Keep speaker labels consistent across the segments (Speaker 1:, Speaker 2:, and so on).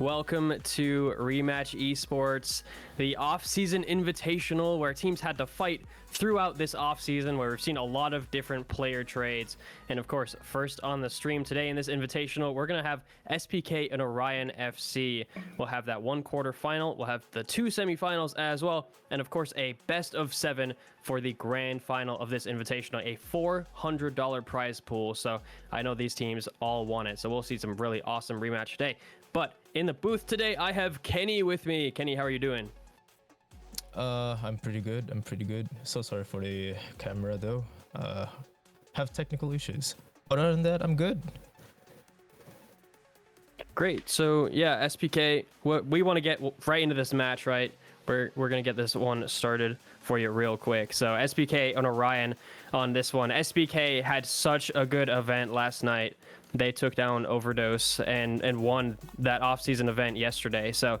Speaker 1: Welcome to Rematch Esports, the off-season invitational where teams had to fight throughout this off-season, where we've seen a lot of different player trades. And of course, first on the stream today in this invitational, we're going to have SPK and Orion FC. We'll have that one quarterfinal, we'll have the two semifinals as well, and of course a best of 7 for the grand final of this invitational, a $400 prize pool. So I know these teams all want it, so we'll see some really awesome rematch today. But in the booth today, I have Kenny with me. Kenny, how are you doing?
Speaker 2: I'm pretty good. So sorry for the camera though. Have technical issues. Other than that, I'm good.
Speaker 1: Great. So yeah, SPK, we want to get right into this match, right? We're gonna get this one started for you real quick. So SPK and Orion on this one. SPK had such a good event last night. They took down Overdose and won that off-season event yesterday. So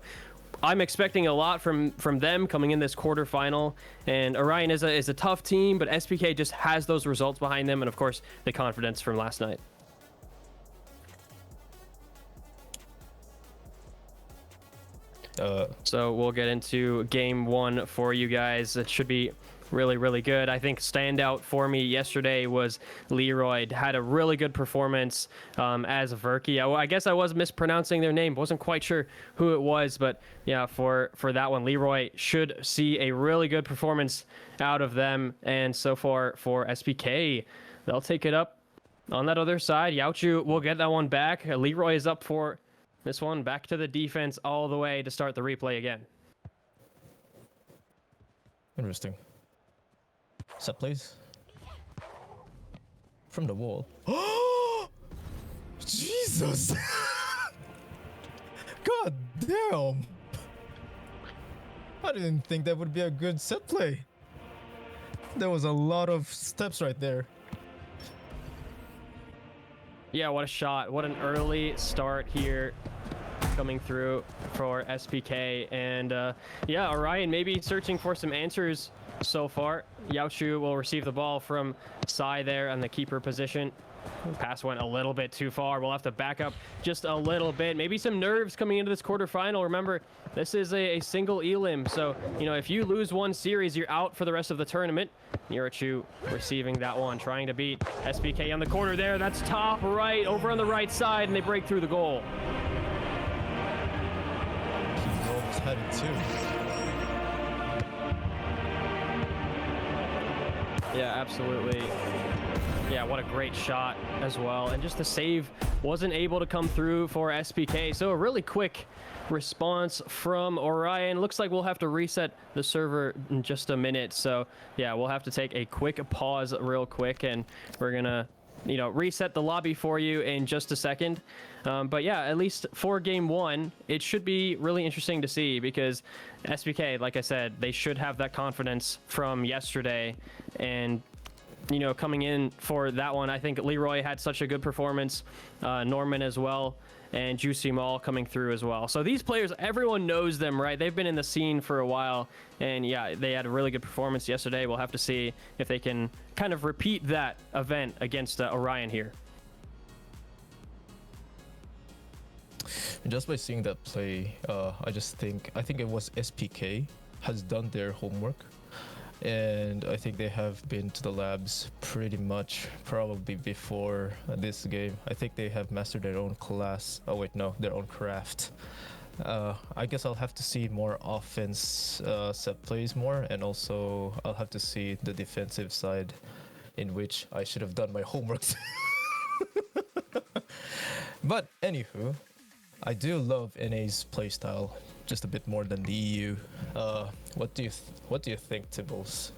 Speaker 1: I'm expecting a lot from them coming in this quarterfinal. And Orion is a tough team, but SPK just has those results behind them, and of course the confidence from last night. So we'll get into game one for you guys. It should be really good. I think standout for me yesterday was Leroy. Had a really good performance as Verky. I guess I was mispronouncing their name. Wasn't quite sure who it was, but yeah, for that one, Leroy should see a really good performance out of them. And so far for SPK, they'll take it up on that other side. Yaochu will get that one back. Leroy is up for this one. Back to the defense all the way to start the replay again.
Speaker 2: Interesting. Set plays from the wall. Jesus! God damn! I didn't think that would be a good set play. There was a lot of steps right there.
Speaker 1: Yeah, what a shot. What an early start here coming through for SPK. And yeah, Orion maybe searching for some answers so far. Yaochu will receive the ball from Sai there on the keeper position. Pass went a little bit too far. We'll have to back up just a little bit. Maybe some nerves coming into this quarterfinal. Remember, this is a single elim. So, you know, if you lose one series, you're out for the rest of the tournament. Yaochu receiving that one, trying to beat SPK on the corner there. That's top right, over on the right side, and they break through the goal.
Speaker 2: He almost had it too.
Speaker 1: Yeah, absolutely. Yeah, what a great shot as well. And just the save wasn't able to come through for SPK. So a really quick response from Orion. Looks like we'll have to reset the server in just a minute. So yeah, we'll have to take a quick pause real quick, and we're gonna, you know, reset the lobby for you in just a second. But yeah, at least for game one, it should be really interesting to see, because SPK, like I said, they should have that confidence from yesterday. And you know, coming in for that one, I think Leroy had such a good performance, Norman as well, and Juicy Mall coming through as well. So these players, everyone knows them, right? They've been in the scene for a while, and yeah, they had a really good performance yesterday. We'll have to see if they can kind of repeat that event against Orion here.
Speaker 2: Just by seeing that play, I think it was SPK has done their homework. And I think they have been to the labs pretty much probably before this game. I think they have mastered their own class. Oh wait, no, their own craft. I guess I'll have to see more offense set plays more, and also I'll have to see the defensive side, in which I should have done my homework. But anywho, I do love NA's playstyle just a bit more than the EU. What do you think, Tibbles?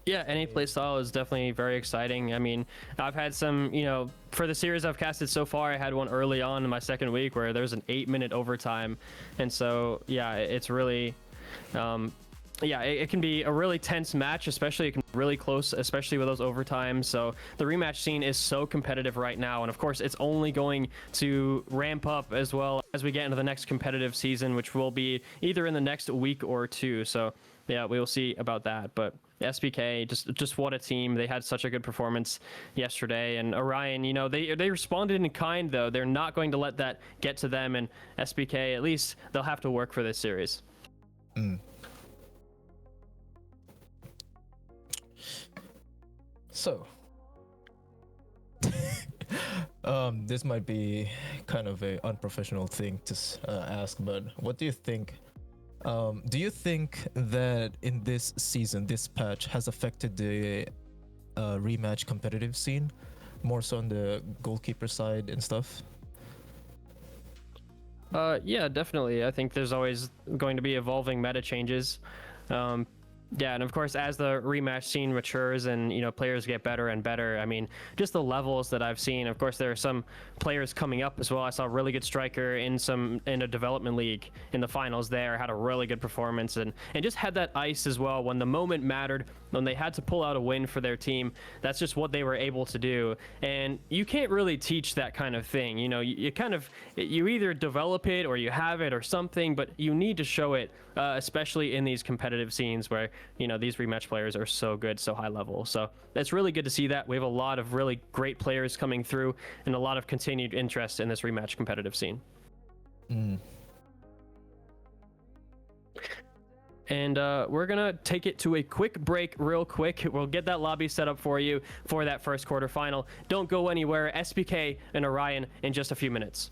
Speaker 1: Yeah, NA playstyle is definitely very exciting. I mean, I've had some, you know, for the series I've casted so far, I had one early on in my second week where there's an 8-minute overtime. And so, yeah, it's really, yeah, it can be a really tense match, especially it can be really close, especially with those overtimes. So the rematch scene is so competitive right now. And of course, it's only going to ramp up as well as we get into the next competitive season, which will be either in the next week or two. So yeah, we will see about that. But SPK, just what a team. They had such a good performance yesterday. And Orion, you know, they responded in kind, though. They're not going to let that get to them. And SPK, at least they'll have to work for this series.
Speaker 2: So, this might be kind of a unprofessional thing to ask, but what do you think? Do you think that in this season, this patch has affected the rematch competitive scene more so on the goalkeeper side and stuff?
Speaker 1: Yeah, definitely. I think there's always going to be evolving meta changes. Yeah, and of course, as the rematch scene matures and, you know, players get better and better, I mean, just the levels that I've seen. Of course, there are some players coming up as well. I saw a really good striker in a development league in the finals there, had a really good performance and just had that ice as well when the moment mattered, when they had to pull out a win for their team. That's just what they were able to do. And you can't really teach that kind of thing. You know, you either develop it or you have it or something, but you need to show it, especially in these competitive scenes where, you know, these rematch players are so good, so high level. So it's really good to see that. We have a lot of really great players coming through and a lot of continued interest in this rematch competitive scene. And we're gonna take it to a quick break real quick. We'll get that lobby set up for you for that first quarterfinal. Don't go anywhere. SPK and Orion in just a few minutes.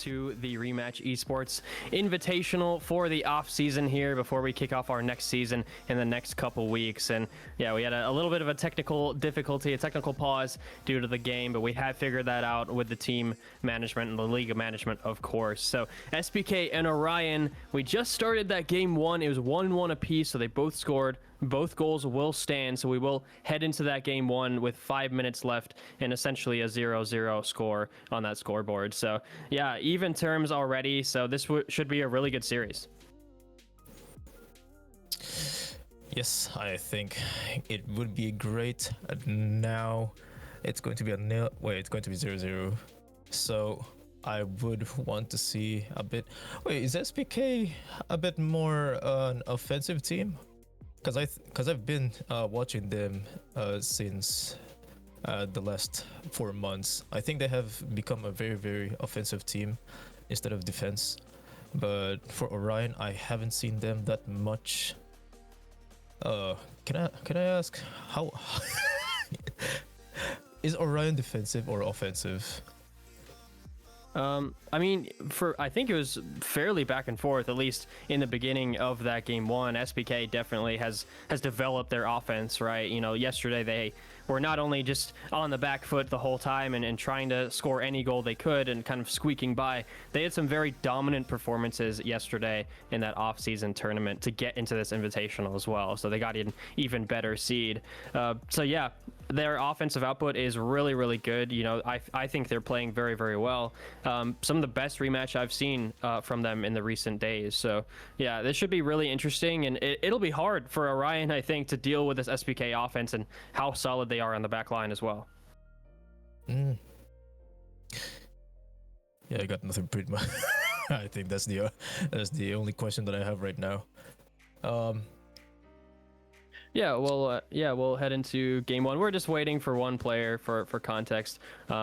Speaker 1: into the Rematch Esports Invitational for the off season here before we kick off our next season in the next couple weeks. And yeah, we had a little bit of a technical difficulty, a technical pause due to the game, but we have figured that out with the team management and the league management, of course. So SPK and Orion, we just started that game one. It was 1-1 apiece, so they both scored. Both goals will stand, so we will head into that game one with 5 minutes left and essentially a 0-0 score on that scoreboard. So yeah, even terms already, so this should be a really good series.
Speaker 2: Yes, I think it would be great. Now it's going to be it's going to be 0-0. So I would want to see a bit. Wait, is SPK a bit more an offensive team? Because I've been watching them since the last 4 months. I think they have become a very, very offensive team instead of defense. But for Orion, I haven't seen them that much. Can I ask how is Orion defensive or offensive?
Speaker 1: I mean, I think it was fairly back and forth, at least in the beginning of that game one. SPK definitely has developed their offense, right? You know, yesterday they were not only just on the back foot the whole time and trying to score any goal they could and kind of squeaking by. They had some very dominant performances yesterday in that off-season tournament to get into this invitational as well. So they got an even better seed. So yeah, their offensive output is really, really good. You know, I think they're playing very, very well. Some of the best rematch I've seen from them in the recent days. So yeah, this should be really interesting, and it'll be hard for Orion, I think, to deal with this SPK offense and how solid they are on the back line as well.
Speaker 2: Yeah, I got nothing pretty much. I think that's the only question that I have right now.
Speaker 1: Yeah, well, we'll head into game one. We're just waiting for one player for context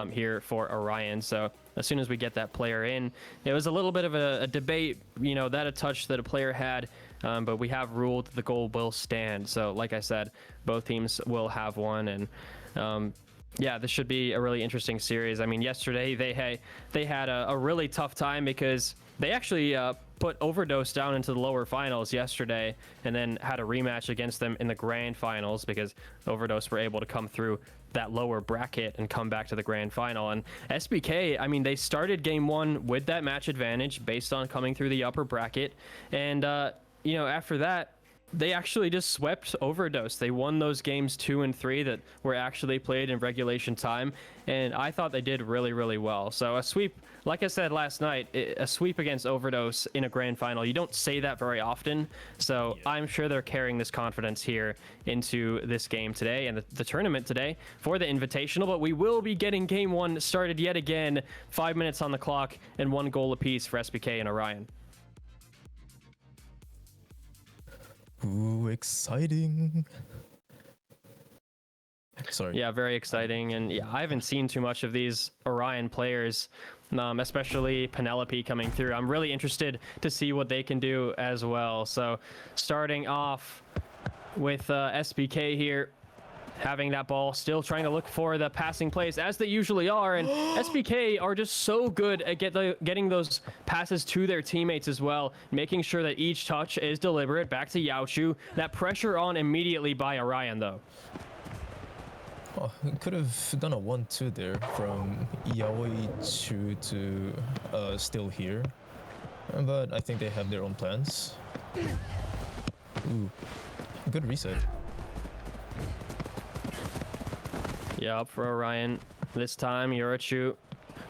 Speaker 1: here for Orion. So as soon as we get that player in, it was a little bit of a debate, you know, that a touch that a player had, but we have ruled the goal will stand. So like I said, both teams will have one, and yeah, this should be a really interesting series. I mean, yesterday they had a really tough time because they actually put Overdose down into the lower finals yesterday and then had a rematch against them in the grand finals because Overdose were able to come through that lower bracket and come back to the grand final. And SBK, I mean, they started game one with that match advantage based on coming through the upper bracket. And, you know, after that, they actually just swept Overdose. They won those games 2 and 3 that were actually played in regulation time, and I thought they did really, really well. So a sweep, like I said last night, a sweep against Overdose in a grand final, you don't say that very often. So yeah, I'm sure they're carrying this confidence here into this game today and the tournament today for the Invitational. But we will be getting game one started yet again, 5 minutes on the clock and 1 goal apiece for SBK and Orion.
Speaker 2: Ooh, exciting. Sorry.
Speaker 1: Yeah, very exciting. And yeah, I haven't seen too much of these Orion players, especially Penelope coming through. I'm really interested to see what they can do as well. So starting off with SPK here, having that ball, still trying to look for the passing plays as they usually are, and SBK are just so good at getting those passes to their teammates as well, making sure that each touch is deliberate. Back to Yaochu. That pressure on immediately by Orion though.
Speaker 2: Oh, could have done a 1-2 there from Yaochu to still here, but I think they have their own plans. Ooh, good reset.
Speaker 1: Yeah, up for Orion. This time, Yurachu,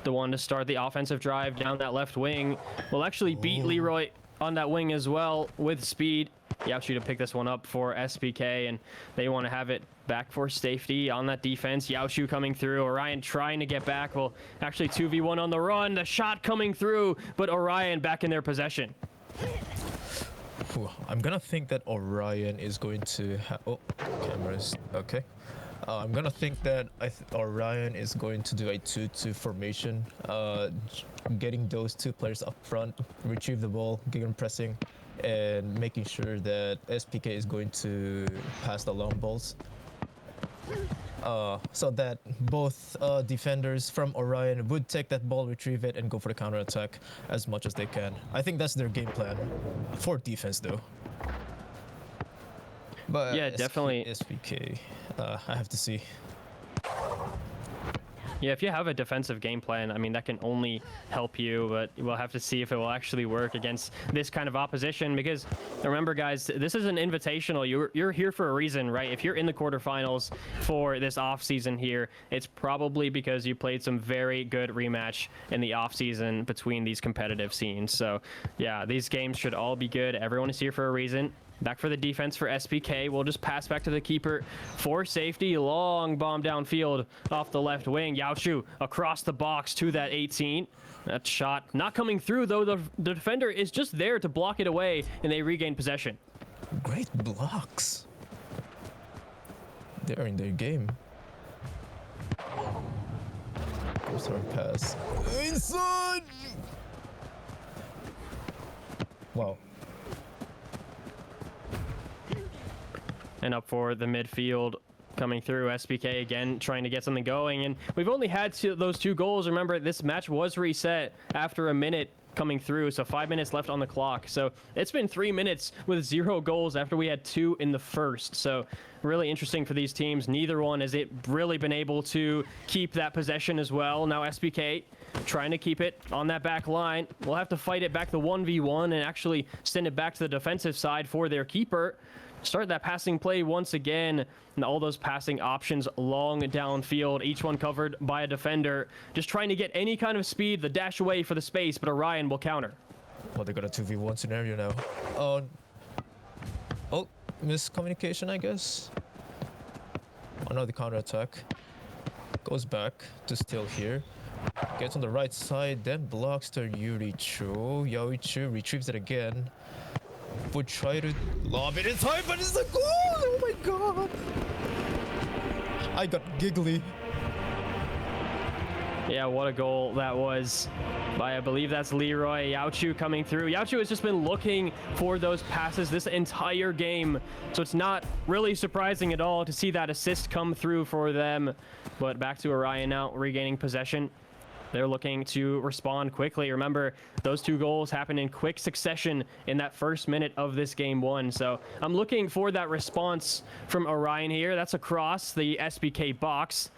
Speaker 1: the one to start the offensive drive down that left wing, will actually beat Leroy on that wing as well with speed. Yaochu to pick this one up for SPK, and they want to have it back for safety on that defense. Yaochu coming through. Orion trying to get back. Well, actually 2v1 on the run. The shot coming through, but Orion back in their possession.
Speaker 2: I'm gonna think that Orion is going to oh, cameras. Okay. I'm gonna think that Orion is going to do a 2-2 formation, getting those 2 players up front, retrieve the ball, gegen pressing, and making sure that SPK is going to pass the long balls. so that both defenders from Orion would take that ball, retrieve it, and go for the counter attack as much as they can. I think that's their game plan for defense, though. But
Speaker 1: Yeah, definitely.
Speaker 2: SPK, I have to see.
Speaker 1: Yeah, if you have a defensive game plan, I mean, that can only help you, but we'll have to see if it will actually work against this kind of opposition, because remember, guys, this is an invitational. You're here for a reason, right? If you're in the quarterfinals for this offseason here, it's probably because you played some very good rematch in the offseason between these competitive scenes. So, yeah, these games should all be good. Everyone is here for a reason. Back for the defense for SPK. We'll just pass back to the keeper for safety. Long bomb downfield off the left wing. Yaochu across the box to that 18. That shot not coming through, though. The defender is just there to block it away, and they regain possession.
Speaker 2: Great blocks. They're in their game. Goes for a pass. Inside! Wow.
Speaker 1: And up for the midfield coming through. SPK again trying to get something going, and we've only had those 2 goals. Remember, this match was reset after a minute coming through, so 5 minutes left on the clock. So it's been 3 minutes with 0 goals after we had 2 in the first. So really interesting for these teams. Neither one has it really been able to keep that possession as well. Now SPK trying to keep it on that back line. We'll have to fight it back the 1v1 and actually send it back to the defensive side for their keeper. Start that passing play once again, and all those passing options long downfield, each one covered by a defender, just trying to get any kind of speed, the dash away for the space, but Orion will counter.
Speaker 2: Well, they got a 2v1 scenario now. Oh, miscommunication, I guess. Another counter attack. Goes back to still here. Gets on the right side, then blocks to Yurichu. Yaoichu retrieves it again. Would try to lob it in time, but it's a goal! Oh my god! I got giggly.
Speaker 1: Yeah, what a goal that was by, I believe that's Leroy. Yaochu coming through. Yaochu has just been looking for those passes this entire game, so it's not really surprising at all to see that assist come through for them. But back to Orion now, regaining possession. They're looking to respond quickly. Remember, those 2 goals happened in quick succession in that first minute of this game 1. So I'm looking for that response from Orion here. That's across the SPK box.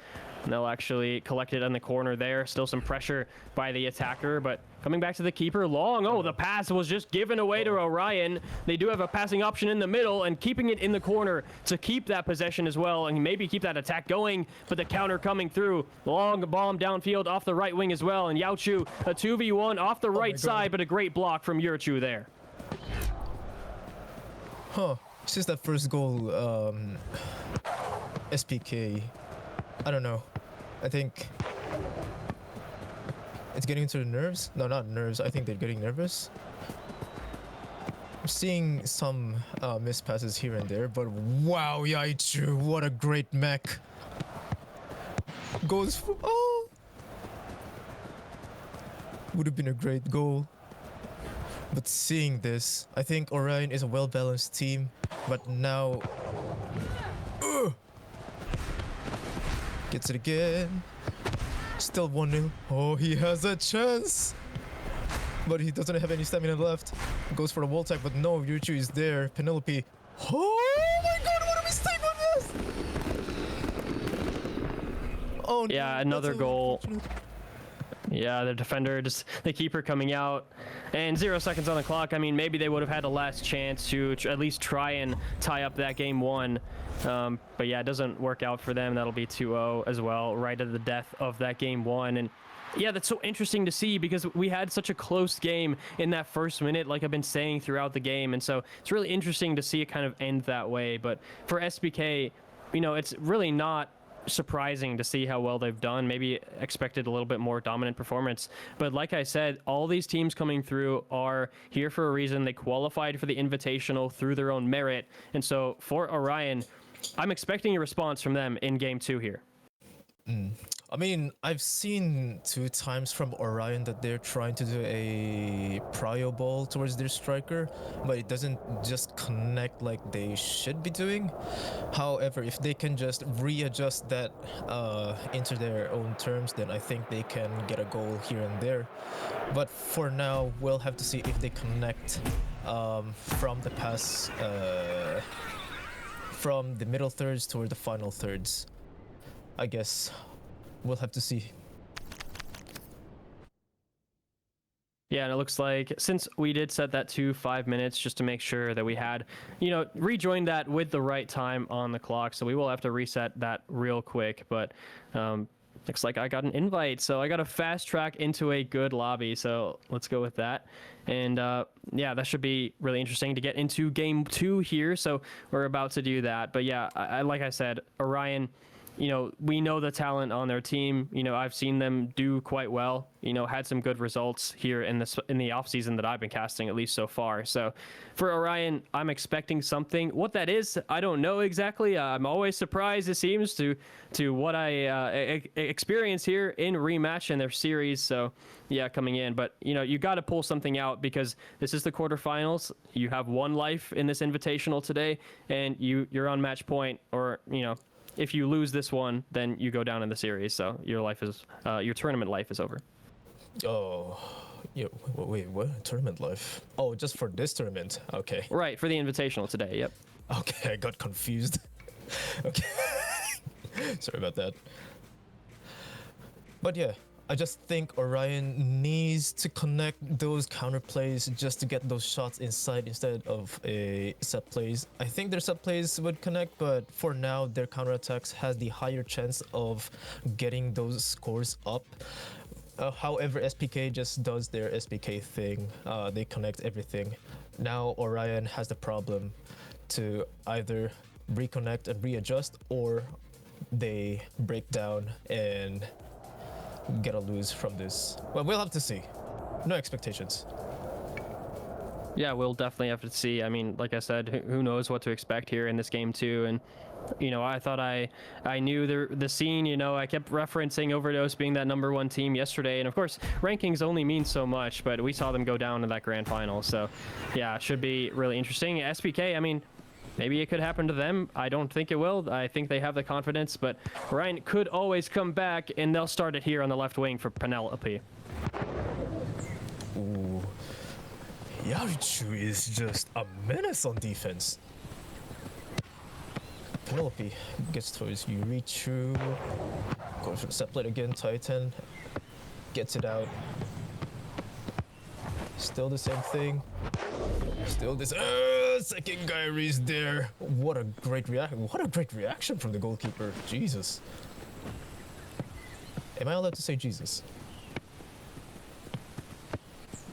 Speaker 1: And they'll actually collect it on the corner there. Still some pressure by the attacker, but coming back to the keeper. Long. Oh, the pass was just given away to Orion. They do have a passing option in the middle and keeping it in the corner to keep that possession as well and maybe keep that attack going, but the counter coming through. Long bomb downfield off the right wing as well, and Yaochu a 2v1 off the right side, but a great block from Yurichu there.
Speaker 2: Huh. Since that first goal, SPK, I don't know. I think it's getting into the nerves. No, not nerves. I think they're getting nervous. I'm seeing some missed passes here and there, but wow, Yaichu, what a great mech. Goes for, oh! Would have been a great goal. But seeing this, I think Orion is a well-balanced team, but now gets it again. Still 1-0. Oh, he has a chance. But he doesn't have any stamina left. Goes for the wall tag, but no, Yurichu is there. Penelope. Oh my god, what a mistake on this! Oh no.
Speaker 1: Yeah, another goal. Yeah, the defender, just the keeper coming out, and 0 seconds on the clock. I mean, maybe they would have had a last chance to at least try and tie up that game 1. But yeah, it doesn't work out for them. That'll be 2-0 as well, right at the death of that game 1. And yeah, that's so interesting to see because we had such a close game in that first minute, like I've been saying throughout the game. And so it's really interesting to see it kind of end that way. But for SBK, you know, it's really not surprising to see how well they've done. Maybe expected a little bit more dominant performance, but like I said, all these teams coming through are here for a reason. They qualified for the Invitational through their own merit, and so for Orion, I'm expecting a response from them in game 2 here.
Speaker 2: I mean, I've seen 2 times from Orion that they're trying to do a prio ball towards their striker, but it doesn't just connect like they should be doing. However, if they can just readjust that into their own terms, then I think they can get a goal here and there. But for now, we'll have to see if they connect from the pass, from the middle thirds toward the final thirds. I guess we'll have to see.
Speaker 1: Yeah, and it looks like since we did set that to 5 minutes just to make sure that we had, you know, rejoined that with the right time on the clock. So we will have to reset that real quick. But looks like I got an invite. So I got a fast track into a good lobby. So let's go with that. And yeah, that should be really interesting to get into game 2 here. So we're about to do that. But yeah, like I said, Orion, you know, we know the talent on their team. You know, I've seen them do quite well. You know, had some good results here in the off season that I've been casting, at least so far. So for Orion, I'm expecting something. What that is, I don't know exactly. I'm always surprised, it seems, to what I experience here in Rematch and their series. So yeah, coming in. But you know, you got to pull something out because this is the quarterfinals. You have one life in this invitational today, and you're on match point, or you know, if you lose this one, then you go down in the series. So your life is, your tournament life is over.
Speaker 2: Oh, yeah. Wait, what? Tournament life? Oh, just for this tournament? Okay.
Speaker 1: Right, for the invitational today. Yep.
Speaker 2: Okay, I got confused. Okay. Sorry about that. But yeah, I just think Orion needs to connect those counter plays just to get those shots inside instead of a set plays. I think their set plays would connect, but for now, their counter attacks has the higher chance of getting those scores up. However, SPK just does their SPK thing. They connect everything. Now Orion has the problem to either reconnect and readjust, or they break down and get a lose from this. Well, we'll have to see. No expectations.
Speaker 1: Yeah, we'll definitely have to see. I mean, like I said, who knows what to expect here in this game too. And you know, I thought I knew the scene. You know, I kept referencing Overdose being that #1 team yesterday, and of course, rankings only mean so much. But we saw them go down to that grand final. So yeah, it should be really interesting. SPK, I mean, maybe it could happen to them. I don't think it will. I think they have the confidence, but Ryan could always come back, and they'll start it here on the left wing for Penelope.
Speaker 2: Ooh. Yarichu is just a menace on defense. Penelope gets towards Yurichu. Goes for the set plate again. Titan gets it out. Still the same thing. Still this. Second Gyrie's there. What a great reaction! What a great reaction from the goalkeeper. Jesus. Am I allowed to say Jesus?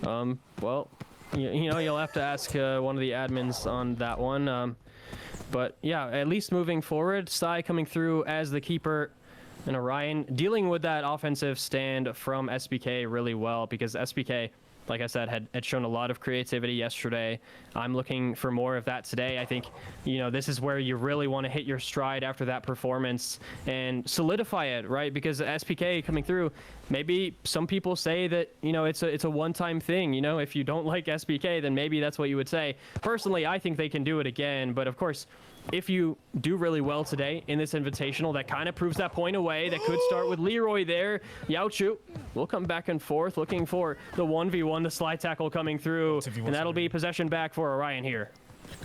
Speaker 1: Well, you know, you'll have to ask one of the admins on that one. But yeah, at least moving forward, Sai coming through as the keeper, and Orion dealing with that offensive stand from SBK really well, because SBK, like I said, had shown a lot of creativity yesterday. I'm looking for more of that today. I think, you know, this is where you really want to hit your stride after that performance and solidify it, right? Because SPK coming through, maybe some people say that, you know, it's a one-time thing. You know, if you don't like SPK, then maybe that's what you would say. Personally, I think they can do it again. But of course, if you do really well today in this invitational, that kind of proves that point away. That could start with Leroy there. Yaochu will come back and forth, looking for the 1v1, the slide tackle coming through, and that'll be possession back for Orion here.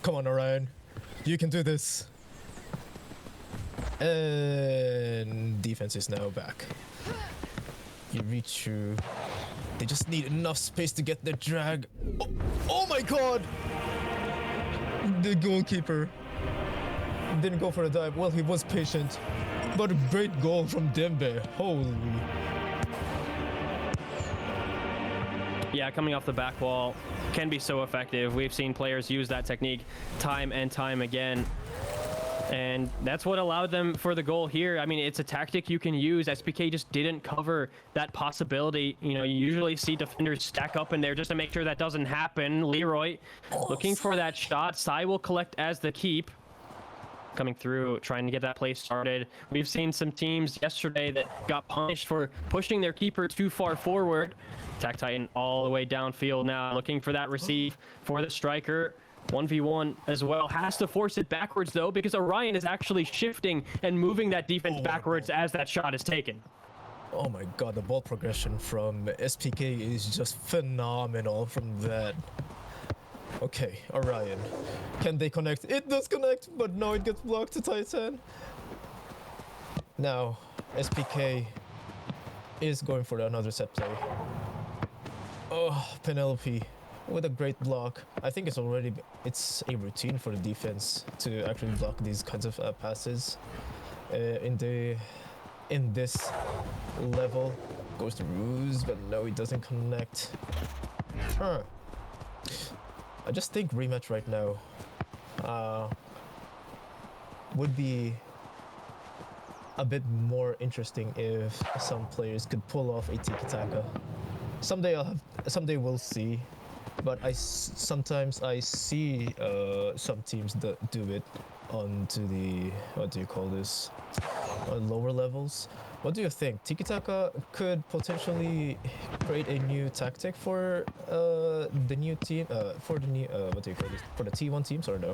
Speaker 2: Come on, Orion. You can do this. And defense is now back. You reach through. They just need enough space to get the drag. Oh my god! The goalkeeper didn't go for the dive. Well, he was patient. But a great goal from Dembe. Holy.
Speaker 1: Yeah, coming off the back wall can be so effective. We've seen players use that technique time and time again. And that's what allowed them for the goal here. I mean, it's a tactic you can use. SPK just didn't cover that possibility. You know, you usually see defenders stack up in there just to make sure that doesn't happen. Leroy looking for that shot. Sai will collect as the keep. coming through, trying to get that play started. We've seen some teams yesterday that got punished for pushing their keeper too far forward. Attack Titan all the way downfield now, looking for that receive for the striker. 1v1 as well. Has to force it backwards, though, because Orion is actually shifting and moving that defense backwards as that shot is taken.
Speaker 2: Oh my god, the ball progression from SPK is just phenomenal from that. Okay, Orion. Can they connect? It does connect, but no, it gets blocked to Titan. Now, SPK is going for another set play. Oh, Penelope with a great block. I think it's a routine for the defense to actually block these kinds of passes. In this level, goes to Ruse, but no, it doesn't connect. I just think rematch right now would be a bit more interesting if some players could pull off a tiki-taka. Someday we'll see. But sometimes I see some teams that do it onto the, what do you call this, lower levels. What do you think? Tiki-taka could potentially create a new tactic for the new team, for the new, what do you call this, for the T1 teams, or no?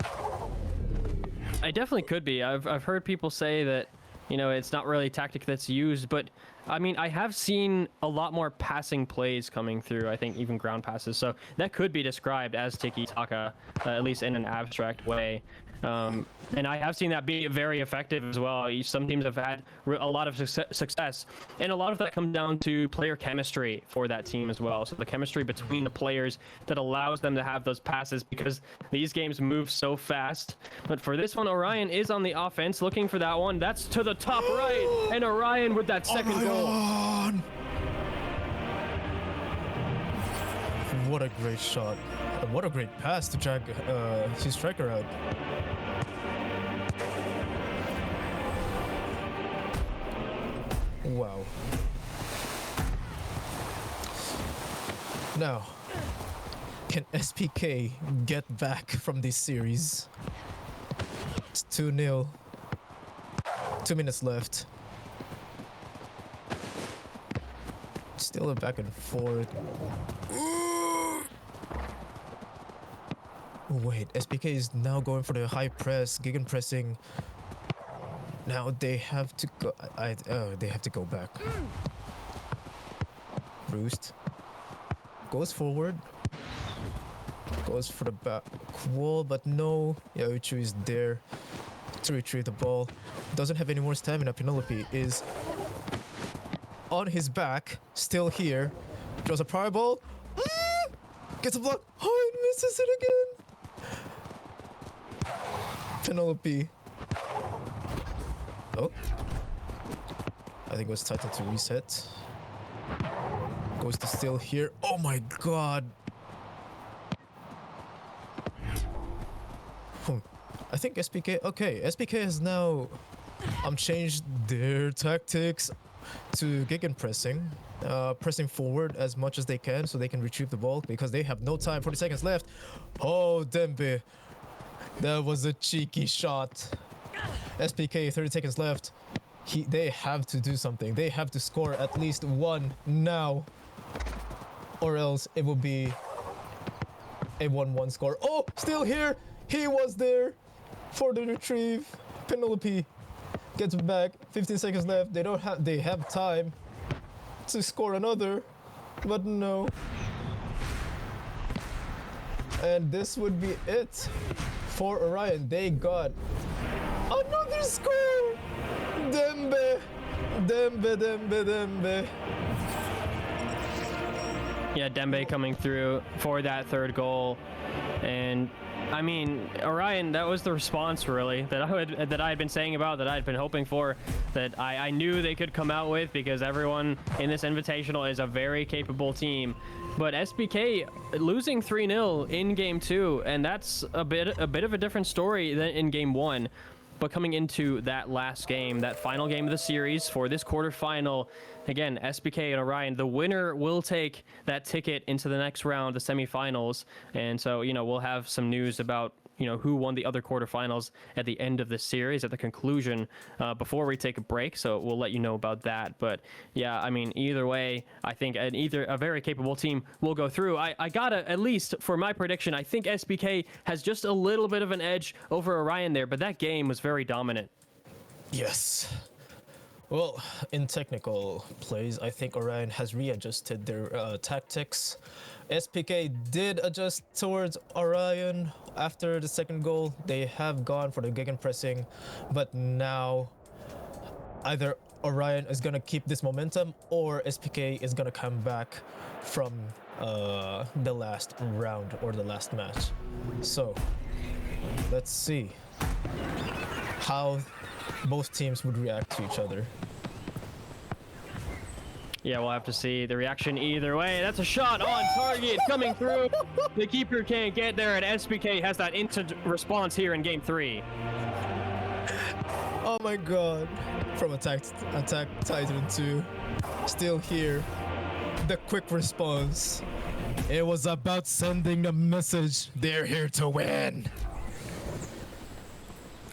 Speaker 1: I definitely could be. I've heard people say that, you know, it's not really a tactic that's used, but I mean, I have seen a lot more passing plays coming through, I think even ground passes. So that could be described as tiki-taka, at least in an abstract way. And I have seen that be very effective as well. Some teams have had a lot of success, and a lot of that comes down to player chemistry for that team as well. So the chemistry between the players that allows them to have those passes, because these games move so fast. But for this one, Orion is on the offense, looking for that one. That's to the top right, and Orion with that second goal.
Speaker 2: What a great shot. What a great pass to drag his striker out. Wow. Now, can SPK get back from this series? It's 2-0. 2 minutes left. Still a back and forth. Wait, SPK is now going for the high press, gegenpressing. Now they have to go. They have to go back. Roost goes forward, goes for the back wall, but no. Yauchu is there to retrieve the ball. Doesn't have any more stamina. Penelope is on his back, still here. Throws a prior ball. Gets a block. Oh, it misses it again. Penelope. Oh. I think it was Titan to reset. Goes to still here. Oh my god. I think SPK. Okay, SPK has now changed their tactics to gegenpressing. Pressing forward as much as they can so they can retrieve the ball because they have no time. 40 seconds left. Oh, Dembe. That was a cheeky shot. SPK, 30 seconds left. They have to do something. They have to score at least one now, or else it will be a 1-1 score. Oh, still here. He was there for the retrieve. Penelope gets back. 15 seconds left. They have time to score another, but no. And this would be it for Orion. They got another score. Dembe.
Speaker 1: Yeah, Dembe coming through for that third goal. And I mean, Orion, that was the response really that I had been saying about, that I had been hoping for, that I knew they could come out with, because everyone in this Invitational is a very capable team. But SBK losing 3-0 in game 2, and that's a bit of a different story than in game 1. But coming into that last game, that final game of the series for this quarterfinal, again, SBK and Orion, the winner will take that ticket into the next round, the semifinals. And so, you know, we'll have some news about who won the other quarterfinals at the end of the series, at the conclusion, before we take a break. So we'll let you know about that. But yeah, I mean, either way, I think a very capable team will go through. I gotta, at least for my prediction, I think SBK has just a little bit of an edge over Orion there, but that game was very dominant.
Speaker 2: Yes. Well, in technical plays, I think Orion has readjusted their tactics. SPK did adjust towards Orion after the second goal. They have gone for the gegenpressing, but now either Orion is gonna keep this momentum or SPK is gonna come back from the last round or the last match. So let's see how both teams would react to each other.
Speaker 1: Yeah, we'll have to see the reaction either way. That's a shot on target coming through. The keeper can't get there, and SBK has that instant response here in game 3.
Speaker 2: Oh my god. From Attack Titan 2. Still here. The quick response. It was about sending the message. They're here to win.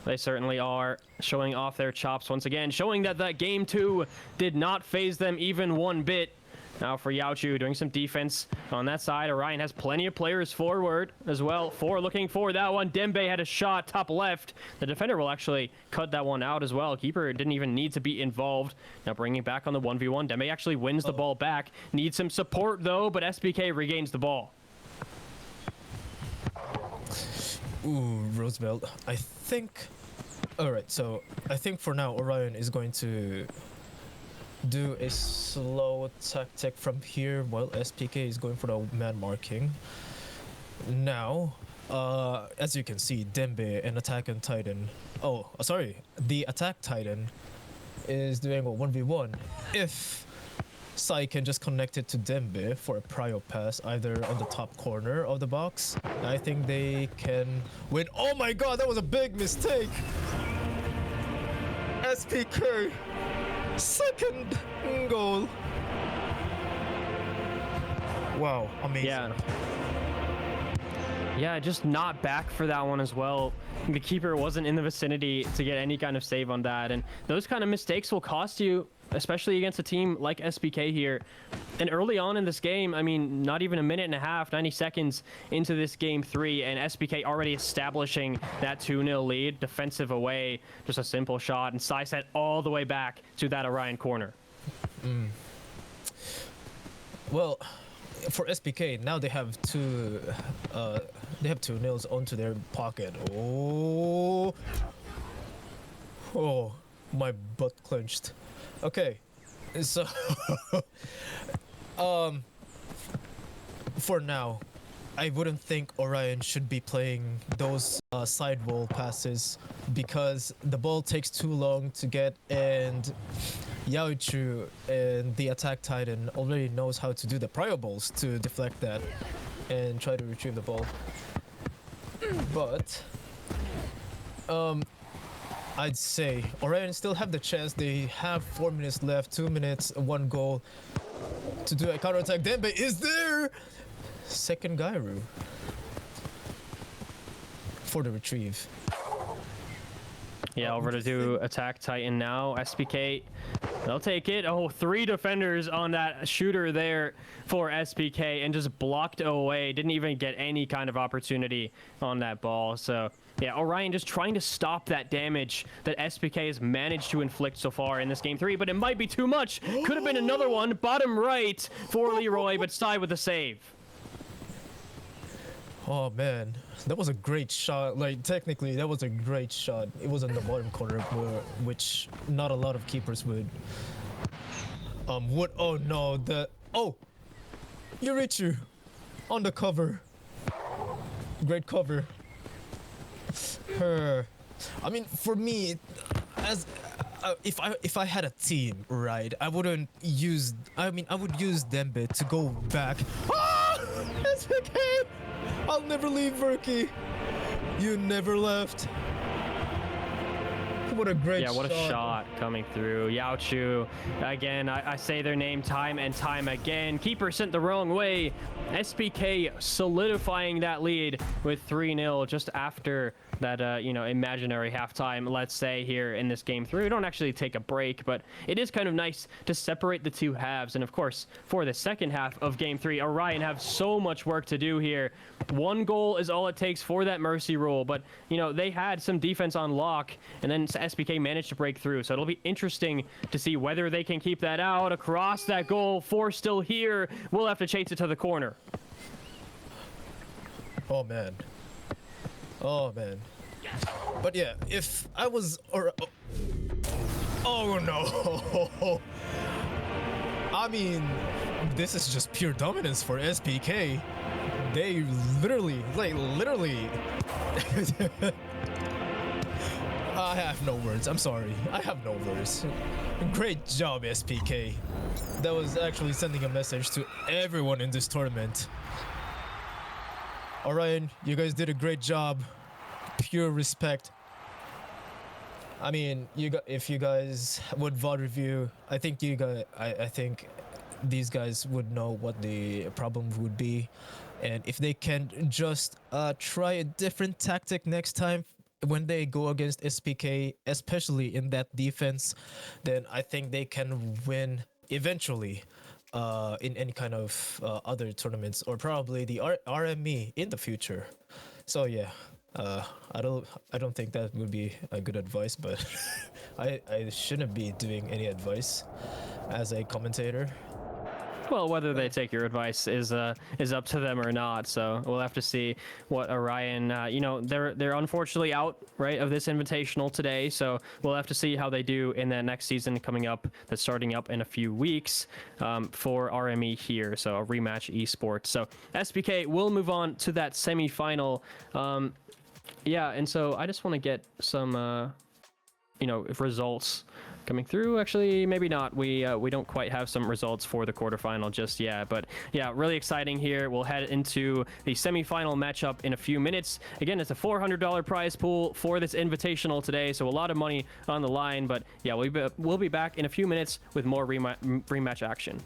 Speaker 1: They certainly are showing off their chops once again, showing that game 2 did not phase them even one bit. Now for Yaochu doing some defense on that side. Orion has plenty of players forward as well. 4 looking for that one. Dembe had a shot top left. The defender will actually cut that one out as well. Keeper didn't even need to be involved. Now bringing back on the 1v1. Dembe actually wins the ball back. Needs some support though, but SBK regains the ball.
Speaker 2: Ooh, Roosevelt. I think... Alright, so I think for now Orion is going to do a slow tactic from here while SPK is going for the man marking. Now, as you can see, Dembe and Attack and Titan... the Attack Titan is doing a 1v1. If Sai can just connect it to Dembe for a prio pass either on the top corner of the box, I think they can win. Oh my god, that was a big mistake! SPK, second goal. Wow, amazing.
Speaker 1: Yeah, just not back for that one as well. The keeper wasn't in the vicinity to get any kind of save on that, and those kind of mistakes will cost you, especially against a team like SPK here. And early on in this game, I mean, not even a minute and a half, 90 seconds into this game 3, and SPK already establishing that 2-0 lead, defensive away, just a simple shot, and Sai set all the way back to that Orion corner.
Speaker 2: Well, for SPK, now they have two nils onto their pocket. Oh, my butt clenched. Okay, so for now, I wouldn't think Orion should be playing those side wall passes because the ball takes too long to get, and Yaochu and the Attack Titan already knows how to do the prio balls to deflect that and try to retrieve the ball. But I'd say Orion still have the chance. They have 4 minutes left, 2 minutes, 1 goal to do a counterattack. Dembe is there! Second Gairu for the retrieve.
Speaker 1: Yeah, over to do Attack Titan now. SPK, they'll take it. Oh, 3 defenders on that shooter there for SPK and just blocked away. Didn't even get any kind of opportunity on that ball. So yeah, Orion just trying to stop that damage that SPK has managed to inflict so far in this game 3, but it might be too much. Could have been another one. Bottom right for Leroy, but Sai with the save.
Speaker 2: Oh man, that was a great shot. Like, technically that was a great shot. It was in the bottom corner, which not a lot of keepers would. Oh no, Yurichu on the cover. Great cover. I mean, for me, as if I had a team, right, I would use Dembe to go back. Ah! SPK! I'll never leave, Verky. You never left. what a great
Speaker 1: Yeah, what a shot coming through. Yao Chu, again, I say their name time and time again. Keeper sent the wrong way. SPK solidifying that lead with 3-0 just after that, you know, imaginary halftime, let's say, here in this game 3. We don't actually take a break, but it is kind of nice to separate the two halves. And of course, for the second half of game 3, Orion have so much work to do here. 1 goal is all it takes for that mercy rule, but, you know, they had some defense on lock, and then SPK managed to break through. So it'll be interesting to see whether they can keep that out across that goal. 4 still here. We'll have to chase it to the corner.
Speaker 2: Oh, man. Oh, man. But yeah, if I was... Oh, no. I mean, this is just pure dominance for SPK. They literally, I have no words. I'm sorry. I have no words. Great job, SPK. That was actually sending a message to everyone in this tournament. Orion, you guys did a great job. Pure respect. I mean, if you guys would VOD review, I think these guys would know what the problem would be, and if they can just try a different tactic next time when they go against SPK, especially in that defense, then I think they can win eventually in any kind of other tournaments, or probably the RME in the future. So yeah, I don't think that would be a good advice, but I shouldn't be doing any advice as a commentator.
Speaker 1: Well, whether they take your advice is up to them or not. So we'll have to see what Orion. You know, they're unfortunately out right of this invitational today. So we'll have to see how they do in that next season coming up. That's starting up in a few weeks for RME here. So a Rematch Esports. So SPK will move on to that semifinal. Yeah, and so I just want to get some, you know, results coming through. Actually, maybe not. We don't quite have some results for the quarterfinal just yet, but yeah, really exciting here. We'll head into the semifinal matchup in a few minutes. Again, it's a $400 prize pool for this invitational today, so a lot of money on the line. But yeah, we'll be back in a few minutes with more rematch action.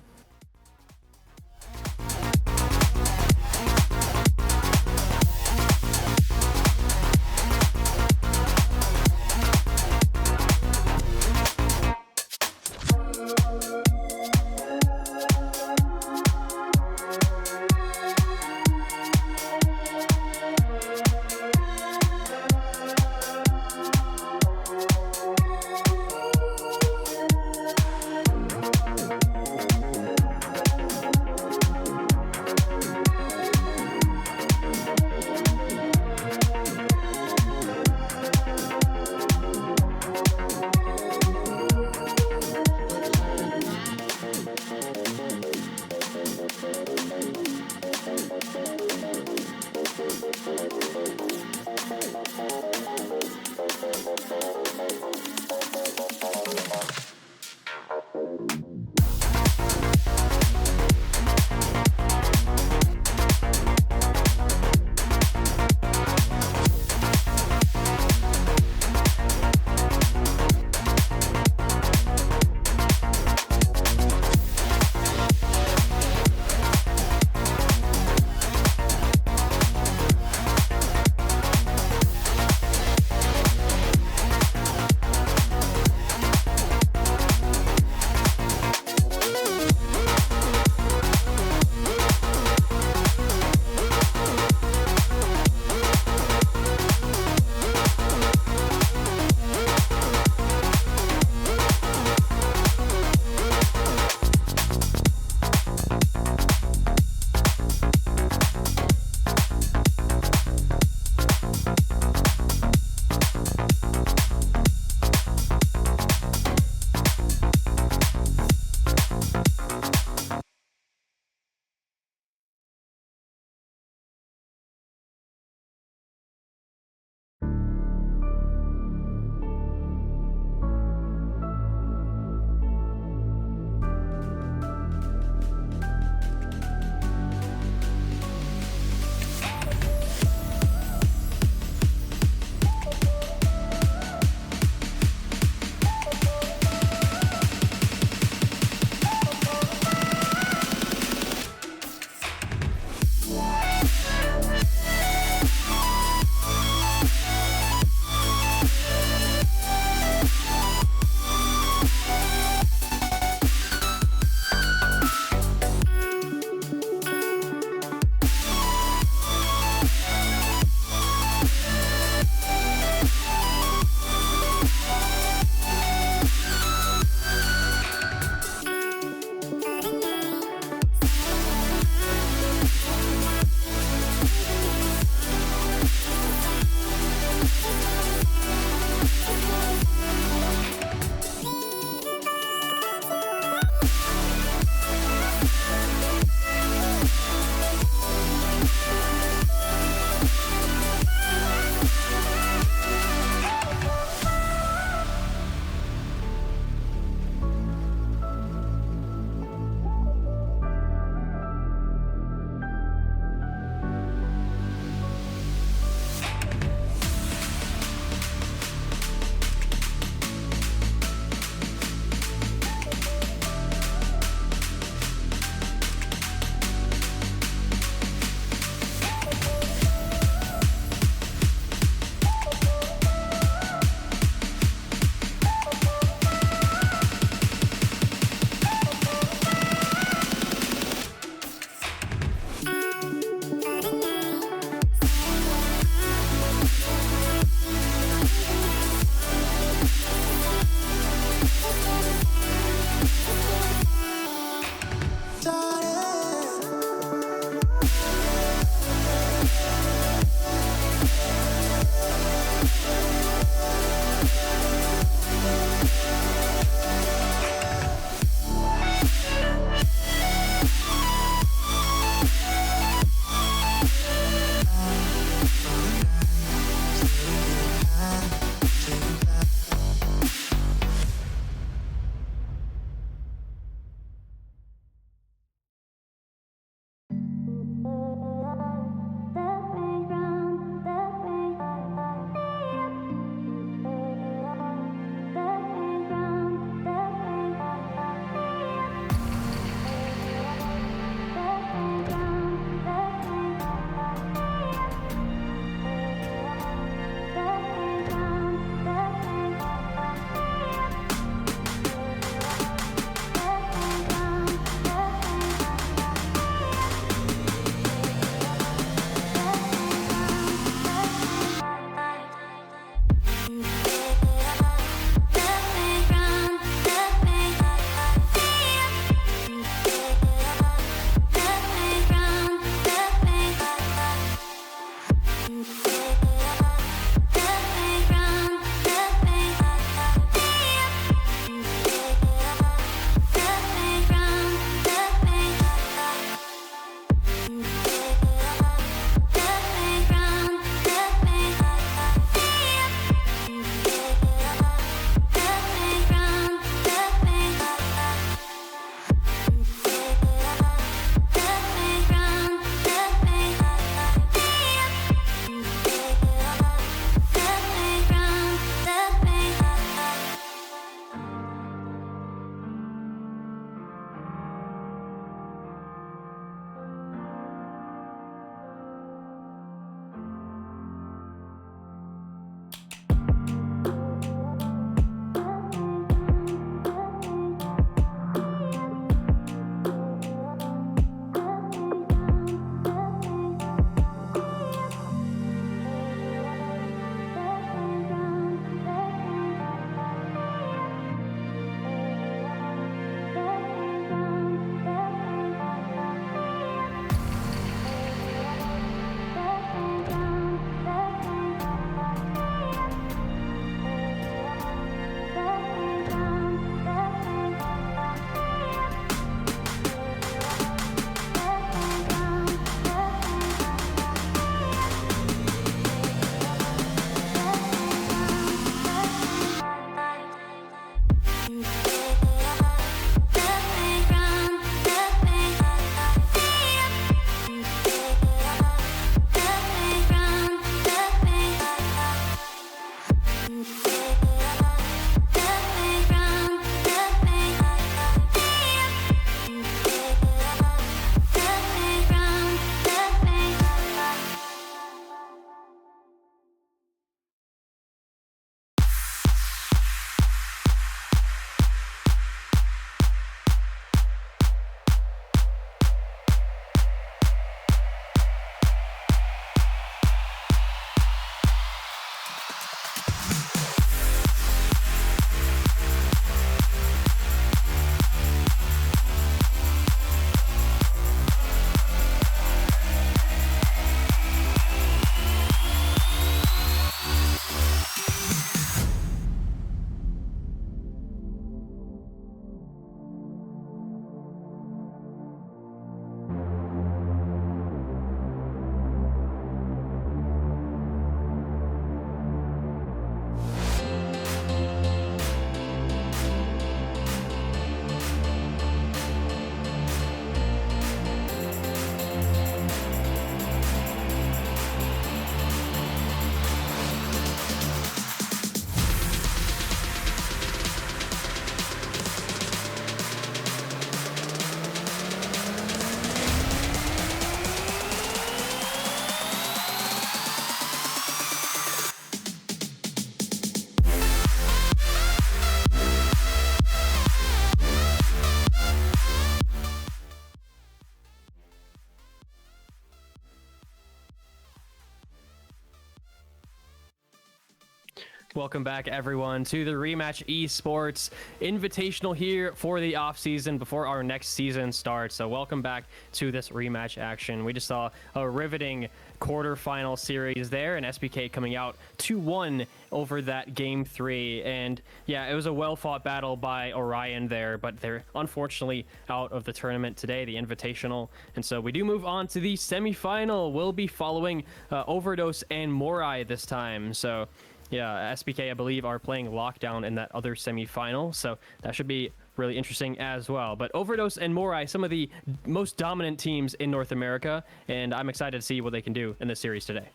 Speaker 1: Welcome back, everyone, to the Rematch Esports Invitational here for the off-season before our next season starts. So welcome back to this rematch action. We just saw a riveting quarterfinal series there, and SBK coming out 2-1 over that game 3. And yeah, it was a well-fought battle by Orion there, but they're unfortunately out of the tournament today, the Invitational. And so we do move on to the semifinal. We'll be following Overdose and Morai this time. So yeah, SBK, I believe, are playing Lockdown in that other semifinal, so that should be really interesting as well. But Overdose and Morai, some of the most dominant teams in North America, and I'm excited to see what they can do in this series today.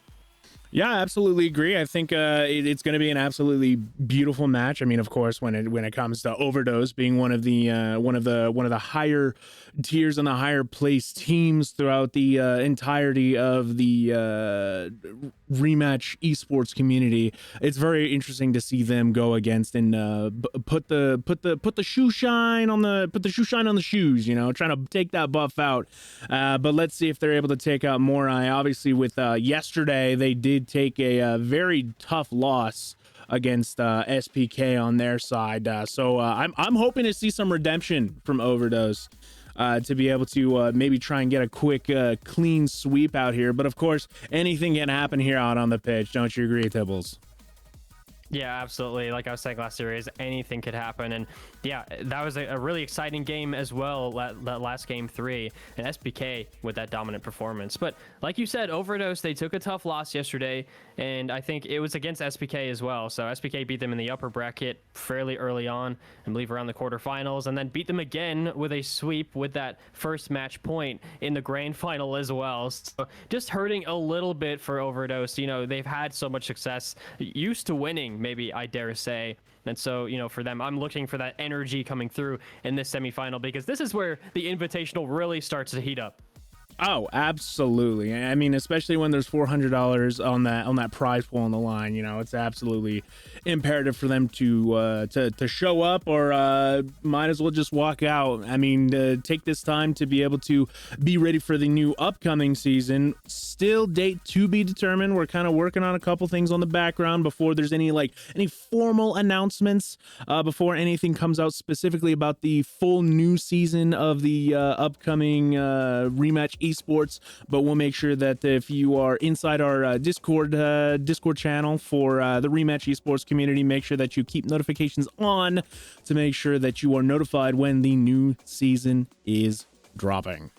Speaker 3: Yeah, I absolutely agree. I think it's going to be an absolutely beautiful match. I mean, of course, when it comes to Overdose being one of the higher tiers and the higher placed teams throughout the entirety of the Rematch Esports community, it's very interesting to see them go against and put the shoe shine on the shoes. You know, trying to take that buff out. But let's see if they're able to take out Morai. Obviously, with yesterday, they did take a very tough loss against SPK on their side. So I'm hoping to see some redemption from Overdose to be able to maybe try and get a quick clean sweep out here. But of course, anything can happen here out on the pitch. Don't you agree, Tibbles?
Speaker 1: Yeah, absolutely. Like I was saying last series, anything could happen. And yeah, that was a really exciting game as well, that last game 3, and SBK with that dominant performance. But like you said, Overdose, they took a tough loss yesterday, and I think it was against SBK as well. So SBK beat them in the upper bracket fairly early on, I believe around the quarterfinals, and then beat them again with a sweep with that first match point in the grand final as well. So just hurting a little bit for Overdose. You know, they've had so much success, used to winning, maybe I dare say. And so, you know, for them, I'm looking for that energy coming through in this semifinal, because this is where the Invitational really starts to heat up.
Speaker 3: Oh, absolutely. I mean, especially when there's $400 on that prize pool on the line, you know, it's absolutely imperative for them to show up, or might as well just walk out. I mean, take this time to be able to be ready for the new upcoming season. Still date to be determined. We're kind of working on a couple things on the background before there's any formal announcements, before anything comes out specifically about the full new season of the upcoming Rematch Esports. But we'll make sure that if you are inside our Discord channel for the Rematch Esports community, make sure that you keep notifications on to make sure that you are notified when the new season is dropping.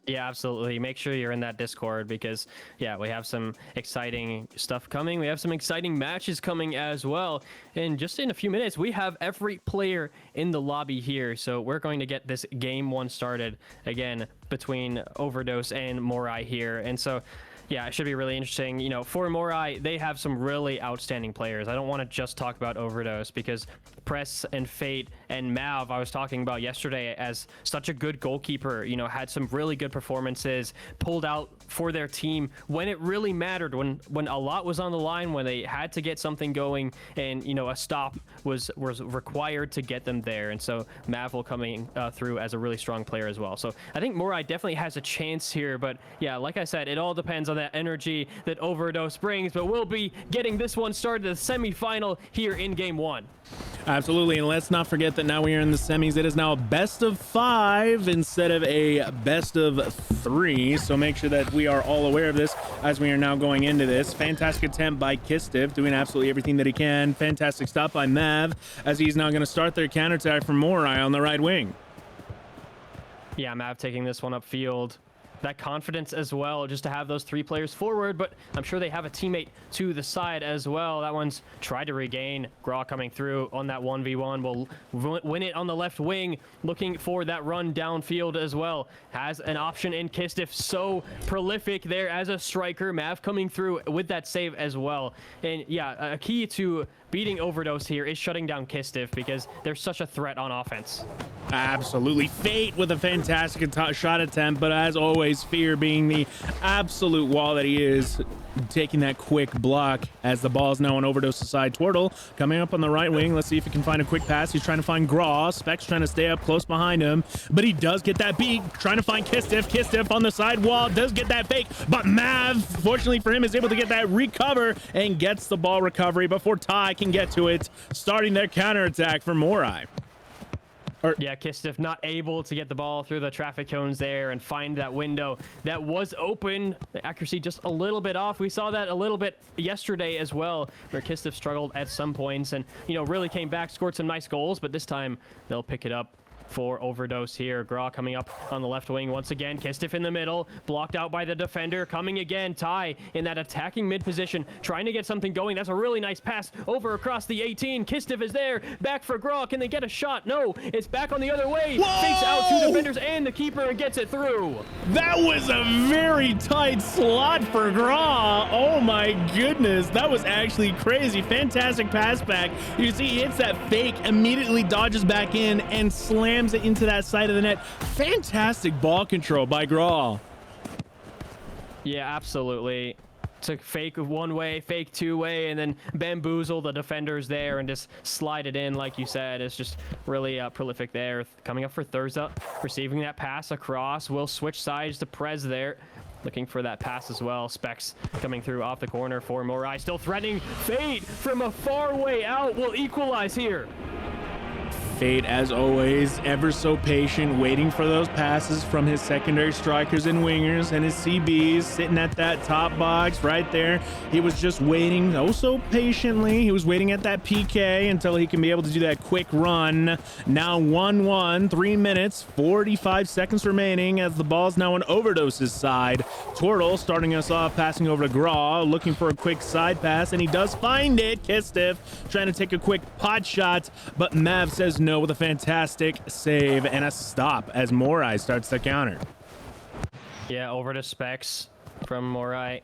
Speaker 1: Yeah, absolutely. Make sure you're in that Discord, because yeah, we have some exciting stuff coming. We have some exciting matches coming as well. And just in a few minutes, we have every player in the lobby here. So we're going to get this game 1 started again between Overdose and Morai here. And so yeah, it should be really interesting. You know, for Morai, they have some really outstanding players. I don't want to just talk about Overdose, because Press and Fate and Mav, I was talking about yesterday as such a good goalkeeper, you know, had some really good performances, pulled out for their team when it really mattered, when a lot was on the line, when they had to get something going, and, you know, a stop was required to get them there. And so Mav will coming through as a really strong player as well. So I think Morai definitely has a chance here. But yeah, like I said, it all depends on that energy that Overdose brings. But we'll be getting this one started, the semifinal here in game 1.
Speaker 3: Absolutely, and let's not forget that now we are in the semis. It is now a best of 5 instead of a best of 3. So make sure that we are all aware of this as we are now going into this. Fantastic attempt by Kistiv, doing absolutely everything that he can. Fantastic stop by Mav, as he's now going to start their counterattack from Morai on the right wing.
Speaker 1: Yeah, Mav taking this one upfield. That confidence as well, just to have those 3 players forward, but I'm sure they have a teammate to the side as well. That one's tried to regain. Graw coming through on that 1v1 will win it on the left wing, looking for that run downfield as well. Has an option in Kistif, so prolific there as a striker. Mav coming through with that save as well. And yeah, a key to beating Overdose here is shutting down Kistif, because they're such a threat on offense.
Speaker 3: Absolutely. Fate with a fantastic shot attempt, but as always, Fear being the absolute wall that he is, taking that quick block as the ball is now on Overdose side. Twirtle coming up on the right wing. Let's see if he can find a quick pass. He's trying to find Graw. Specs trying to stay up close behind him, but he does get that beat. Trying to find Kistiff. Kistiff on the side wall does get that fake, but Mav, fortunately for him, is able to get that recover and gets the ball recovery before Ty can get to it, starting their counterattack for Morai.
Speaker 1: Yeah, Kistiff not able to get the ball through the traffic cones there and find that window that was open. The accuracy just a little bit off. We saw that a little bit yesterday as well, where Kistiff struggled at some points and, you know, really came back, scored some nice goals, but this time they'll pick it up for Overdose here. Graw coming up on the left wing once again. Kistiff in the middle, blocked out by the defender. Coming again, Ty in that attacking mid position, trying to get something going. That's a really nice pass over across the 18. Kistiff is there, back for Graw. Can they get a shot? No, it's back on the other way.
Speaker 3: Whoa!
Speaker 1: Fakes out two defenders and the keeper and gets it through.
Speaker 3: That was a very tight slot for Graw. Oh my goodness, that was actually crazy. Fantastic pass back. You see he hits that fake, immediately dodges back in and slams it into that side of the net. Fantastic ball control by Graw.
Speaker 1: Yeah, absolutely. Took fake one way, fake two way, and then bamboozle the defenders there and just slide it in, like you said. It's just really prolific there. Coming up for Thurza, receiving that pass across. Will switch sides to Prez there. Looking for that pass as well. Specs coming through off the corner for Morai. Still threatening. Fate from a far way out will equalize here.
Speaker 3: Fate, as always, ever so patient, waiting for those passes from his secondary strikers and wingers, and his CBs sitting at that top box right there. He was just waiting oh so patiently. He was waiting at that PK until he can be able to do that quick run. Now 1-1, 3 minutes, 45 seconds remaining as the ball's now on Overdose's side. Twirtle starting us off, passing over to Graw, looking for a quick side pass, and he does find it. Kistiff trying to take a quick pot shot, but Mav says no with a fantastic save and a stop as Morai starts the counter.
Speaker 1: Yeah, over to Specs from Morai.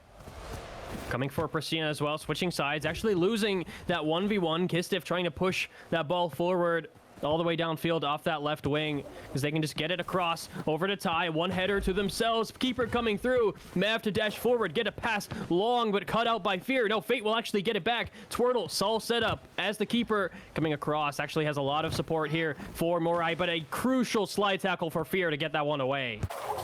Speaker 1: Coming for Priscina as well, switching sides, actually losing that 1v1. Kistiff trying to push that ball forward all the way downfield off that left wing because they can just get it across over to Ty. One header to themselves. Keeper coming through. Mav to dash forward. Get a pass long but cut out by Fear. No, Fate will actually get it back. Twirtle, Saul set up as the keeper coming across. Actually has a lot of support here for Morai, but a crucial slide tackle for Fear to get that one away.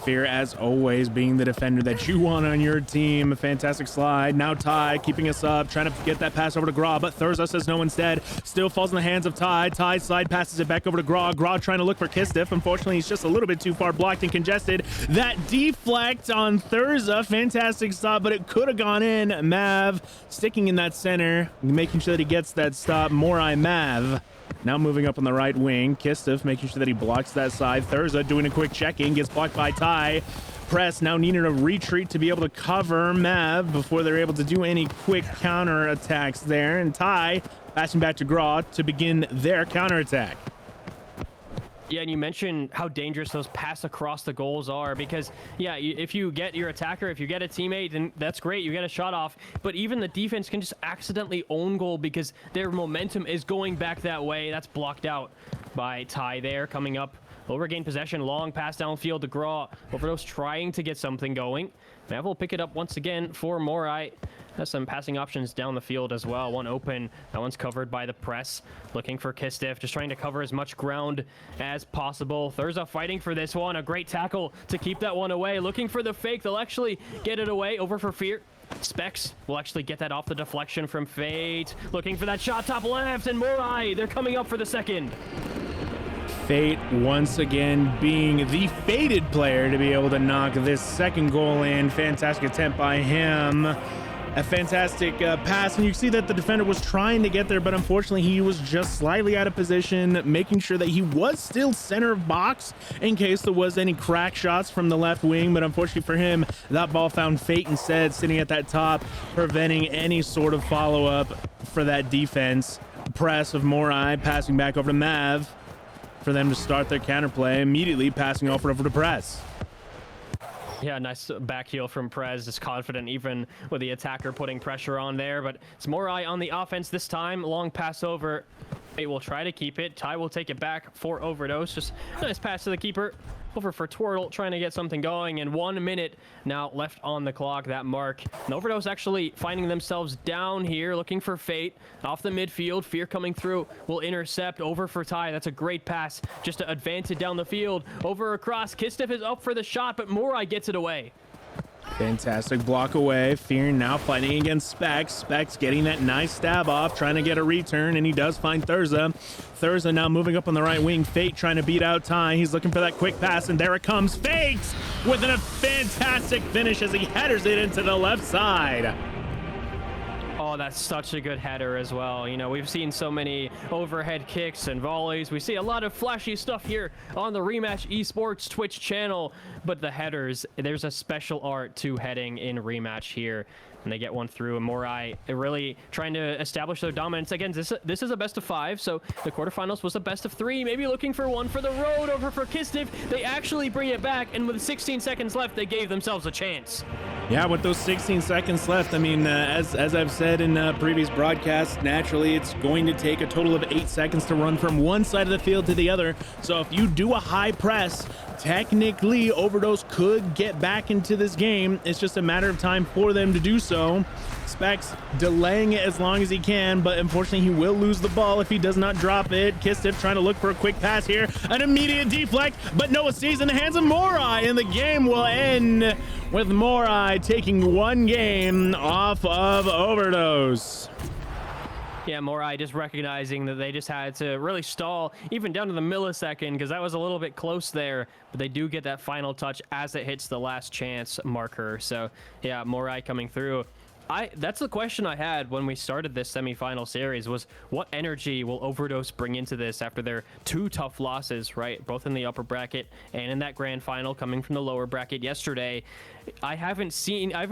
Speaker 3: Fear, as always, being the defender that you want on your team. A fantastic slide. Now Ty keeping us up, trying to get that pass over to Graw, but Thurza says no instead. Still falls in the hands of Ty. Ty slide passes it back over to Graw. Graw trying to look for Kistiff. Unfortunately, he's just a little bit too far blocked and congested. That deflect on Thurza. Fantastic stop, but it could have gone in. Mav sticking in that center, making sure that he gets that stop. Morai Mav now moving up on the right wing. Kistiff making sure that he blocks that side. Thurza doing a quick check-in, gets blocked by Ty. Press now needing a retreat to be able to cover Mav before they're able to do any quick counter attacks there. And Ty passing back to Graw to begin their counter attack.
Speaker 1: Yeah, and you mentioned how dangerous those pass across the goals are because, yeah, if you get your attacker, if you get a teammate, then that's great. You get a shot off. But even the defense can just accidentally own goal because their momentum is going back that way. That's blocked out by Ty there. Coming up, will regain possession. Long pass downfield to Graw. Overdose trying to get something going. Mav will pick it up once again for Morai. Has some passing options down the field as well. One open. That one's covered by the press. Looking for Kistiff. Just trying to cover as much ground as possible. Thurza fighting for this one. A great tackle to keep that one away. Looking for the fake. They'll actually get it away. Over for Fear. Specs will actually get that off the deflection from Fate. Looking for that shot top left. And Morai, they're coming up for the second.
Speaker 3: Fate once again being the fated player to be able to knock this second goal in. Fantastic attempt by him. A fantastic pass, and you see that the defender was trying to get there, but unfortunately he was just slightly out of position, making sure that he was still center of box in case there was any crack shots from the left wing. But unfortunately for him, that ball found Fate instead, sitting at that top, preventing any sort of follow-up for that defense. Press of Morai passing back over to Mav for them to start their counterplay, immediately passing over to Press.
Speaker 1: Yeah, nice back heel from Prez, just confident even with the attacker putting pressure on there, but it's Morai on the offense this time. Long pass over Fate will try to keep it. Ty will take it back for Overdose. Just nice pass to the keeper. Over for Twirtle, trying to get something going, and 1 minute now left on the clock, that mark. And Overdose actually finding themselves down here, looking for Fate. Off the midfield, Fear coming through, will intercept. Over for Ty, that's a great pass, just to advance it down the field. Over across, Kistiff is up for the shot, but Morai gets it away.
Speaker 3: Fantastic block away. Fear now fighting against Specs. Specs getting that nice stab off, trying to get a return, and he does find Thurza. Thurza now moving up on the right wing. Fate trying to beat out Ty. He's looking for that quick pass, and there it comes. Fate with a fantastic finish as he headers it into the left side.
Speaker 1: Oh, that's such a good header as well. You know, we've seen so many overhead kicks and volleys. We see a lot of flashy stuff here on the Rematch Esports Twitch channel, but the headers, there's a special art to heading in Rematch here. And they get one through, and Morai really trying to establish their dominance. Again, this is a best of 5, so the quarterfinals was a best of 3. Maybe looking for one for the road. Over for Kistiff. They actually bring it back, and with 16 seconds left, they gave themselves a chance.
Speaker 3: Yeah, with those 16 seconds left, I mean, as I've said in previous broadcasts, naturally it's going to take a total of 8 seconds to run from one side of the field to the other. So if you do a high press, technically Overdose could get back into this game. It's just a matter of time for them to do so. Specs delaying it as long as he can, but unfortunately he will lose the ball if he does not drop it. Kistiff trying to look for a quick pass here. An immediate deflect, but Noah stays in the hands of Morai, and the game will end with Morai taking one game off of Overdose.
Speaker 1: Yeah, Morai just recognizing that they just had to really stall, even down to the millisecond, because that was a little bit close there. But they do get that final touch as it hits the last chance marker. So, yeah, Morai coming through. That's the question I had when we started this semifinal series, was what energy will Overdose bring into this after their 2 tough losses, right? Both in the upper bracket and in that grand final coming from the lower bracket yesterday. I haven't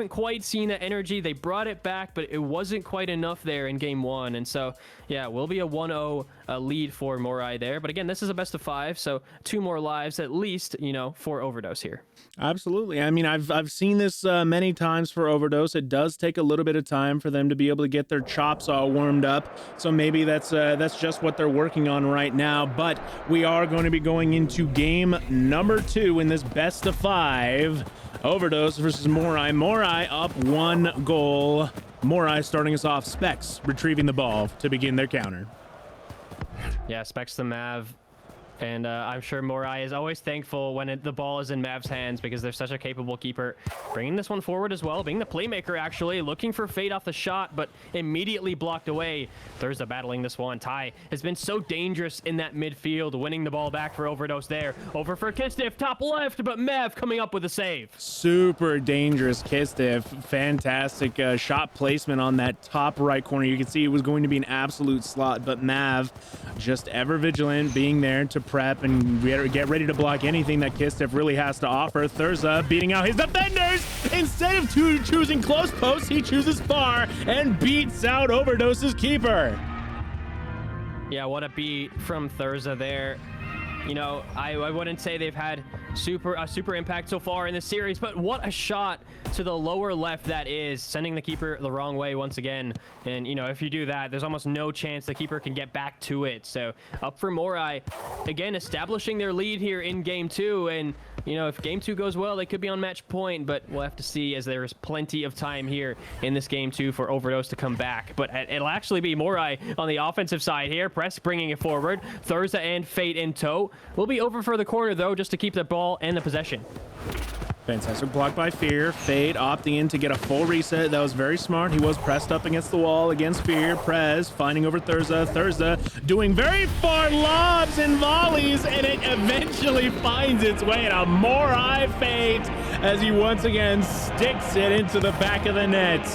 Speaker 1: quite seen that energy. They brought it back, but it wasn't quite enough there in game 1. And so, yeah, it will be a 1-0 lead for Morai there. But again, this is a best of 5, so 2 more lives at least, you know, for Overdose here.
Speaker 3: Absolutely. I mean, I've seen this many times for Overdose. It does take a little bit of time for them to be able to get their chops all warmed up. So maybe that's just what they're working on right now. But we are going to be going into game number 2 in this best of 5. Overdose versus Morai. Morai up 1 goal. Morai starting us off. Specs retrieving the ball to begin their counter.
Speaker 1: Yeah, Specs the Mav. And I'm sure Morai is always thankful when the ball is in Mav's hands, because they're such a capable keeper. Bringing this one forward as well, being the playmaker actually, looking for Fate off the shot, but immediately blocked away. Thurza battling this one. Ty has been so dangerous in that midfield, winning the ball back for Overdose there. Over for Kistiff, top left, but Mav coming up with a save.
Speaker 3: Super dangerous Kistiff. Fantastic shot placement on that top right corner. You can see it was going to be an absolute slot, but Mav just ever vigilant, being there to prep and get ready to block anything that Kistiff really has to offer. Thurza beating out his defenders. Instead of choosing close posts, he chooses far and beats out Overdose's keeper.
Speaker 1: Yeah, what a beat from Thurza there. You know, I wouldn't say they've had super impact so far in this series, but what a shot to the lower left that is, sending the keeper the wrong way once again. And, you know, if you do that, there's almost no chance the keeper can get back to it. So up for Morai, again, establishing their lead here in game 2. And, you know, if game 2 goes well, they could be on match point, but we'll have to see, as there's plenty of time here in this game 2 for Overdose to come back. But it'll actually be Morai on the offensive side here. Press bringing it forward. Thurza and Fate in tow. Will be over for the corner, though, just to keep the ball and the possession.
Speaker 3: Fantastic block by Fear. Fate opting in to get a full reset. That was very smart. He was pressed up against the wall against Fear. Prez finding over Thurza. Thurza doing very far lobs and volleys, and it eventually finds its way to Morai Fate as he once again sticks it into the back of the net.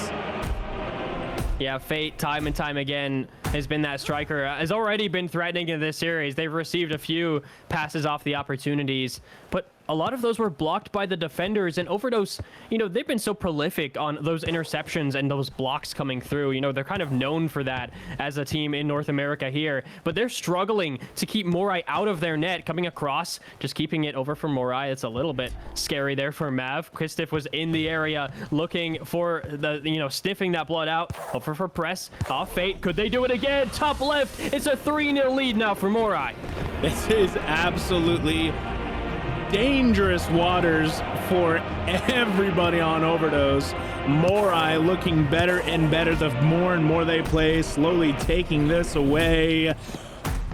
Speaker 1: Yeah, Fate, time and time again, has been that striker. Has already been threatening in this series. They've received a few passes off the opportunities, but a lot of those were blocked by the defenders. And Overdose, you know, they've been so prolific on those interceptions and those blocks coming through. You know, they're kind of known for that as a team in North America here, but they're struggling to keep Morai out of their net. Coming across, just keeping it over for Morai. It's a little bit scary there for Mav. Kistiff was in the area looking for the, you know, sniffing that blood out. Over for Press, off Fate. Could they do it again? again. Top left. It's a 3-0 lead now for Morai.
Speaker 3: This is absolutely dangerous waters for everybody on Overdose. Morai looking better and better the more and more they play, slowly taking this away.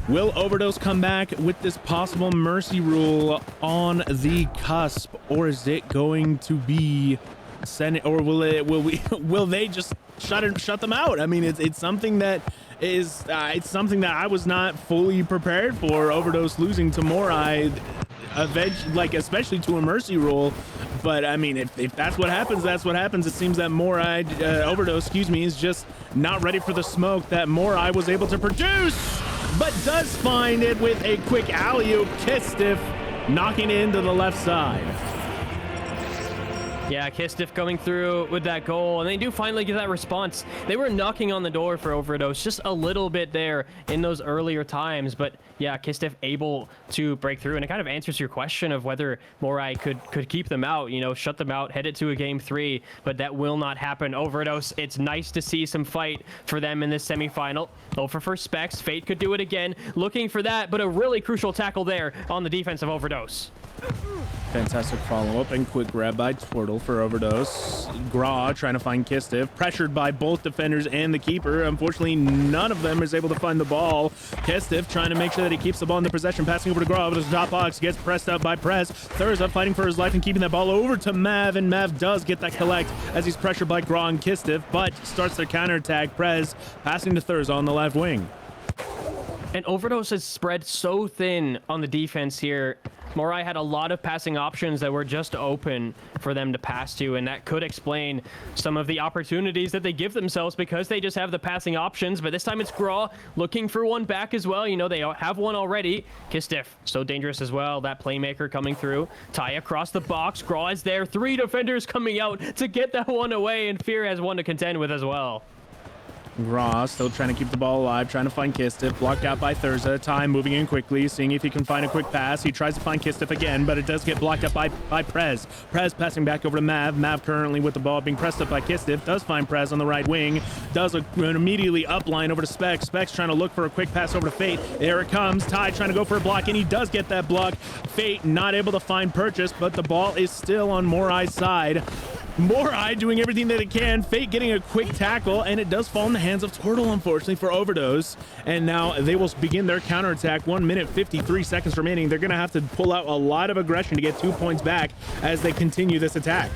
Speaker 3: Will Overdose come back with this possible mercy rule on the cusp, or is it going to be send, or will they just shut them out? I mean, it's something that is it's something that I was not fully prepared for. Overdose losing to Morai, like especially to a mercy rule. But I mean, if that's what happens, that's what happens. It seems that Morai, Overdose, is just not ready for the smoke that Morai was able to produce, but does find it with a quick alley-oop. Kistiff knocking it into the left side.
Speaker 1: Yeah, Kistiff coming through with that goal, and they do finally get that response. They were knocking on the door for Overdose just a little bit there in those earlier times, but yeah, Kistiff able to break through, and it kind of answers your question of whether Morai could keep them out, shut them out, head it to a game 3, but that will not happen. Overdose, it's nice to see some fight for them in this semifinal. Over for Specs, Fate could do it again, looking for that, but a really crucial tackle there on the defense of Overdose.
Speaker 3: Fantastic follow-up and quick grab by Twirtle for Overdose. Gra trying to find Kistiff, pressured by both defenders and the keeper. Unfortunately, none of them is able to find the ball. Kistiff trying to make sure that he keeps the ball in the possession, passing over to Gra, but his top box gets pressed up by Prez. Thurza fighting for his life and keeping that ball over to Mav, and Mav does get that collect as he's pressured by Gra and Kistiff, but starts their counterattack. Prez passing to Thurza on the left wing.
Speaker 1: And Overdose is spread so thin on the defense here. Morai had a lot of passing options that were just open for them to pass to, and that could explain some of the opportunities that they give themselves because they just have the passing options. But this time it's Gra looking for one back as well. They have one already. Kistiff, so dangerous as well. That playmaker coming through. Ty across the box. Gra is there. 3 defenders coming out to get that one away, and Fear has one to contend with as well.
Speaker 3: Raw still trying to keep the ball alive, trying to find Kistiff, blocked out by Thurza. Time moving in quickly, seeing if he can find a quick pass. He tries to find Kistiff again, but it does get blocked up by Prez. Prez passing back over to Mav. Mav currently with the ball being pressed up by Kistiff. Does find Prez on the right wing. Does an immediately upline over to Specs. Specs trying to look for a quick pass over to Fate. There it comes. Ty trying to go for a block, and he does get that block. Fate not able to find Purchase, but the ball is still on Morai's side. Morai doing everything that it can. Fate getting a quick tackle, and it does fall in the hands of Turtle, unfortunately, for Overdose. And now they will begin their counterattack. 1 minute, 53 seconds remaining. They're going to have to pull out a lot of aggression to get 2 points back as they continue this attack.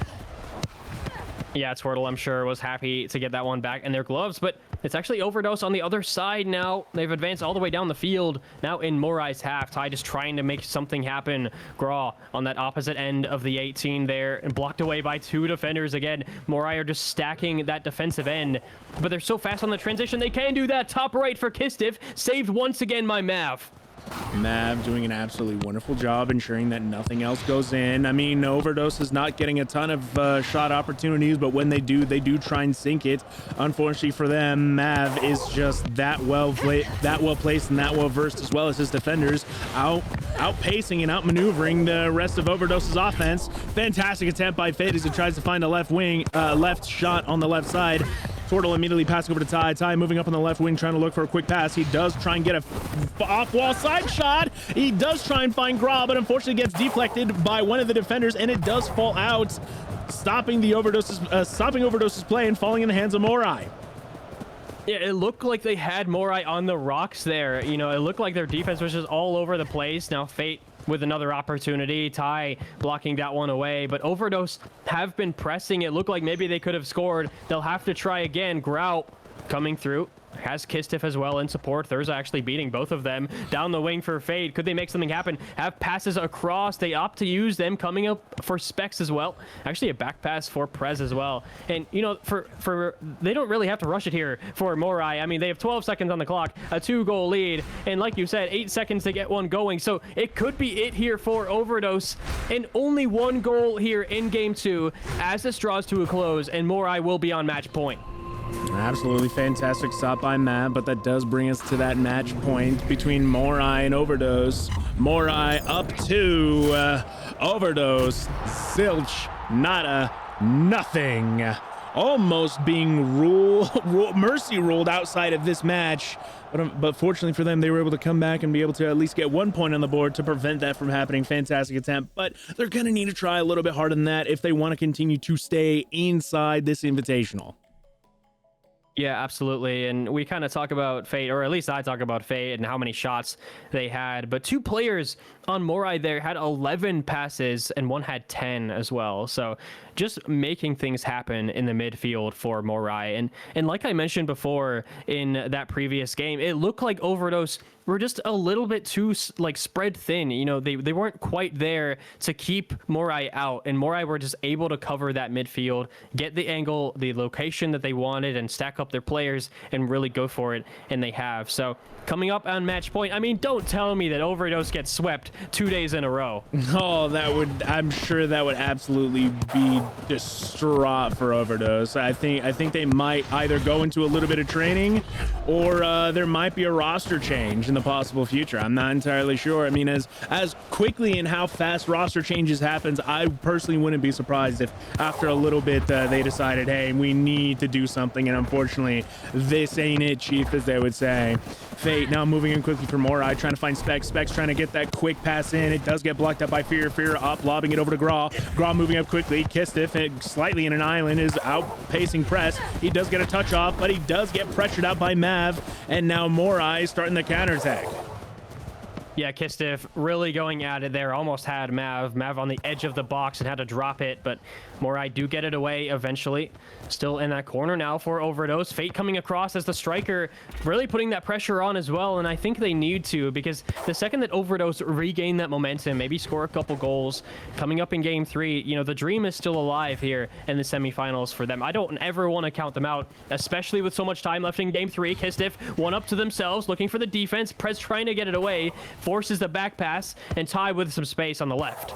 Speaker 1: Yeah, Twirtle, I'm sure, was happy to get that one back in their gloves, but it's actually Overdose on the other side now. They've advanced all the way down the field, now in Morai's half. Ty just trying to make something happen. Gra on that opposite end of the 18 there, and blocked away by 2 defenders again. Morai are just stacking that defensive end, but they're so fast on the transition, they can do that. Top right for Kistiff, saved once again by Mav.
Speaker 3: Mav doing an absolutely wonderful job ensuring that nothing else goes in. I mean, Overdose is not getting a ton of shot opportunities, but when they do try and sink it. Unfortunately for them, Mav is just that well placed and that well versed, as well as his defenders, outpacing and outmaneuvering the rest of Overdose's offense. Fantastic attempt by Fate as he tries to find a left shot on the left side. Tortle immediately passing over to Ty. Ty moving up on the left wing, trying to look for a quick pass. He does try and get a off-wall side shot. He does try and find Gra, but unfortunately gets deflected by one of the defenders, and it does fall out, stopping Overdose's play and falling in the hands of Morai.
Speaker 1: Yeah, it looked like they had Morai on the rocks there. It looked like their defense was just all over the place. Now Fate with another opportunity. Ty blocking that one away, but Overdose have been pressing. It looked like maybe they could have scored. They'll have to try again. Grout coming through. Has Kistiff as well in support. Thurza actually beating both of them. Down the wing for Fade. Could they make something happen? Have passes across. They opt to use them. Coming up for Specs as well. Actually a back pass for Prez as well. And, for they don't really have to rush it here for Morai. I mean, they have 12 seconds on the clock. A 2-goal lead. And like you said, 8 seconds to get one going. So it could be it here for Overdose. And only 1 goal here in Game 2 as this draws to a close. And Morai will be on match point.
Speaker 3: Absolutely fantastic stop by Matt, but that does bring us to that match point between Morai and Overdose. Morai up 2, Overdose, zilch, nada, nothing. almost being mercy ruled outside of this match. But fortunately for them, they were able to come back and be able to at least get 1 point on the board to prevent that from happening. Fantastic attempt, but they're going to need to try a little bit harder than that if they want to continue to stay inside this invitational.
Speaker 1: Yeah, absolutely. And we kind of talk about Fate, or at least I talk about Fate and how many shots they had. But 2 players on Morai there had 11 passes and one had 10 as well. So just making things happen in the midfield for Morai. And like I mentioned before in that previous game, it looked like Overdose were just a little bit too like spread thin. You know, they weren't quite there to keep Morai out, and Morai were just able to cover that midfield, get the angle, the location that they wanted, and stack up their players and really go for it, and they have. So coming up on match point, I mean, don't tell me that Overdose gets swept 2 days in a row.
Speaker 3: Oh, I'm sure that would absolutely be distraught for Overdose. I think they might either go into a little bit of training, or there might be a roster change in the possible future. I'm not entirely sure. I mean, as quickly and how fast roster changes happens, I personally wouldn't be surprised if after a little bit they decided, hey, we need to do something, and unfortunately this ain't it, chief, as they would say. Fate now moving in quickly for Morai, trying to find Specs. Specs trying to get that quick pass in. It does get blocked up by Fear. Fear up, lobbing it over to Graw. Graw moving up quickly. Kistif slightly in an island is outpacing Press. He does get a touch off, but he does get pressured out by Mav, and now Morai starting the counterattack.
Speaker 1: Yeah, Kistif really going at it there. Almost had Mav on the edge of the box and had to drop it, but Morai do get it away eventually. Still in that corner now for Overdose. Fate coming across as the striker, really putting that pressure on as well, and I think they need to, because the second that Overdose regain that momentum, maybe score a couple goals, coming up in game 3, you know, the dream is still alive here in the semifinals for them. I don't ever want to count them out, especially with so much time left in game 3. Kistif one up to themselves, looking for the defense. Prez trying to get it away, forces the back pass, and Ty with some space on the left.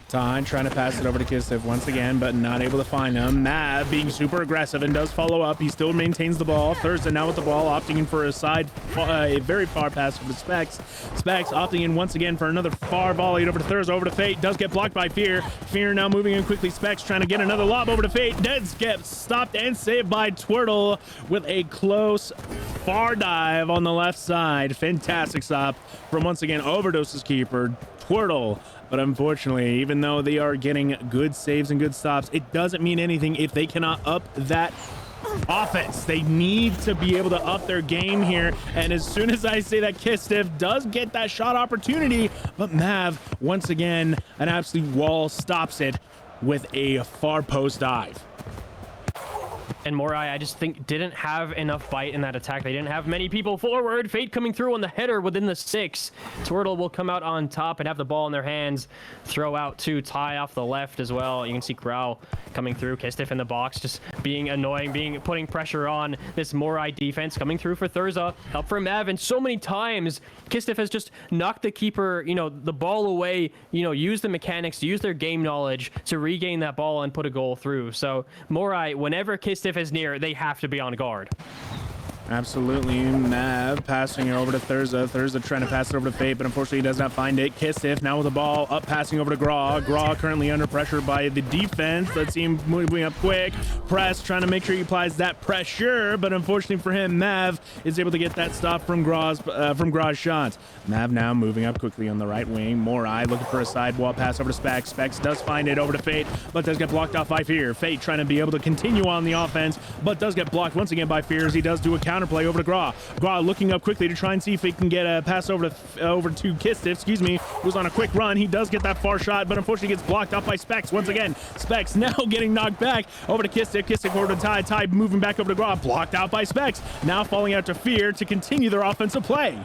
Speaker 3: Ty trying to pass it over to Kistif once again, but not able to find him. Mav being super aggressive and does follow up. He still maintains the ball. Thurston now with the ball, opting in for a very far pass for the Specs. Specs opting in once again for another far volley over to Thurston, over to Fate. Does get blocked by Fear. Fear now moving in quickly. Specs trying to get another lob over to Fate. Does get stopped and saved by Twirtle with a close far dive on the left side. Fantastic stop from, once again, Overdose's keeper, Twirtle. But unfortunately, even though they are getting good saves and good stops, it doesn't mean anything if they cannot up that offense. They need to be able to up their game here. And as soon as I say that, Kistif does get that shot opportunity, but Mav, once again, an absolute wall, stops it with a far post dive.
Speaker 1: And Morai, I just think, didn't have enough bite in that attack. They didn't have many people forward. Fate coming through on the header within the 6. Turtle will come out on top and have the ball in their hands. Throw out to Ty off the left as well. You can see Growl coming through. Kistif in the box, just being annoying, putting pressure on this Morai defense. Coming through for Thurza. Help from Mav. And so many times, Kistif has just knocked the keeper, you know, the ball away, you know, use the mechanics, use their game knowledge to regain that ball and put a goal through. So Morai, whenever Kistif is near, they have to be on guard.
Speaker 3: Absolutely. Mav passing it over to Thurza. Thurza trying to pass it over to Fate, but unfortunately he does not find it. Kistif now with the ball up, passing over to Graw. Graw currently under pressure by the defense. Let's see him moving up quick. Press trying to make sure he applies that pressure, but unfortunately for him, Mav is able to get that stop from Graw's shot. Mav now moving up quickly on the right wing. Morai looking for a sidewall pass over to Specs. Specs does find it over to Fate, but does get blocked off by Fear. Fate trying to be able to continue on the offense, but does get blocked once again by Fear as he does do a counterplay over to Graw. Graw looking up quickly to try and see if he can get a pass over to Kistif, who's on a quick run. He does get that far shot, but unfortunately gets blocked off by Specs once again. Specs now getting knocked back over to Kistif. Kistif over to Ty. Ty moving back over to Graw, blocked out by Specs. Now falling out to Fear to continue their offensive play.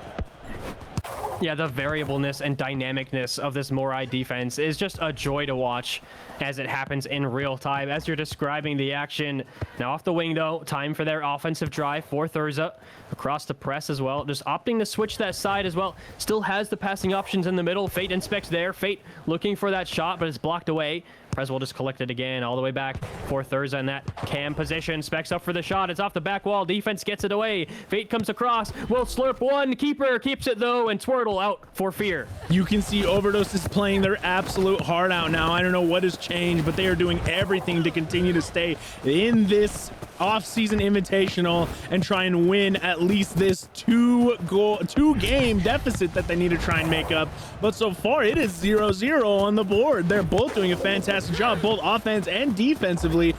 Speaker 1: Yeah, the variableness and dynamicness of this Morai defense is just a joy to watch as it happens in real time, as you're describing the action. Now off the wing, though, time for their offensive drive for Thurza. Across the press as well, just opting to switch that side as well. Still has the passing options in the middle. Fate inspects there. Fate looking for that shot, but it's blocked away. Prez will just collect it again all the way back for Thurza in that cam position. Specs up for the shot. It's off the back wall. Defense gets it away. Fate comes across. Will slurp one. Keeper keeps it though, and Twirtle out for Fear.
Speaker 3: You can see Overdose is playing their absolute heart out now. I don't know what has changed, but they are doing everything to continue to stay in this off-season invitational and try and win at least this two-game deficit that they need to try and make up. But so far it is 0-0 on the board. They're both doing a fantastic job, both offense and defensively.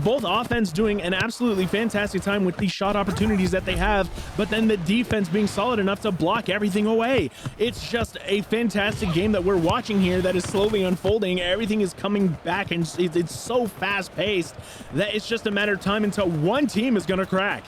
Speaker 3: Both offense doing an absolutely fantastic time with these shot opportunities that they have, but then the defense being solid enough to block everything away. It's just a fantastic game that we're watching here that is slowly unfolding. Everything is coming back, and it's so fast-paced that it's just a matter of time until one team is going to crack.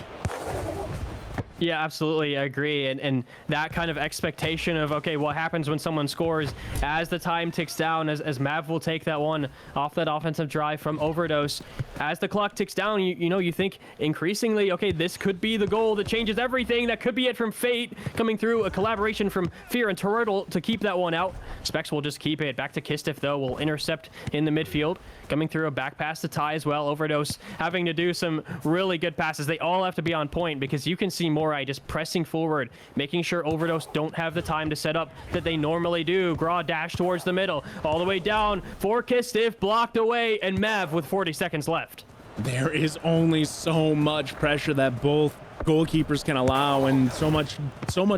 Speaker 1: Yeah, absolutely. I agree. And that kind of expectation of, okay, what happens when someone scores as the time ticks down, as Mav will take that one off that offensive drive from Overdose. As the clock ticks down, you think increasingly, okay, this could be the goal that changes everything. That could be it from Fate coming through, a collaboration from Fear and Turtle to keep that one out. Specs will just keep it. Back to Kistif, though, will intercept in the midfield. Coming through a back pass to Ty as well. Overdose having to do some really good passes. They all have to be on point because you can see Morai just pressing forward, making sure Overdose don't have the time to set up that they normally do. Graw dash towards the middle, all the way down for Kistif, blocked away, and Mav with 40 seconds left.
Speaker 3: There is only so much pressure that both goalkeepers can allow, and so much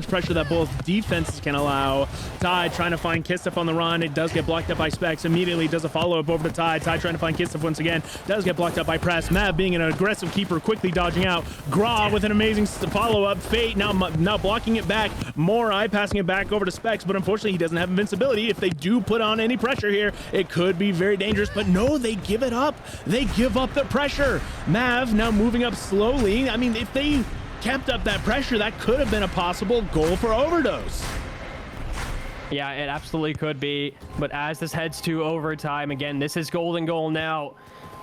Speaker 3: pressure that both defenses can allow. Ty trying to find Kistif on the run. It does get blocked up by Specs. Immediately does a follow-up over to Ty. Ty trying to find Kistif once again. Does get blocked up by Press. Mav being an aggressive keeper, quickly dodging out. Graw with an amazing follow-up. Fate now blocking it back. Morai passing it back over to Specs, but unfortunately he doesn't have invincibility. If they do put on any pressure here, it could be very dangerous, but no, they give it up. They give up the pressure. Mav now moving up slowly. I mean, if they kept up that pressure, that could have been a possible goal for Overdose.
Speaker 1: Yeah, it absolutely could be. But as this heads to overtime, again, this is golden goal now.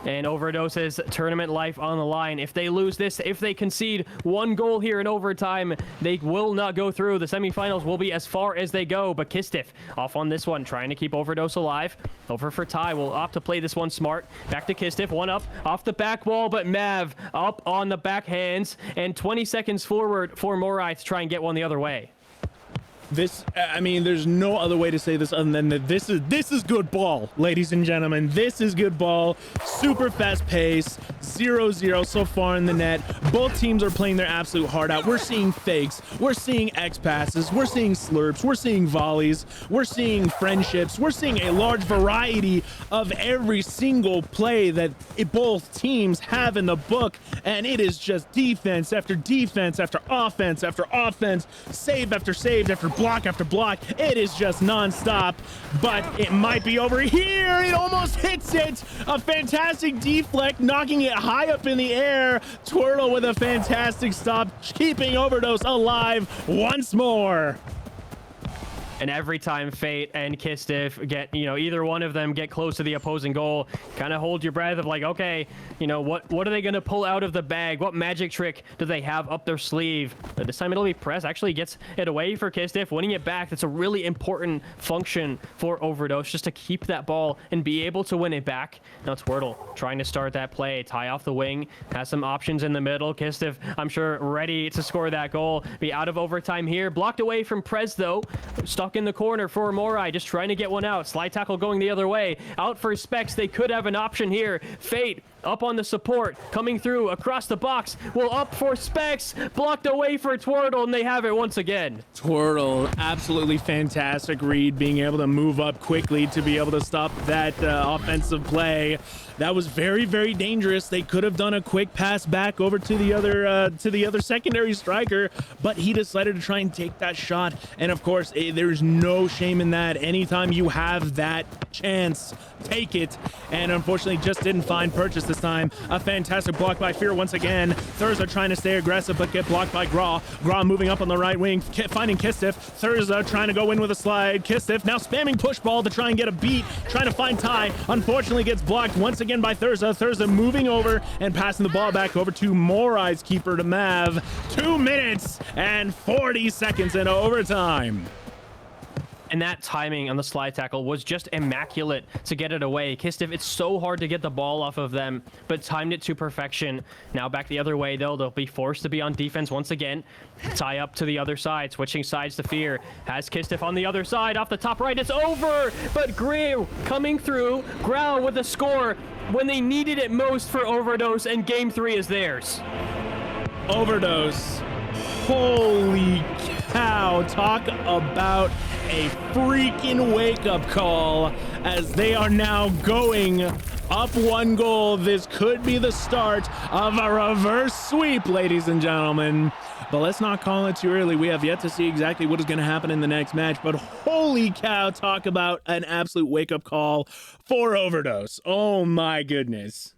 Speaker 1: And Overdose's tournament life on the line. If they lose this, if they concede one goal here in overtime, they will not go through. The semifinals will be as far as they go. But Kistif off on this one, trying to keep Overdose alive. Over for Ty. Will opt to play this one smart. Back to Kistif. One up off the back wall, but Mav up on the backhands. And 20 seconds forward for Morai to try and get one the other way.
Speaker 3: This, I mean, there's no other way to say this other than that this is good ball, ladies and gentlemen. This is good ball. Super fast pace. 0-0 so far in the net. Both teams are playing their absolute heart out. We're seeing fakes. We're seeing X passes. We're seeing slurps. We're seeing volleys. We're seeing friendships. We're seeing a large variety of every single play that both teams have in the book. And it is just defense after defense after offense after offense, save after save after block after block. It is just non-stop, but it might be over here. It almost hits it. A fantastic deflect, knocking it high up in the air. Twirtle with a fantastic stop, keeping Overdose alive once more.
Speaker 1: And every time Fate and Kistif get, either one of them get close to the opposing goal, kind of hold your breath of like, okay, what are they going to pull out of the bag? What magic trick do they have up their sleeve? But this time it'll be Press. Actually gets it away for Kistif, winning it back. That's a really important function for Overdose, just to keep that ball and be able to win it back. Now Twirtle trying to start that play. Tie off the wing, has some options in the middle. Kistif, I'm sure, ready to score that goal. Be out of overtime here. Blocked away from Prez, though. Stuck in the corner for Morai, just trying to get one out. Slide tackle going the other way. Out for Specs. They could have an option here. Fate up on the support, coming through across the box. Will up for Specs, blocked away for Twirtle, and they have it once again.
Speaker 3: Twirtle, absolutely fantastic read, being able to move up quickly to be able to stop that offensive play. That was very, very dangerous. They could have done a quick pass back over to the other secondary striker, but he decided to try and take that shot. And of course, there's no shame in that. Anytime you have that chance, take it. And unfortunately, just didn't find purchase this time. A fantastic block by Fear once again. Thurza trying to stay aggressive, but get blocked by Graw. Graw moving up on the right wing, finding Kistif. Thurza trying to go in with a slide. Kistif now spamming push ball to try and get a beat, trying to find Ty. Unfortunately, gets blocked once again by Thurza. Thurza moving over and passing the ball back over to Morai's keeper, to Mav. 2 minutes and 40 seconds into overtime.
Speaker 1: And that timing on the slide tackle was just immaculate to get it away. Kistif, it's so hard to get the ball off of them, but timed it to perfection. Now back the other way, though. They'll be forced to be on defense once again. Tie up to the other side, switching sides to Fear. Has Kistif on the other side, off the top right. It's over, but Grau coming through. Grau with the score when they needed it most for Overdose, and Game 3 is theirs.
Speaker 3: Overdose. Holy cow. Talk about a freaking wake-up call as they are now going up 1 goal. This could be the start of a reverse sweep, ladies and gentlemen. But let's not call it too early. We have yet to see exactly what is going to happen in the next match. But holy cow, talk about an absolute wake-up call for Overdose. Oh my goodness.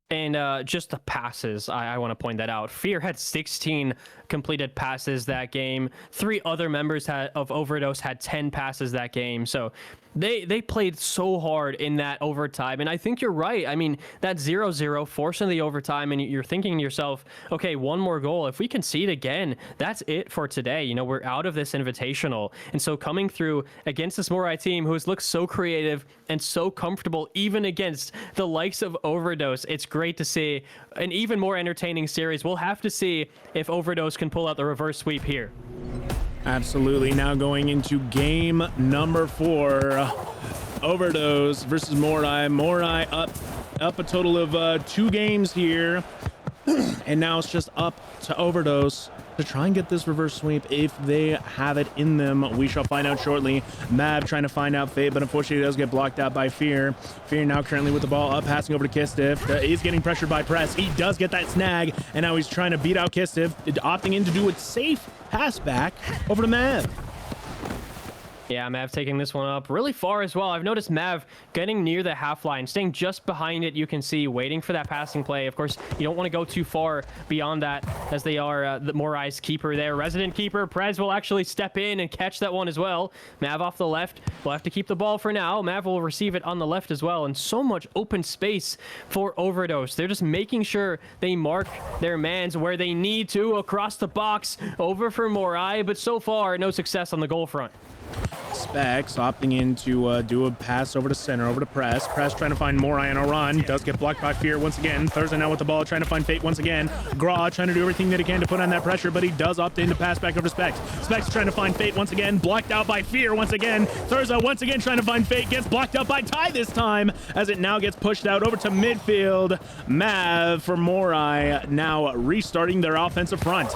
Speaker 1: And just the passes, I want to point that out. Fear had 16 completed passes that game. 3 other members of Overdose had 10 passes that game. So they played so hard in that overtime. And I think you're right. I mean, that 0-0 forcing the overtime, and you're thinking to yourself, okay, 1 more goal. If we concede again, that's it for today. You know, we're out of this invitational. And so coming through against this Morai team who has looked so creative and so comfortable, even against the likes of Overdose, it's great to see an even more entertaining series. We'll have to see if Overdose can pull out the reverse sweep here.
Speaker 3: Absolutely. Now going into game number 4, Overdose versus Morai. Morai up a total of 2 games here, and now it's just up to Overdose to try and get this reverse sweep if they have it in them. We shall find out shortly. Mav trying to find out Fate, but unfortunately does get blocked out by Fear. Fear now currently with the ball up, passing over to Kistif. He's getting pressured by Press. He does get that snag, and now he's trying to beat out Kistif, opting in to do it safe. Pass back over to Mav.
Speaker 1: Yeah, Mav taking this one up really far as well. I've noticed Mav getting near the half line, staying just behind it. You can see waiting for that passing play. Of course, you don't want to go too far beyond that, as they are the Morai's keeper there. Resident keeper Prez will actually step in and catch that one as well. Mav off the left will have to keep the ball for now. Mav will receive it on the left as well, and so much open space for Overdose. They're just making sure they mark their mans where they need to across the box. Over for Morai, but so far no success on the goal front.
Speaker 3: Specs opting in to do a pass over to center, over to Press. Press trying to find Morai on a run. Does get blocked by Fear once again. Thursday now with the ball, trying to find Fate once again. Graw trying to do everything that he can to put on that pressure, but he does opt in to pass back over to Specs. Specs trying to find Fate once again. Blocked out by Fear once again. Thursday once again trying to find Fate. Gets blocked out by Ty this time, as it now gets pushed out over to midfield. Mav for Morai now restarting their offensive front.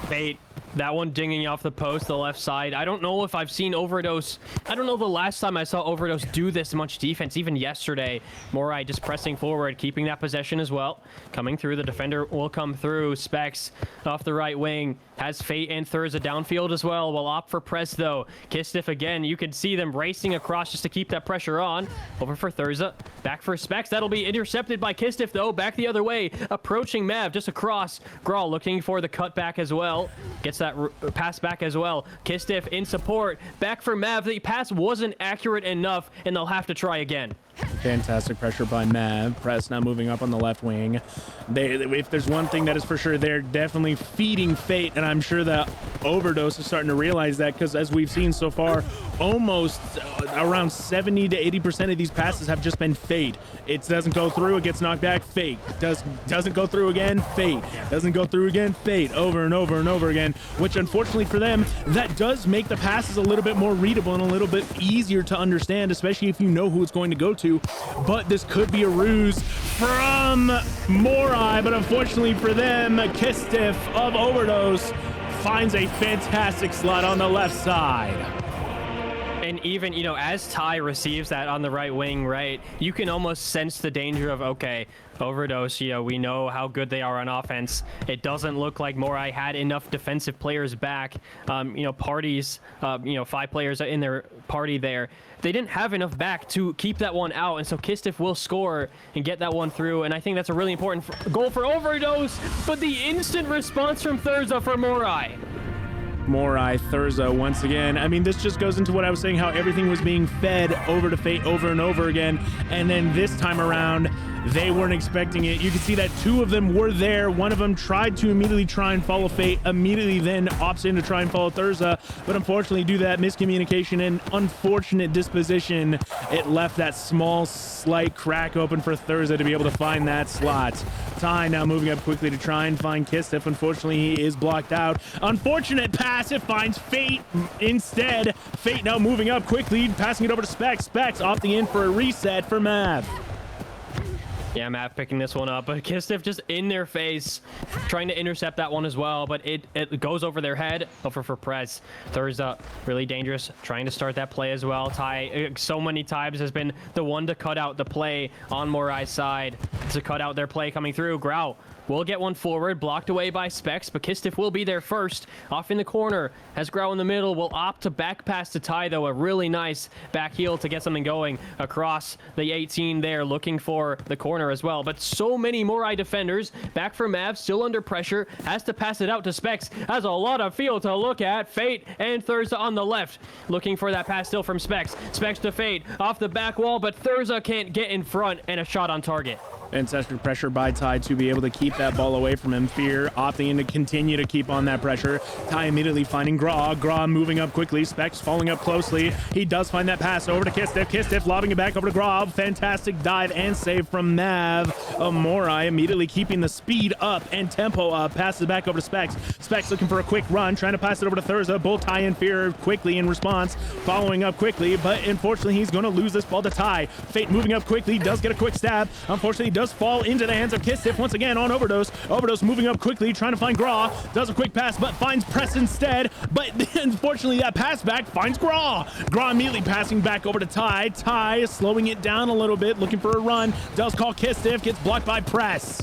Speaker 1: Fate. That one dinging off the post, the left side. I don't know if I've seen Overdose. I don't know the last time I saw Overdose do this much defense, even yesterday. Morai just pressing forward, keeping that possession as well. Coming through, the defender will come through. Specs off the right wing. Has Fate and Thurza downfield as well. Will opt for press, though. Kistif again. You can see them racing across just to keep that pressure on. Over for Thurza. Back for Specs. That'll be intercepted by Kistif, though. Back the other way. Approaching Mav just across. Grawl looking for the cutback as well. Gets that pass back as well. Kistif in support. Back for Mav. The pass wasn't accurate enough, and they'll have to try again.
Speaker 3: Fantastic pressure by Mav. Press now moving up on the left wing. If there's one thing that is for sure, they're definitely feeding Fate, and I'm sure that Overdose is starting to realize that, because as we've seen so far, almost around 70 to 80% of these passes have just been Fate. It doesn't go through, it gets knocked back, Fate. Doesn't go through again, Fate. Doesn't go through again, Fate. Over and over and over again, which unfortunately for them, that does make the passes a little bit more readable and a little bit easier to understand, especially if you know who it's going to go to. But this could be a ruse from Morai, but unfortunately for them, Kistif of Overdose finds a fantastic slot on the left side.
Speaker 1: And even, you know, as Ty receives that on the right wing, right, you can almost sense the danger of, okay, Overdose, you know, we know how good they are on offense. It doesn't look like Morai had enough defensive players back. You know, parties, 5 players in their party there. They didn't have enough back to keep that one out, and so Kistif will score and get that one through, and I think that's a really important goal for Overdose, but the instant response from Thurza for Morai.
Speaker 3: Morai, Thurza once again. I mean, this just goes into what I was saying, how everything was being fed over to Fate over and over again, and then this time around, They weren't expecting it. You can see that two of them were there. One of them tried to immediately try and follow Fate, immediately then opts in to try and follow Thurza, but unfortunately due to that miscommunication and unfortunate disposition, it left that small slight crack open for Thurza to be able to find that slot. Ty now moving up quickly to try and find Kistif. Unfortunately, he is blocked out. Unfortunate pass. It finds Fate instead. Fate now moving up quickly, passing it over to Specs. Specs opting in for a reset for Mav.
Speaker 1: Yeah, Mav picking this one up, but Kistif just in their face, trying to intercept that one as well, but it goes over their head, over for Prez. Thurza, really dangerous, trying to start that play as well. Ty, so many times has been the one to cut out the play on Morai's side, to cut out their play coming through. Grau will get one forward, blocked away by Specs, but Kistif will be there first. Off in the corner, as Grau in the middle will opt to back pass to Ty, though. A really nice back heel to get something going across the 18 there, looking for the corner as well. But so many Morai defenders, back for Mav, still under pressure, has to pass it out to Specs. Has a lot of field to look at. Fate and Thurza on the left, looking for that pass still from Specs. Specs to Fate, off the back wall, but Thurza can't get in front, and a shot on target.
Speaker 3: Ancestral pressure by Ty to be able to keep that ball away from him. Fear opting in to continue to keep on that pressure. Ty immediately finding Graw. Graw moving up quickly. Specs following up closely. He does find that pass over to Kistif. Kistif lobbing it back over to Graw. Fantastic dive and save from Mav. Morai immediately keeping the speed up and tempo up. Passes back over to Specs. Specs looking for a quick run. Trying to pass it over to Thurza. Both Ty and Fear quickly in response. Following up quickly, but unfortunately he's going to lose this ball to Ty. Fate moving up quickly. Does get a quick stab. Unfortunately does fall into the hands of Kistif once again on Overdose. Overdose moving up quickly, trying to find Graw. Does a quick pass, but finds Press instead. But unfortunately, that pass back finds Graw. Graw immediately passing back over to Ty. Ty slowing it down a little bit, looking for a run. Does call Kistif, gets blocked by Press.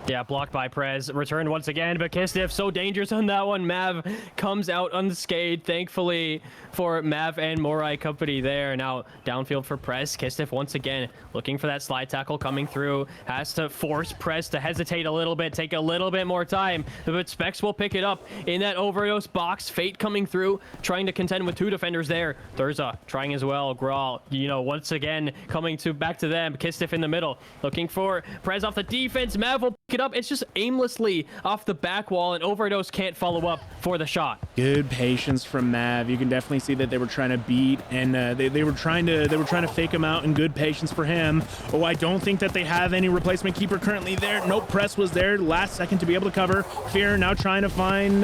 Speaker 1: Yeah, blocked by Prez. Returned once again, but Kistif so dangerous on that one. Mav comes out unscathed, thankfully, for Mav and Morai company there. Now downfield for Prez. Kistif once again looking for that slide tackle coming through. Has to force Prez to hesitate a little bit, take a little bit more time. But Specs will pick it up in that Overdose box. Fate coming through, trying to contend with two defenders there. Thurza trying as well. Grawl, once again coming back to them. Kistif in the middle, looking for Prez off the defense. Mav will pick it up. It's just aimlessly off the back wall, and Overdose can't follow up for the shot.
Speaker 3: Good patience from Mav. You can definitely see that they were trying to beat, and they were trying to fake him out, and good patience for him. Oh, I don't think that they have any replacement keeper currently there. Nope, Press was there last second to be able to cover. Fear now trying to find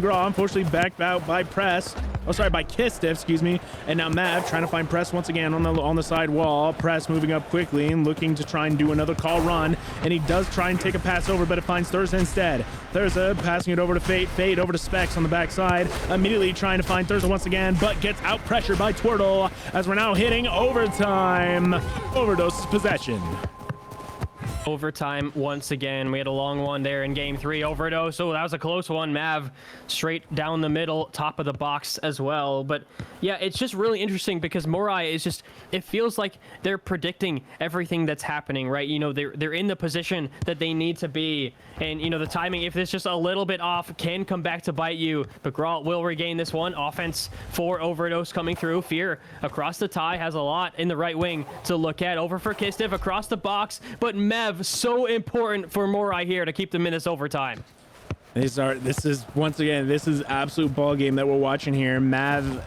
Speaker 3: Graw. Unfortunately backed out by Press. Oh, sorry, by Kistif, excuse me. And now Mav trying to find Press once again on the side wall. Press moving up quickly and looking to try and do another call run, and he does try and take a pass over, but it finds Thurza instead. Thurza passing it over to Fate. Fate over to Specs on the backside. Immediately trying to find Thurza once again, but gets out pressured by Twirtle as we're now hitting overtime. Overdose possession.
Speaker 1: Overtime once again. We had a long one there in game 3. Overdose. Oh, that was a close one. Mav straight down the middle, top of the box as well. But yeah, it's just really interesting because Morai is just, it feels like they're predicting everything that's happening, right? They're in the position that they need to be. And, the timing, if it's just a little bit off, can come back to bite you. But Grawl will regain this one. Offense for Overdose coming through. Fear across the tie, has a lot in the right wing to look at. Over for Kistif across the box. But Mav, so important for Morai here to keep them in this overtime.
Speaker 3: This is once again, this is absolute ball game that we're watching here. Mav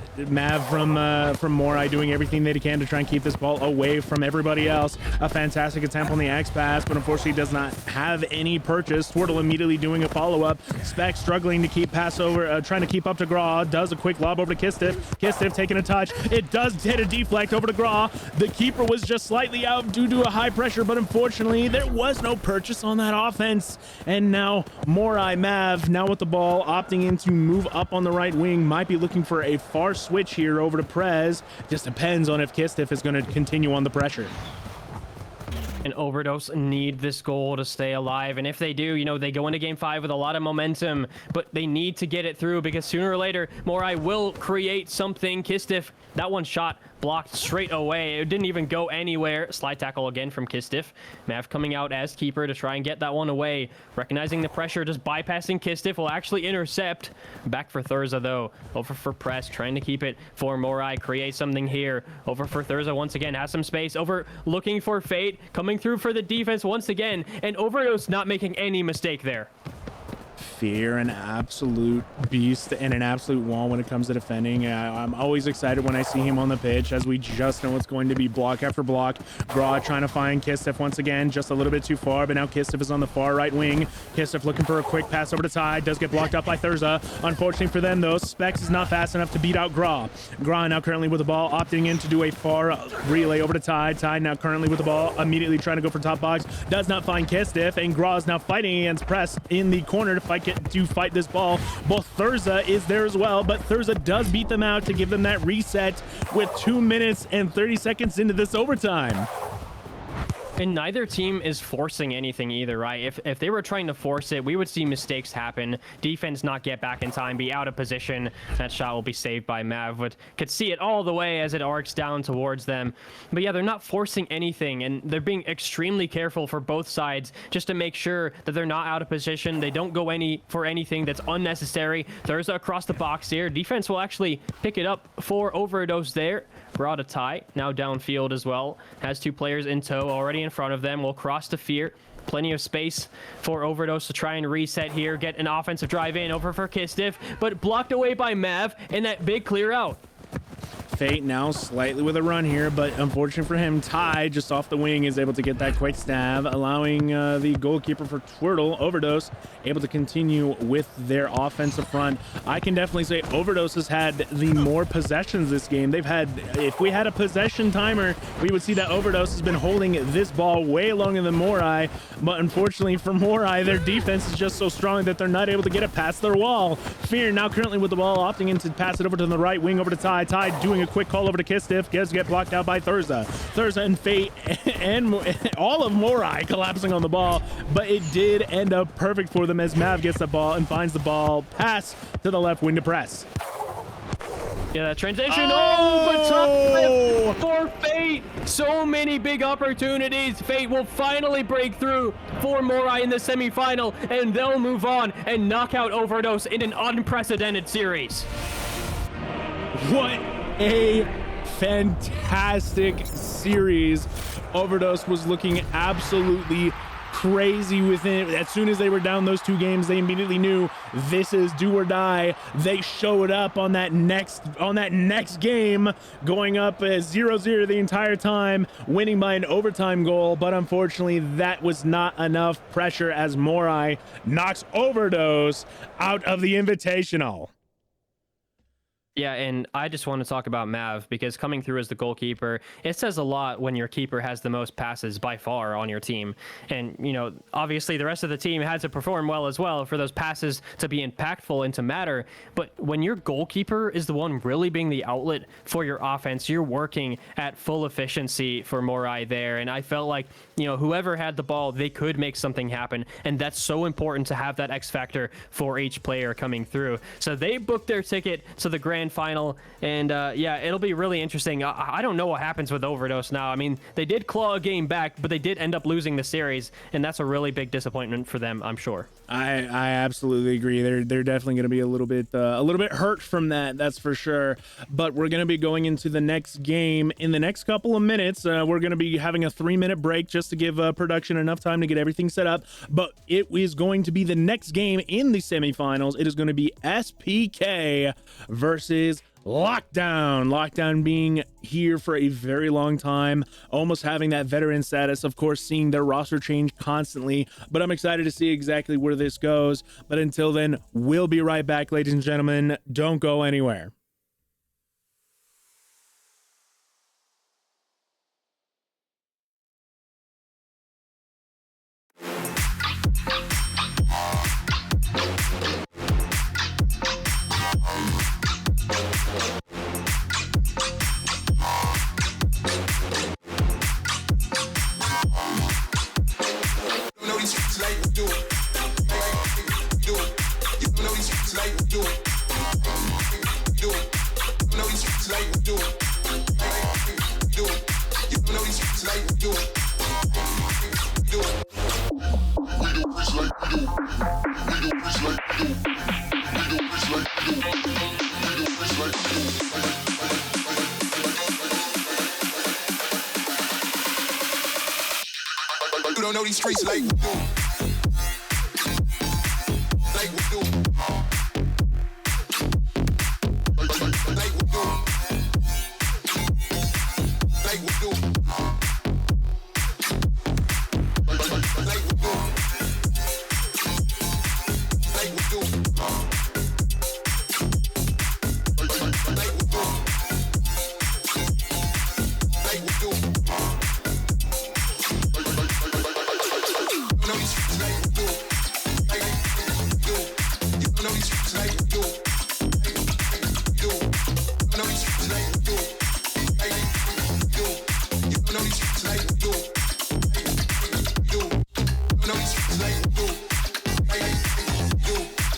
Speaker 3: from Morai doing everything they can to try and keep this ball away from everybody else. A fantastic attempt on the X pass, but unfortunately does not have any purchase. Twirtle immediately doing a follow-up. Specs struggling to keep pass over, trying to keep up to Graw. Does a quick lob over to Kistif. Kistif taking a touch. It does hit a deflect over to Graw. The keeper was just slightly out due to a high pressure, but unfortunately there was no purchase on that offense. And now Morai now with the ball, opting in to move up on the right wing. Might be looking for a far switch here over to Prez. Just depends on if Kistif is going to continue on the pressure.
Speaker 1: And Overdose need this goal to stay alive, and if they do, they go into game 5 with a lot of momentum, but they need to get it through because sooner or later Morai will create something. Kistif, that one shot blocked straight away. It didn't even go anywhere. Slide tackle again from Kistiff. Mav coming out as keeper to try and get that one away. Recognizing the pressure, just bypassing Kistiff will actually intercept. Back for Thurza though. Over for Press, trying to keep it for Morai. Create something here. Over for Thurza once again, has some space. Over looking for Fate, coming through for the defense once again. And Overdose not making any mistake there.
Speaker 3: Fear, an absolute beast and an absolute wall when it comes to defending. I'm always excited when I see him on the pitch, as we just know it's going to be block after block. Gra trying to find Kistiff once again, just a little bit too far, but now Kistiff is on the far right wing. Kistiff looking for a quick pass over to Tide, does get blocked up by Thurza. Unfortunately for them though, Specs is not fast enough to beat out Gra. Gra now currently with the ball, opting in to do a far relay over to Tide. Tide now currently with the ball, immediately trying to go for top box, does not find Kistiff, and Gra is now fighting against Press in the corner to fight this ball. Both Thurza is there as well, but Thurza does beat them out to give them that reset with 2 minutes and 30 seconds into this overtime.
Speaker 1: And neither team is forcing anything either, right? If they were trying to force it, we would see mistakes happen. Defense not get back in time, be out of position. That shot will be saved by Mav, but could see it all the way as it arcs down towards them. But yeah, they're not forcing anything, and they're being extremely careful for both sides just to make sure that they're not out of position. They don't go for anything that's unnecessary. Thurza across the box here. Defense will actually pick it up for Overdose there. Brought a tie, now downfield as well. Has two players in tow already in front of them. Will cross to Fear. Plenty of space for Overdose to try and reset here. Get an offensive drive in over for Kistiff, but blocked away by Mav in that big clear out.
Speaker 3: Fate now slightly with a run here, but unfortunate for him, Ty just off the wing is able to get that quick stab, allowing the goalkeeper for Twirtle, Overdose, able to continue with their offensive front. I can definitely say Overdose has had the more possessions this game. They've had, if we had a possession timer, we would see that Overdose has been holding this ball way longer than Morai, but unfortunately for Morai, their defense is just so strong that they're not able to get it past their wall. Fear now currently with the ball, opting in to pass it over to the right wing, over to Ty. Ty doing a quick call over to Kistiff, does get blocked out by Thurza. Thurza and Fate and all of Morai collapsing on the ball, but it did end up perfect for them as Mav gets the ball and finds the ball pass to the left wing to Press.
Speaker 1: Yeah, that transition. But tough for Fate. So many big opportunities. Fate will finally break through for Morai in the semifinal, and they'll move on and knock out Overdose in an unprecedented series.
Speaker 3: What a fantastic series. Overdose was looking absolutely crazy within. As soon as they were down those two games, they immediately knew this is do or die. They showed up on that next game, going up 0-0 the entire time, winning by an overtime goal, but unfortunately that was not enough pressure as Morai knocks Overdose out of the Invitational.
Speaker 1: Yeah, and I just want to talk about Mav, because coming through as the goalkeeper, it says a lot when your keeper has the most passes by far on your team. And, you know, obviously the rest of the team had to perform well as well for those passes to be impactful and to matter. But when your goalkeeper is the one really being the outlet for your offense, you're working at full efficiency for Morai there. And I felt like, you know, whoever had the ball, they could make something happen. And that's so important to have that X factor for each player coming through. So they booked their ticket to the grand final, and yeah, it'll be really interesting. I don't know what happens with Overdose now. I mean, they did claw a game back, but they did end up losing the series, and that's a really big disappointment for them, I'm sure.
Speaker 3: I absolutely agree. They're definitely going to be a little bit hurt from that. That's for sure. But we're going to be going into the next game in the next couple of minutes. We're going to be having a 3-minute break just to give production enough time to get everything set up. But it is going to be the next game in the semifinals. It is going to be SPK versus Lockdown. Lockdown being here for a very long time, almost having that veteran status, of course, seeing their roster change constantly, but I'm excited to see exactly where this goes. But until then, we'll be right back, ladies and gentlemen. Don't go anywhere.
Speaker 4: You don't know these streets like we do. Like we do. Like we do. Like we do. Like we do. Like we do. Like we do. Like we do. You know these streets like we do. Like we do. You know these streets like we do. Like we do. You know these streets like we do. Like we do. You know these streets like we do. Like we do.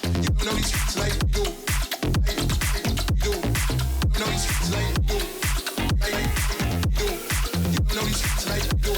Speaker 4: You know these streets like we do. Like we do. You know these streets like we do. Like we do. You know these streets like we do. Like we do. You know these streets like we do.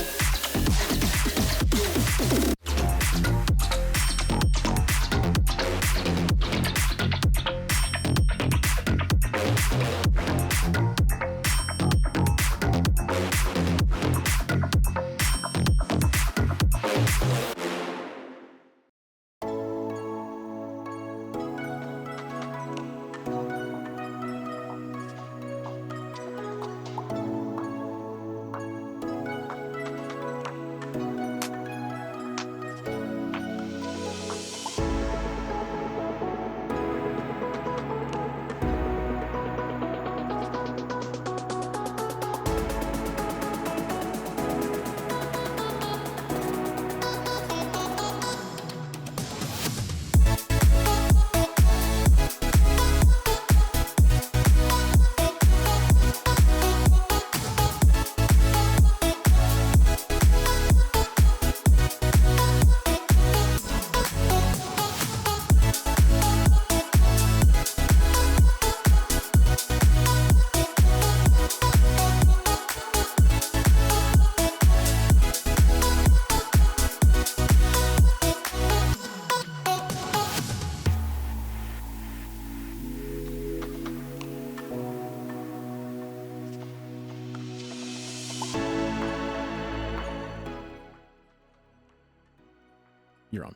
Speaker 3: You're on.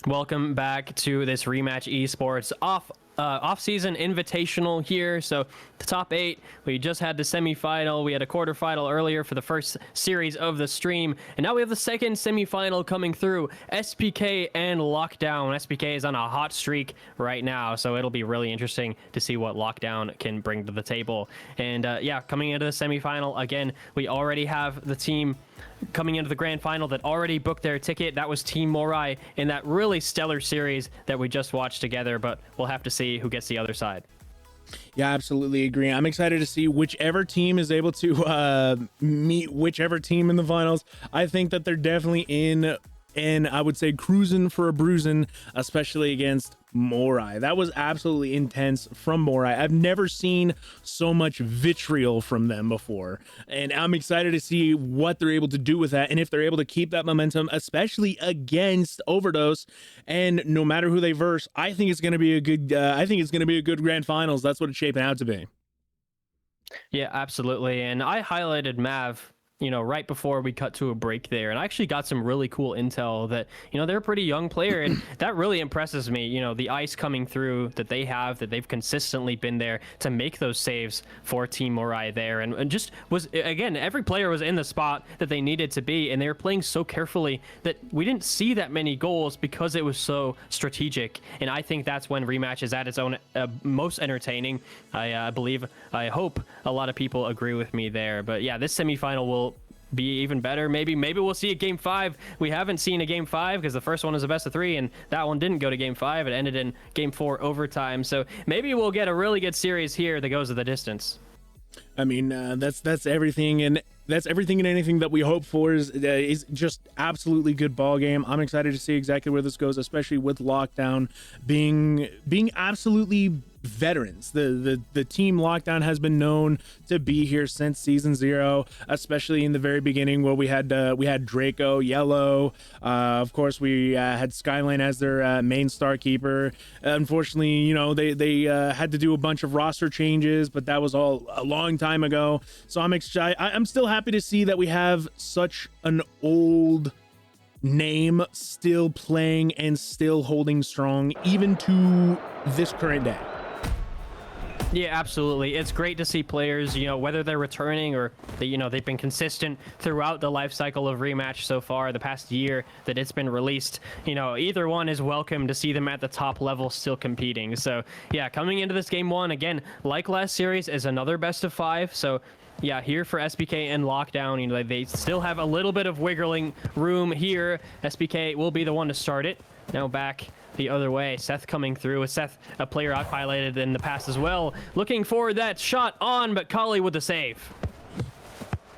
Speaker 1: Welcome back to this Rematch Esports off-season invitational here. So the top 8, we just had the semifinal. We had a quarterfinal earlier for the first series of the stream, and now we have the second semifinal coming through. SPK and Lockdown. SPK is on a hot streak right now, so it'll be really interesting to see what Lockdown can bring to the table. And yeah, coming into the semifinal again, we already have the team coming into the grand final that already booked their ticket. That was Team Morai in that really stellar series that we just watched together, but we'll have to see who gets the other side.
Speaker 3: Yeah, absolutely agree. I'm excited to see whichever team is able to meet whichever team in the finals. I think that they're definitely in, and I would say cruising for a bruising, especially against Morai. That was absolutely intense from Morai. I've never seen so much vitriol from them before, and I'm excited to see what they're able to do with that, and if they're able to keep that momentum, especially against Overdose. And no matter who they verse, I think it's going to be a good. I think it's going to be a good grand finals. That's what it's shaping out to be.
Speaker 1: Yeah, absolutely. And I highlighted Mav, you know, right before we cut to a break there, and I actually got some really cool intel that, you know, they're a pretty young player, and that really impresses me. You know, the ice coming through that they have, that they've consistently been there to make those saves for Team Morai there, and just was, again, every player was in the spot that they needed to be, and they were playing so carefully that we didn't see that many goals because it was so strategic. And I think that's when Rematch is at its own most entertaining. I hope a lot of people agree with me there. But yeah, this semifinal will be even better. Maybe we'll see a game 5. We haven't seen a game 5 because the first one was a best of 3, and that one didn't go to game 5. It ended in game 4 overtime. So maybe we'll get a really good series here that goes to the distance.
Speaker 3: I mean, that's everything, and that's everything and anything that we hope for is just absolutely good ball game. I'm excited to see exactly where this goes, especially with Lockdown being absolutely veterans. The team Lockdown has been known to be here since season 0, especially in the very beginning where we had Draco, Yellow, of course we had Skyline as their main star keeper. Unfortunately, you know, they had to do a bunch of roster changes, but that was all a long time ago. So I'm still happy to see that we have such an old name still playing and still holding strong even to this current day.
Speaker 1: Yeah, absolutely. It's great to see players, you know, whether they're returning or they've been consistent throughout the life cycle of Rematch so far, the past year that it's been released. You know, either one is welcome to see them at the top level still competing. So yeah, coming into this game 1, again, like last series, is another best of 5. So yeah, here for SBK and Lockdown, you know, they still have a little bit of wiggling room here. SBK will be the one to start it. Now back the other way. Seth coming through. With Seth, a player I've highlighted in the past as well. Looking for that shot on, but Kali with the save.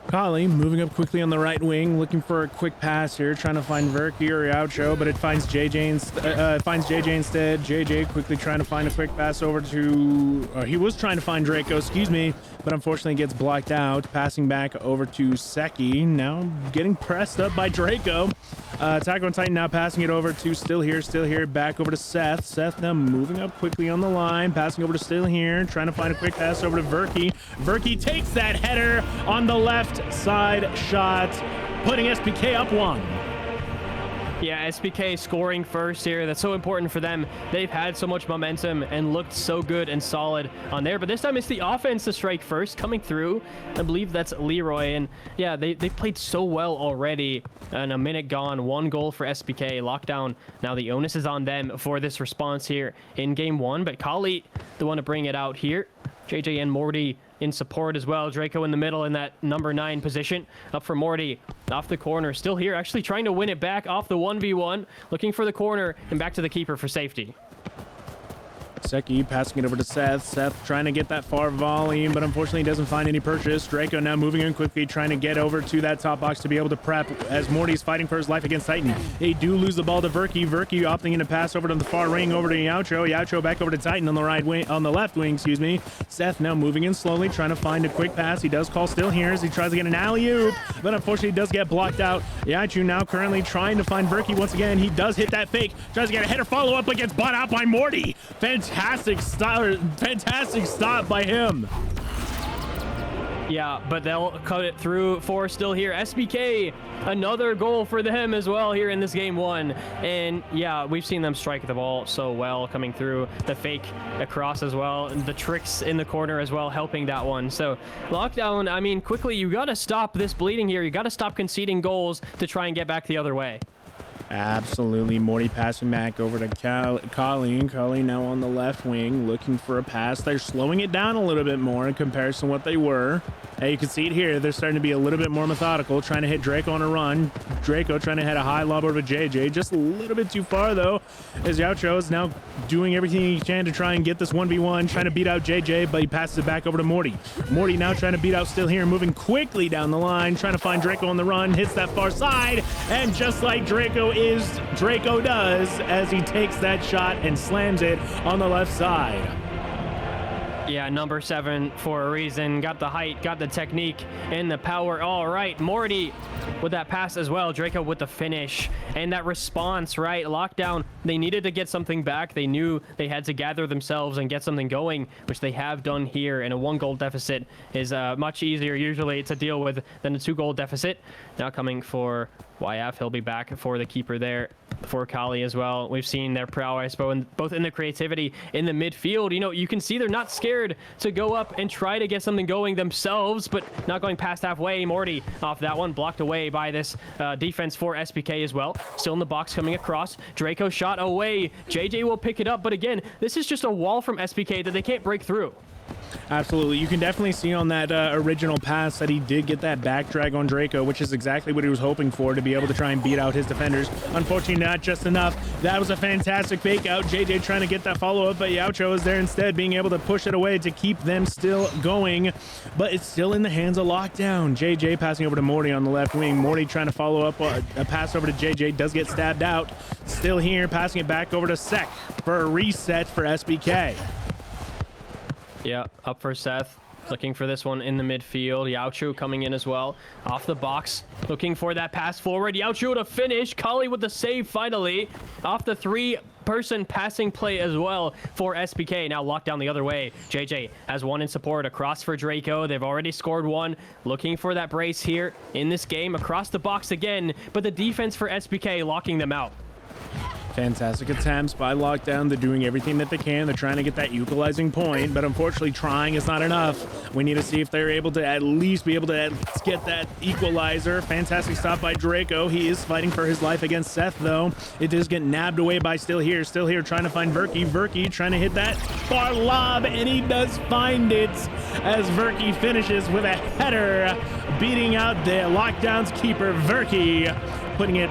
Speaker 3: Kali moving up quickly on the right wing, looking for a quick pass here, trying to find Verky or Yaucho, but it finds JJ instead. JJ quickly trying to find a quick pass over to, he was trying to find Draco, excuse me, but unfortunately gets blocked out. Passing back over to Seki, now getting pressed up by Draco. Taco and Titan now passing it over to Still Here, back over to Seth. Seth now moving up quickly on the line, passing over to Still Here, trying to find a quick pass over to Verky. Verky takes that header on the left side shot, putting SPK up 1.
Speaker 1: Yeah, SPK scoring first here. That's so important for them. They've had so much momentum and looked so good and solid on there. But this time it's the offense to strike first, coming through. I believe that's Leroy. And yeah, they played so well already. And a minute gone, 1 goal for SPK. Lockdown. Now the onus is on them for this response here in game 1. But Kali, the one to bring it out here. JJ and Morty in support as well. Draco in the middle in that number 9 position. Up for Morty. Off the corner. Still here. Actually trying to win it back off the 1v1. Looking for the corner and back to the keeper for safety.
Speaker 3: Seki passing it over to Seth. Seth trying to get that far volley, but unfortunately doesn't find any purchase. Draco now moving in quickly, trying to get over to that top box to be able to prep as Morty's fighting for his life against Titan. They do lose the ball to Verky. Verky opting in to pass over to the far wing over to Yaucho. Yaucho back over to Titan on the right wing, on the left wing, excuse me. Seth now moving in slowly, trying to find a quick pass. He does call Still Here as he tries to get an alley-oop, but unfortunately does get blocked out. Yaucho now currently trying to find Verky once again. He does hit that fake, tries to get a header follow-up, but gets bought out by Morty. Fantastic stop by him.
Speaker 1: Yeah, but they'll cut it through for Still Here. SBK, another goal for them as well here in this game 1. And yeah, we've seen them strike the ball so well, coming through the fake across as well, and the tricks in the corner as well, helping that one. So Lockdown, I mean, quickly, you got to stop this bleeding here. You got to stop conceding goals to try and get back the other way.
Speaker 3: Absolutely. Morty passing back over to Colleen. Colleen now on the left wing looking for a pass. They're slowing it down a little bit more in comparison to what they were. You can see it here. They're starting to be a little bit more methodical, trying to hit Draco on a run. Draco trying to hit a high lob over to JJ. Just a little bit too far, though, as Yaucho is now doing everything he can to try and get this 1v1, trying to beat out JJ, but he passes it back over to Morty. Morty now trying to beat out Still Here, moving quickly down the line, trying to find Draco on the run, hits that far side, and just like Draco does as he takes that shot and slams it on the left side.
Speaker 1: Yeah, number 7 for a reason. Got the height, got the technique, and the power. All right, Morty with that pass as well. Draco with the finish and that response, right? Lockdown, they needed to get something back. They knew they had to gather themselves and get something going, which they have done here. And a 1-goal deficit is much easier usually to deal with than a 2-goal deficit. Now coming for YF, he'll be back for the keeper there for Kali as well. We've seen their prowess both in the creativity in the midfield. You know, you can see they're not scared to go up and try to get something going themselves, but not going past halfway. Morty off that one, blocked away by this defense for SPK as well. Still in the box coming across. Draco shot away. JJ will pick it up, but again, this is just a wall from SPK that they can't break through.
Speaker 3: Absolutely. You can definitely see on that original pass that he did get that back drag on Draco, which is exactly what he was hoping for, to be able to try and beat out his defenders. Unfortunately, not just enough. That was a fantastic fake out. JJ trying to get that follow-up, but Yaucho is there instead, being able to push it away to keep them still going. But it's still in the hands of Lockdown. JJ passing over to Morty on the left wing. Morty trying to follow up a pass over to JJ. Does get stabbed out. Still Here, passing it back over to Sek for a reset for SBK.
Speaker 1: Yeah, up for Seth. Looking for this one in the midfield. Yaochu coming in as well. Off the box. Looking for that pass forward. Yaochu to finish. Kali with the save finally. Off the three-person passing play as well for SPK. Now locked down the other way. JJ has one in support across for Draco. They've already scored one. Looking for that brace here in this game. Across the box again. But the defense for SPK locking them out.
Speaker 3: Fantastic attempts by Lockdown. They're doing everything that they can. They're trying to get that equalizing point, but unfortunately trying is not enough. We need to see if they're able to at least be able to get that equalizer. Fantastic stop by Draco. He is fighting for his life against Seth, though. It does get nabbed away by Still Here trying to find Verky. Verky trying to hit that far lob, and he does find it as Verky finishes with a header, beating out the Lockdown's keeper, Verky, putting it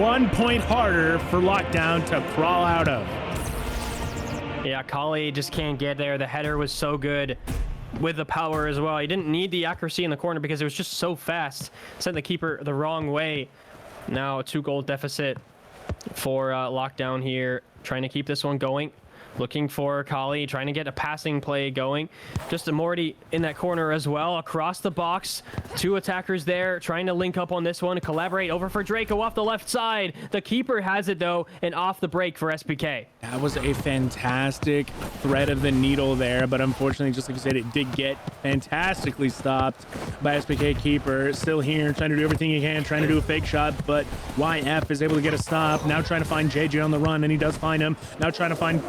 Speaker 3: 1 point harder for Lockdown to crawl out of.
Speaker 1: Yeah, Kali just can't get there. The header was so good with the power as well. He didn't need the accuracy in the corner because it was just so fast. Sent the keeper the wrong way. Now a 2-goal deficit for Lockdown here. Trying to keep this one going. Looking for Kali, trying to get a passing play going. Just a Morty in that corner as well. Across the box, 2 attackers there, trying to link up on this one. Collaborate over for Draco off the left side. The keeper has it though, and off the break for SPK.
Speaker 3: That was a fantastic thread of the needle there, but unfortunately, just like I said, it did get fantastically stopped by SPK keeper. Still here, trying to do everything he can, trying to do a fake shot, but YF is able to get a stop. Now trying to find JJ on the run, and he does find him. Now trying to find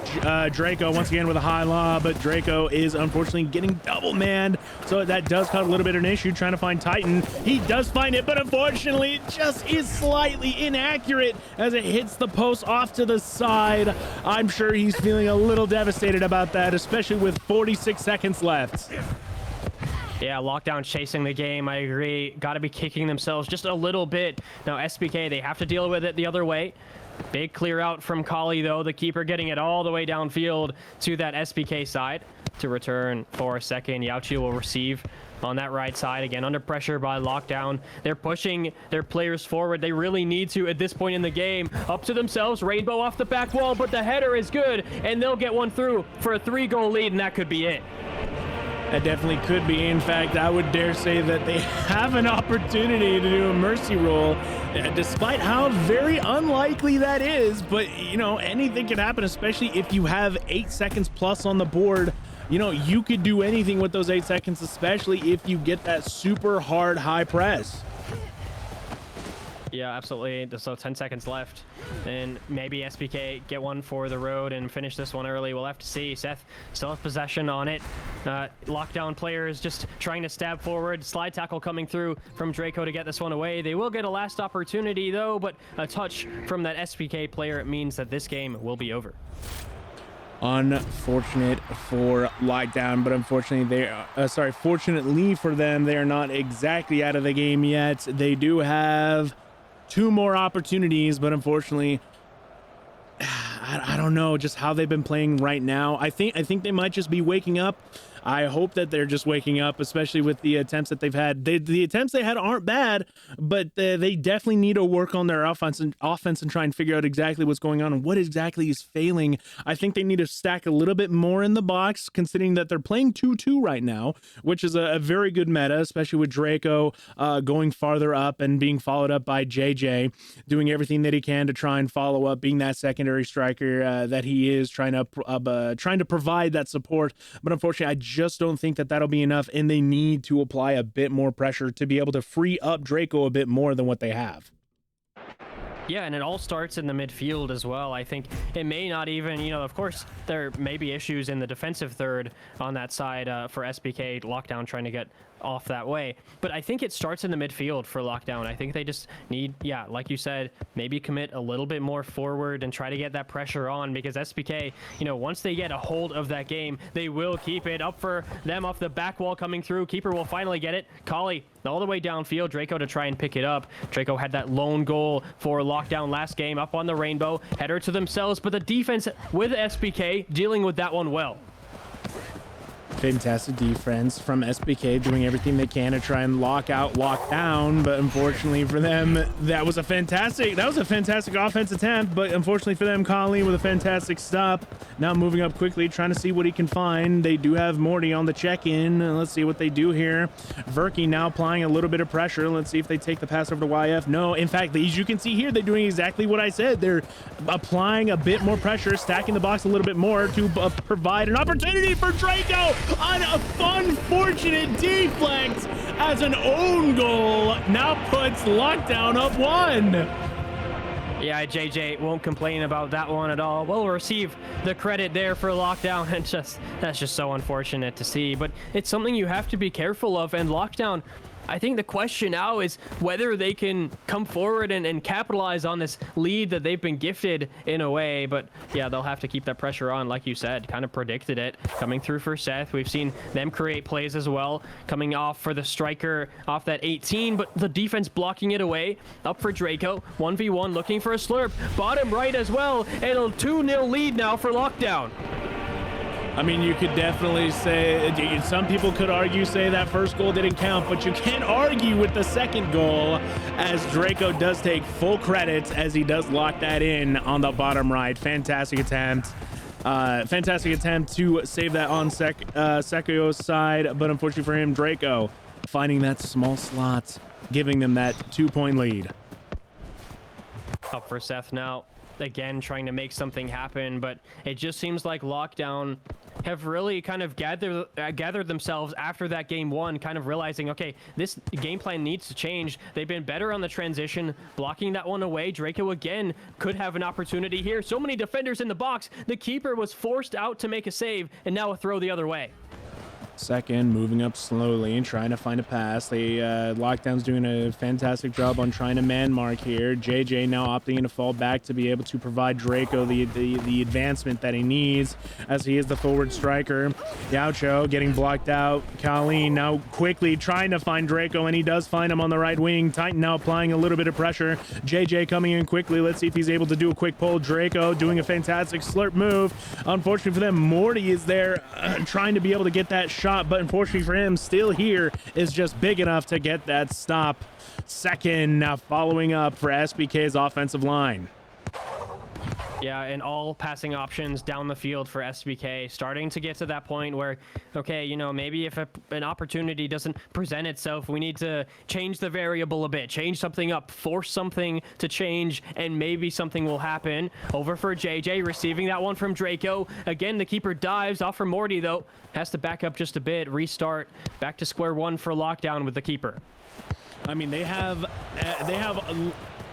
Speaker 3: Draco once again with a high lob, but Draco is unfortunately getting double manned, so that does cause a little bit of an issue trying to find Titan. He does find it, but unfortunately it just is slightly inaccurate as it hits the post off to the side. I'm sure he's feeling a little devastated about that, especially with 46 seconds left.
Speaker 1: Yeah, Lockdown chasing the game. I agree. Got to be kicking themselves just a little bit. Now SPK, they have to deal with it the other way. Big clear out from Kali though. The keeper getting it all the way downfield to that SPK side. To return for a second, Yaochi will receive on that right side. Again, under pressure by Lockdown. They're pushing their players forward. They really need to at this point in the game. Up to themselves. Rainbow off the back wall, but the header is good, and they'll get one through for a 3-goal lead, and that could be it.
Speaker 3: That definitely could be. In fact, I would dare say that they have an opportunity to do a mercy roll, despite how very unlikely that is. But, you know, anything can happen, especially if you have 8 seconds plus on the board. You know, you could do anything with those 8 seconds, especially if you get that super hard high press.
Speaker 1: Yeah, absolutely. So 10 seconds left, and maybe SPK get one for the road and finish this one early. We'll have to see. Seth still has possession on it. Lockdown players just trying to stab forward. Slide tackle coming through from Draco to get this one away. They will get a last opportunity though, but a touch from that SPK player, it means that this game will be over.
Speaker 3: Unfortunate for Lockdown, but unfortunately fortunately for them, they are not exactly out of the game yet. They do have 2 more opportunities, but unfortunately, I don't know just how they've been playing right now. I think they might just be waking up. I hope that they're just waking up, especially with the attempts that they've had. The attempts they had aren't bad, but they definitely need to work on their offense and try and figure out exactly what's going on and what exactly is failing. I think they need to stack a little bit more in the box, considering that they're playing 2-2 right now, which is a very good meta, especially with Draco going farther up and being followed up by JJ, doing everything that he can to try and follow up, being that secondary striker that he is, trying to provide that support. But unfortunately, I just don't think that that'll be enough, and they need to apply a bit more pressure to be able to free up Draco a bit more than what they have.
Speaker 1: Yeah, and it all starts in the midfield as well. I think it may not even, you know, of course, there may be issues in the defensive third on that side for SPK. Lockdown trying to get off that way. But I think it starts in the midfield for Lockdown. I think they just need, yeah, like you said, maybe commit a little bit more forward and try to get that pressure on, because SPK, you know, once they get a hold of that game, they will keep it up for them off the back wall coming through. Keeper will finally get it. Kali all the way downfield. Draco to try and pick it up. Draco had that lone goal for Lockdown last game up on the rainbow. Header to themselves, but the defense with SPK dealing with that one well.
Speaker 3: Fantastic defense from SBK, doing everything they can to try and lock out, lock down, but unfortunately for them, that was a fantastic offense attempt, but unfortunately for them, Kali with a fantastic stop. Now moving up quickly, trying to see what he can find. They do have Morty on the check-in. Let's see what they do here. Verky now applying a little bit of pressure. Let's see if they take the pass over to YF. No, in fact, as you can see here, they're doing exactly what I said. They're applying a bit more pressure, stacking the box a little bit more to provide an opportunity for Draco on a unfortunate deflect as an own goal now puts Lockdown up 1.
Speaker 1: Yeah, JJ won't complain about that one at all. We'll receive the credit there for Lockdown, and that's just so unfortunate to see. But it's something you have to be careful of, and Lockdown, I think the question now is whether they can come forward and capitalize on this lead that they've been gifted in a way. But yeah, they'll have to keep that pressure on, like you said, kind of predicted it. Coming through for Seth, we've seen them create plays as well, coming off for the striker off that 18, but the defense blocking it away. Up for Draco, 1v1, looking for a slurp. Bottom right as well, and a 2-0 lead now for Lockdown.
Speaker 3: I mean, you could definitely say, some people could say that first goal didn't count, but you can't argue with the second goal as Draco does take full credit as he does lock that in on the bottom right. Fantastic attempt. Fantastic attempt to save that on Seko's side, but unfortunately for him, Draco finding that small slot, giving them that 2-point lead.
Speaker 1: Up for Seth now. Again, trying to make something happen, but it just seems like Lockdown have really kind of gathered themselves after that game one, kind of realizing, okay, this game plan needs to change. They've been better on the transition, blocking that one away. Draco again could have an opportunity here. So many defenders in the box. The keeper was forced out to make a save, and now a throw the other way.
Speaker 3: Second, moving up slowly and trying to find a pass. Lockdown's doing a fantastic job on trying to man mark here. JJ now opting in to fall back to be able to provide Draco the advancement that he needs as he is the forward striker. Yaucho getting blocked out. Colleen now quickly trying to find Draco, and he does find him on the right wing. Titan now applying a little bit of pressure. JJ coming in quickly. Let's see if he's able to do a quick pull. Draco doing a fantastic slurp move. Unfortunately for them, Morty is there trying to be able to get that shot, but unfortunately for him, still here is just big enough to get that stop. Second, now following up for SBK's offensive line.
Speaker 1: Yeah, and all passing options down the field for SBK, starting to get to that point where, okay, you know, maybe if an opportunity doesn't present itself, we need to change the variable a bit, change something up, force something to change, and maybe something will happen. Over for JJ, receiving that one from Draco. Again, the keeper dives off for Morty, though. Has to back up just a bit, restart, back to square one for Lockdown with the keeper.
Speaker 3: I mean, they have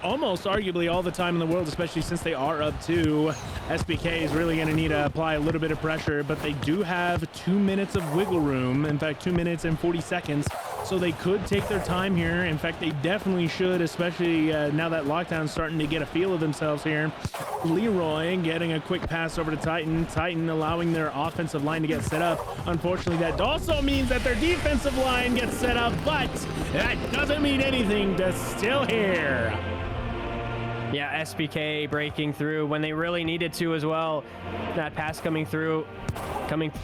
Speaker 3: almost arguably all the time in the world, especially since they are up 2. SBK is really going to need to apply a little bit of pressure, but they do have 2 minutes of wiggle room. In fact, 2 minutes and 40 seconds. So they could take their time here. In fact, they definitely should, especially now that Lockdown's starting to get a feel of themselves here. Leroy getting a quick pass over to Titan. Titan allowing their offensive line to get set up. Unfortunately, that also means that their defensive line gets set up, but that doesn't mean anything. They're still here.
Speaker 1: Yeah, SBK breaking through when they really needed to as well. That pass coming through,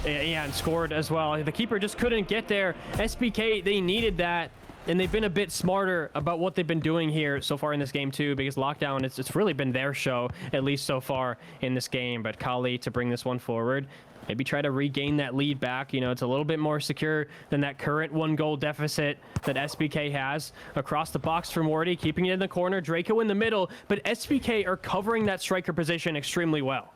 Speaker 1: and scored as well. The keeper just couldn't get there. SBK, they needed that, and they've been a bit smarter about what they've been doing here so far in this game too, because Lockdown, it's really been their show, at least so far in this game. But Kali to bring this one forward. Maybe try to regain that lead back. You know, it's a little bit more secure than that current 1-goal deficit that SBK has. Across the box for Morty, keeping it in the corner. Draco in the middle, but SBK are covering that striker position extremely well.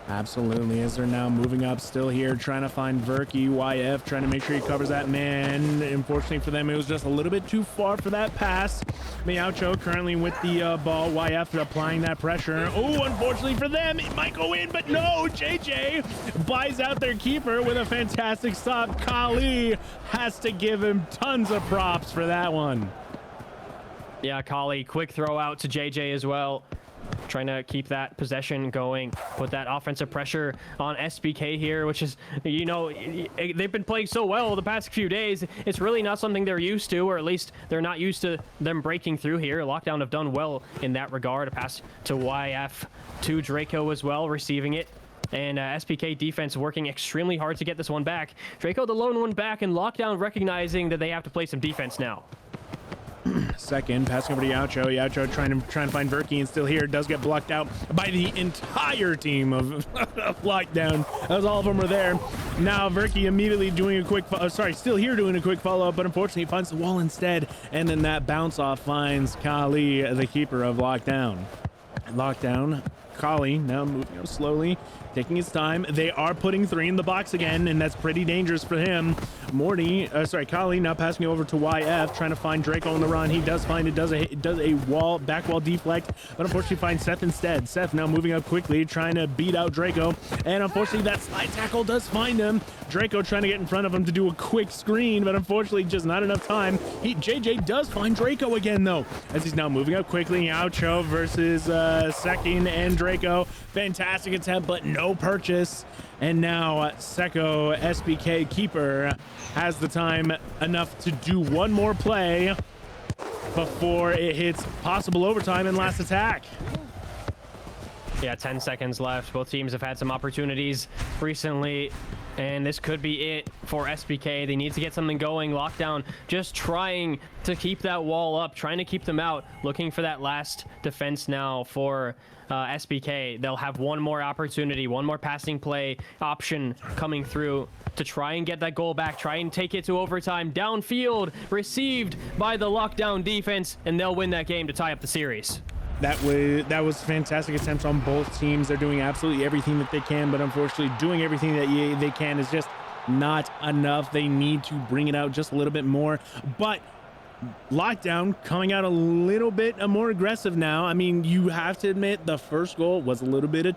Speaker 3: Absolutely, as they're now moving up, still here, trying to find Verky. YF trying to make sure he covers that man. Unfortunately for them, it was just a little bit too far for that pass. Miaucho currently with the ball. YF applying that pressure. Oh, unfortunately for them, it might go in, but no. JJ buys out their keeper with a fantastic stop. Kali has to give him tons of props for that one.
Speaker 1: Yeah, Kali, quick throw out to JJ as well. Trying to keep that possession going, put that offensive pressure on SBK here, which is, you know, they've been playing so well the past few days. It's really not something they're used to, or at least they're not used to them breaking through here. Lockdown have done well in that regard. A pass to YF to Draco as well, receiving it. And SPK defense working extremely hard to get this one back. Draco the lone one back, and Lockdown recognizing that they have to play some defense now.
Speaker 3: Second, passing over to Yaucho. Yaucho trying to find Verky, and still here. Does get blocked out by the entire team of Lockdown, as all of them are there. Now Verky immediately doing a quick, still here doing a quick follow-up, but unfortunately finds the wall instead. And then that bounce off finds Kali, the keeper of Lockdown. Lockdown. Kali now moving up slowly, taking his time. They are putting 3 in the box again, and that's pretty dangerous for him. Kali now passing over to YF, trying to find Draco on the run. He does find it, does a back wall deflect, but unfortunately finds Seth instead. Seth now moving up quickly, trying to beat out Draco, and unfortunately that slide tackle does find him. Draco trying to get in front of him to do a quick screen, but unfortunately just not enough time. JJ does find Draco again though, as he's now moving up quickly. Yaucho versus Sekin and Draco. Fantastic attempt, but no purchase. And now Seko, SBK keeper, has the time enough to do one more play before it hits possible overtime and last attack.
Speaker 1: Yeah, 10 seconds left. Both teams have had some opportunities recently, and this could be it for SBK. They need to get something going. Lockdown just trying to keep that wall up, trying to keep them out, looking for that last defense now for SBK. They'll have one more opportunity, one more passing play option coming through to try and get that goal back, try and take it to overtime. Downfield, received by the Lockdown defense, and they'll win that game to tie up the series.
Speaker 3: That was fantastic attempts on both teams. They're doing absolutely everything that they can, but unfortunately doing everything that they can is just not enough. They need to bring it out just a little bit more. But Lockdown coming out a little bit more aggressive now. I mean, you have to admit the first goal was a little bit of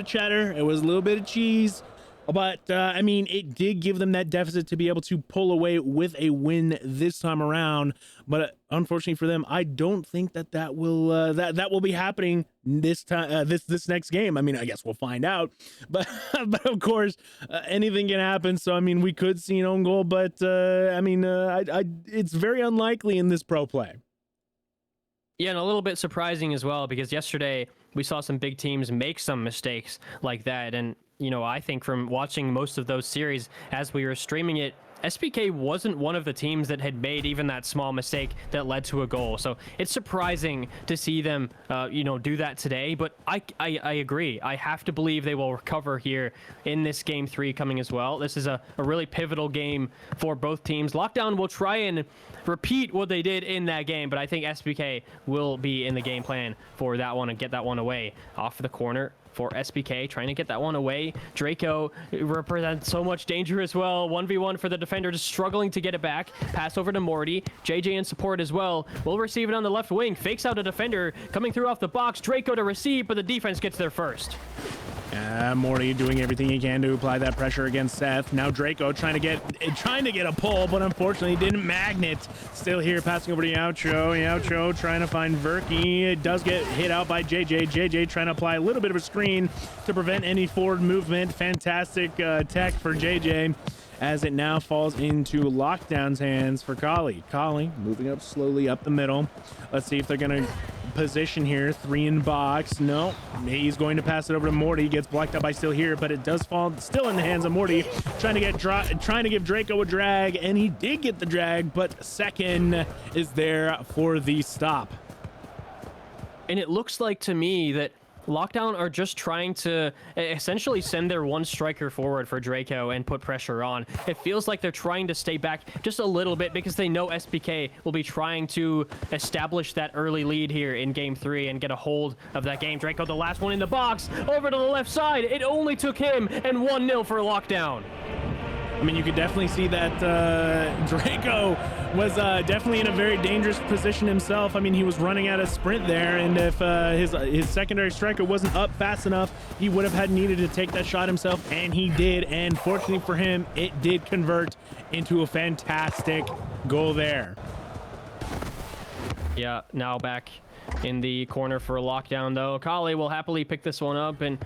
Speaker 3: cheddar, it was a little bit of cheese. But I mean, it did give them that deficit to be able to pull away with a win this time around. But unfortunately for them, I don't think that will that will be happening this time. This next game. I mean, I guess we'll find out. But but of course, anything can happen. So I mean, we could see an own goal. But I mean, it's very unlikely in this pro play.
Speaker 1: Yeah, and a little bit surprising as well, because yesterday we saw some big teams make some mistakes like that. And you know, I think from watching most of those series as we were streaming it, SPK wasn't one of the teams that had made even that small mistake that led to a goal. So it's surprising to see them, do that today. But I agree. I have to believe they will recover here in this game 3 coming as well. This is a really pivotal game for both teams. Lockdown will try and repeat what they did in that game, but I think SPK will be in the game plan for that one and get that one away off the corner. For SBK, trying to get that one away. Draco represents so much danger as well. 1v1 for the defender, just struggling to get it back. Pass over to Morty. JJ in support as well. Will receive it on the left wing. Fakes out a defender coming through off the box. Draco to receive, but the defense gets there first.
Speaker 3: Morty doing everything he can to apply that pressure against Seth. Now Draco trying to get a pull, but unfortunately didn't. Magnet still here, passing over to Yaucho trying to find Verky. It does get hit out by JJ trying to apply a little bit of a screen to prevent any forward movement. Fantastic tech for JJ, as it now falls into Lockdown's hands for Kali moving up slowly up the middle. Let's see if they're gonna position here. 3 in box. No, he's going to pass it over to Morty. Gets blocked up by Still Here, but it does fall still in the hands of Morty, trying to give Draco a drag, and he did get the drag, but Second is there for the stop.
Speaker 1: And it looks like to me that Lockdown are just trying to essentially send their one striker forward for Draco and put pressure on. It feels like they're trying to stay back just a little bit because they know SPK will be trying to establish that early lead here in game 3 and get a hold of that game. Draco, the last one in the box, over to the left side. It only took him, and 1-0 for Lockdown.
Speaker 3: I mean, you could definitely see that Draco was definitely in a very dangerous position himself. I mean, he was running at a sprint there, and if his secondary striker wasn't up fast enough, he would have needed to take that shot himself, and he did. And fortunately for him, it did convert into a fantastic goal there.
Speaker 1: Yeah, now back in the corner for a Lockdown, though. Kali will happily pick this one up, and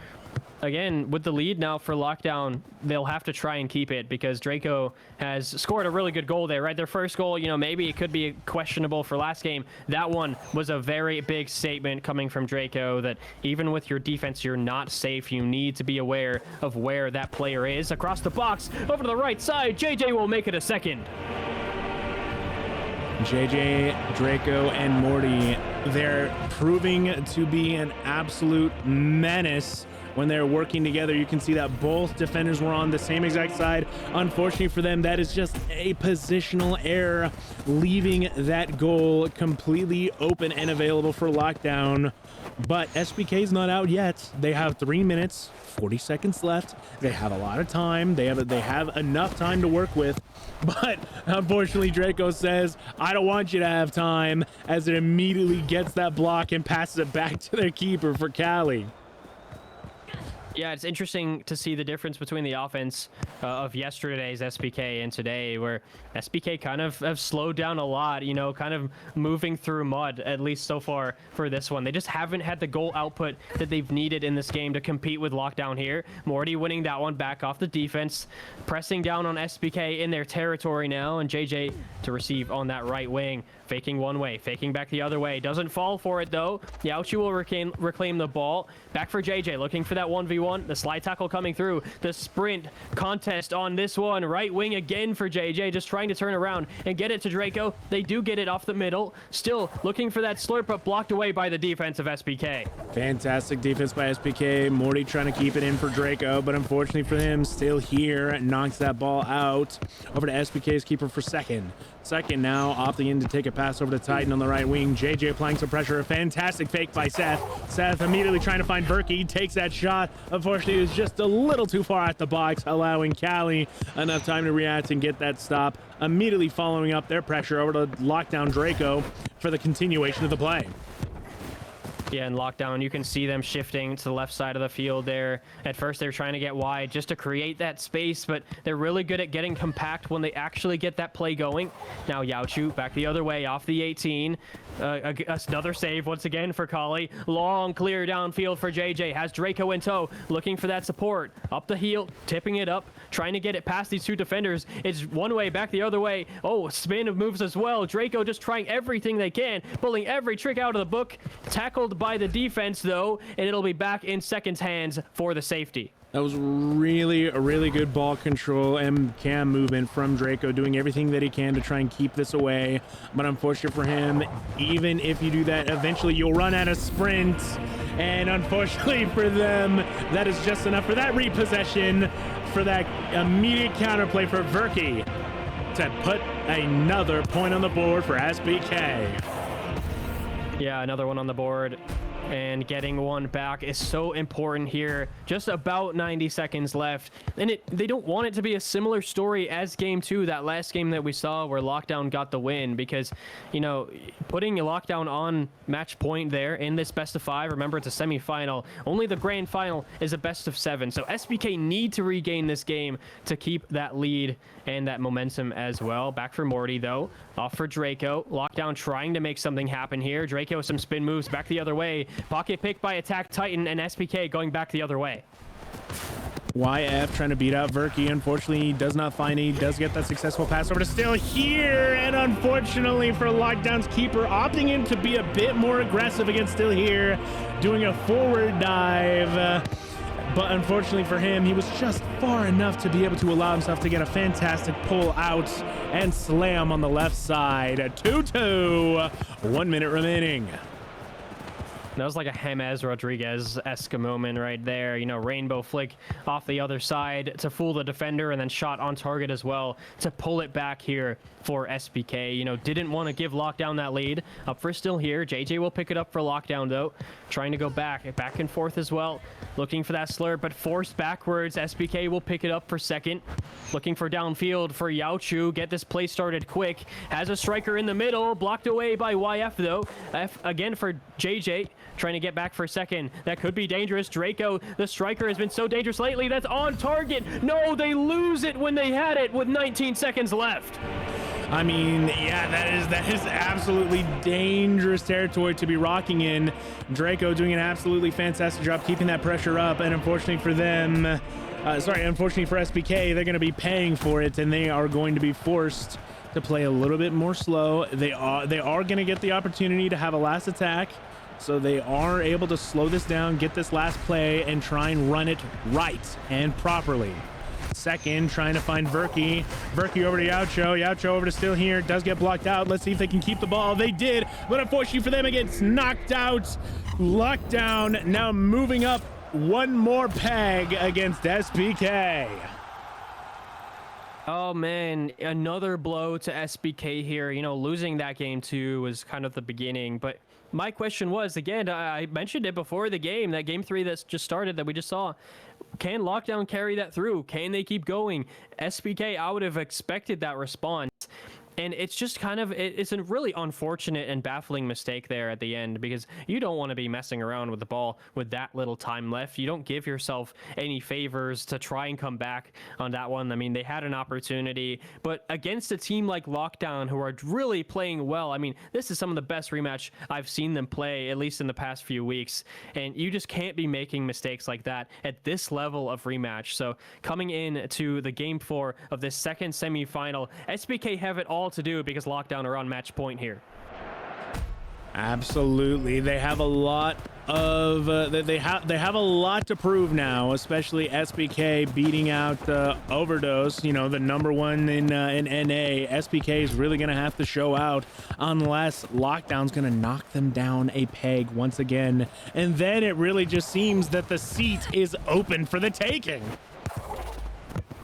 Speaker 1: again, with the lead now for Lockdown, they'll have to try and keep it because Draco has scored a really good goal there, right? Their first goal, you know, maybe it could be questionable for last game. That one was a very big statement coming from Draco that even with your defense, you're not safe. You need to be aware of where that player is. Across the box, over to the right side, JJ will make it a second.
Speaker 3: JJ, Draco, and Morty, they're proving to be an absolute menace when they're working together. You can see that both defenders were on the same exact side. Unfortunately for them, that is just a positional error, leaving that goal completely open and available for Lockdown. But SBK is not out yet. They have 3 minutes, 40 seconds left. They have a lot of time. They have enough time to work with. But unfortunately, Draco says, I don't want you to have time, as it immediately gets that block and passes it back to their keeper for Cali.
Speaker 1: Yeah, it's interesting to see the difference between the offense of yesterday's SBK and today, where SBK kind of have slowed down a lot, you know, kind of moving through mud, at least so far for this one. They just haven't had the goal output that they've needed in this game to compete with Lockdown here. Morty winning that one back off the defense, pressing down on SBK in their territory now, and JJ to receive on that right wing. Faking one way, faking back the other way. Doesn't fall for it, though. Yauchi will reclaim the ball. Back for JJ, looking for that 1v1. The slide tackle coming through. The sprint contest on this one. Right wing again for JJ, just trying to turn around and get it to Draco. They do get it off the middle. Still looking for that slurp, but blocked away by the defense of SBK.
Speaker 3: Fantastic defense by SBK. Morty trying to keep it in for Draco, but unfortunately for him, still here. Knocks that ball out. Over to SBK's keeper for second. Second now, opting in to take a pass over to Titan on the right wing. JJ applying some pressure. A fantastic fake by Seth. Seth immediately trying to find Berkey. Takes that shot. Unfortunately, it was just a little too far at the box, allowing Cali enough time to react and get that stop. Immediately following up their pressure over to Lockdown Draco for the continuation of the play.
Speaker 1: Yeah, in Lockdown, you can see them shifting to the left side of the field there. At first, they're trying to get wide just to create that space, but they're really good at getting compact when they actually get that play going. Now, Yauchu back the other way off the 18. Another save once again for Kali. Long clear downfield for JJ. Has Draco in tow, looking for that support. Up the heel, tipping it up, trying to get it past these two defenders. It's one way, back the other way. Oh, spin of moves as well. Draco just trying everything they can, pulling every trick out of the book. Tackled by the defense, though, and it'll be back in Second's hands for the safety.
Speaker 3: That was really a really good ball control and cam movement from Draco, doing everything that he can to try and keep this away. But unfortunate for him, even if you do that, eventually you'll run out of sprint. And unfortunately for them, that is just enough for that repossession, for that immediate counterplay for Verkey to put another point on the board for SBK.
Speaker 1: Yeah, another one on the board. And getting one back is so important here. Just about 90 seconds left. And they don't want it to be a similar story as game 2, that last game that we saw where Lockdown got the win. Because, you know, putting a Lockdown on match point there in this best of 5, remember it's a semifinal. Only the grand final is a best of 7. So SBK need to regain this game to keep that lead and that momentum as well. Back for Morty, though. Off for Draco. Lockdown trying to make something happen here. Draco with some spin moves back the other way. Pocket pick by Attack Titan, and SPK going back the other way.
Speaker 3: YF trying to beat out Verkey. Unfortunately, he does not find it. He does get that successful pass over to Still Here. And unfortunately for Lockdown's keeper, opting in to be a bit more aggressive against Still Here, doing a forward dive. But unfortunately for him, he was just far enough to be able to allow himself to get a fantastic pull out and slam on the left side. 2-2, 1 minute remaining.
Speaker 1: That was like a James Rodriguez-esque moment right there. You know, rainbow flick off the other side to fool the defender, and then shot on target as well to pull it back here for SBK. You know, didn't want to give Lockdown that lead. Up for Still Here. JJ will pick it up for Lockdown, though. Trying to go back and forth as well. Looking for that slurp, but forced backwards. SBK will pick it up for second. Looking for downfield for Yauchu. Get this play started quick. Has a striker in the middle. Blocked away by YF, though. F again for JJ. Trying to get back for second. That could be dangerous. Draco, the striker, has been so dangerous lately. That's on target. No, they lose it when they had it with 19 seconds left.
Speaker 3: I mean, yeah, that is absolutely dangerous territory to be rocking in. Draco doing an absolutely fantastic job keeping that pressure up, and unfortunately for them, unfortunately for SBK, they're going to be paying for it, and they are going to be forced to play a little bit more slow. They are going to get the opportunity to have a last attack, so they are able to slow this down, get this last play, and try and run it right and properly. Second, trying to find Verky. Verky over to Yaucho. Yaucho over to Still Here. Does get blocked out. Let's see if they can keep the ball. They did, but unfortunately for them, it gets knocked out. Lockdown now moving up one more peg against SPK.
Speaker 1: Oh man, another blow to SBK here. You know, losing that game too was kind of the beginning, but my question was, again, I mentioned it before the game, that game 3 that's just started that we just saw. Can Lockdown carry that through? Can they keep going? SBK, I would have expected that response. And it's just kind of, it's a really unfortunate and baffling mistake there at the end, because you don't want to be messing around with the ball with that little time left. You don't give yourself any favors to try and come back on that one. I mean, they had an opportunity, but against a team like Lockdown, who are really playing well, I mean, this is some of the best rematch I've seen them play, at least in the past few weeks. And you just can't be making mistakes like that at this level of rematch. So coming in to the game 4 of this second semifinal, SBK have it all to do because Lockdown are on match point here.
Speaker 3: Absolutely, they have a lot of they have a lot to prove now, especially SBK beating out Overdose, you know, the number 1 in NA. SBK is really gonna have to show out unless Lockdown's gonna knock them down a peg once again, and then it really just seems that the seat is open for the taking.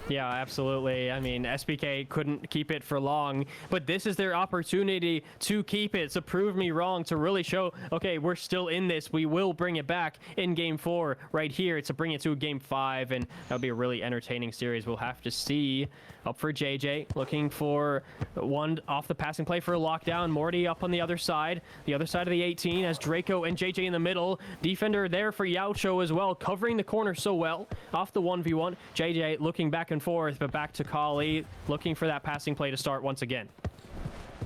Speaker 1: Yeah, absolutely. I mean, SBK couldn't keep it for long, but this is their opportunity to keep it, to prove me wrong, to really show, okay, we're still in this. We will bring it back in game 4 right here to bring it to game 5, and that'll be a really entertaining series. We'll have to see. Up for JJ, looking for one off the passing play for a Lockdown. Morty up on the other side of the 18, as Draco and JJ in the middle. Defender there for Yaucho as well, covering the corner so well. Off the 1v1, JJ looking back and forth, but back to Kali, looking for that passing play to start once again.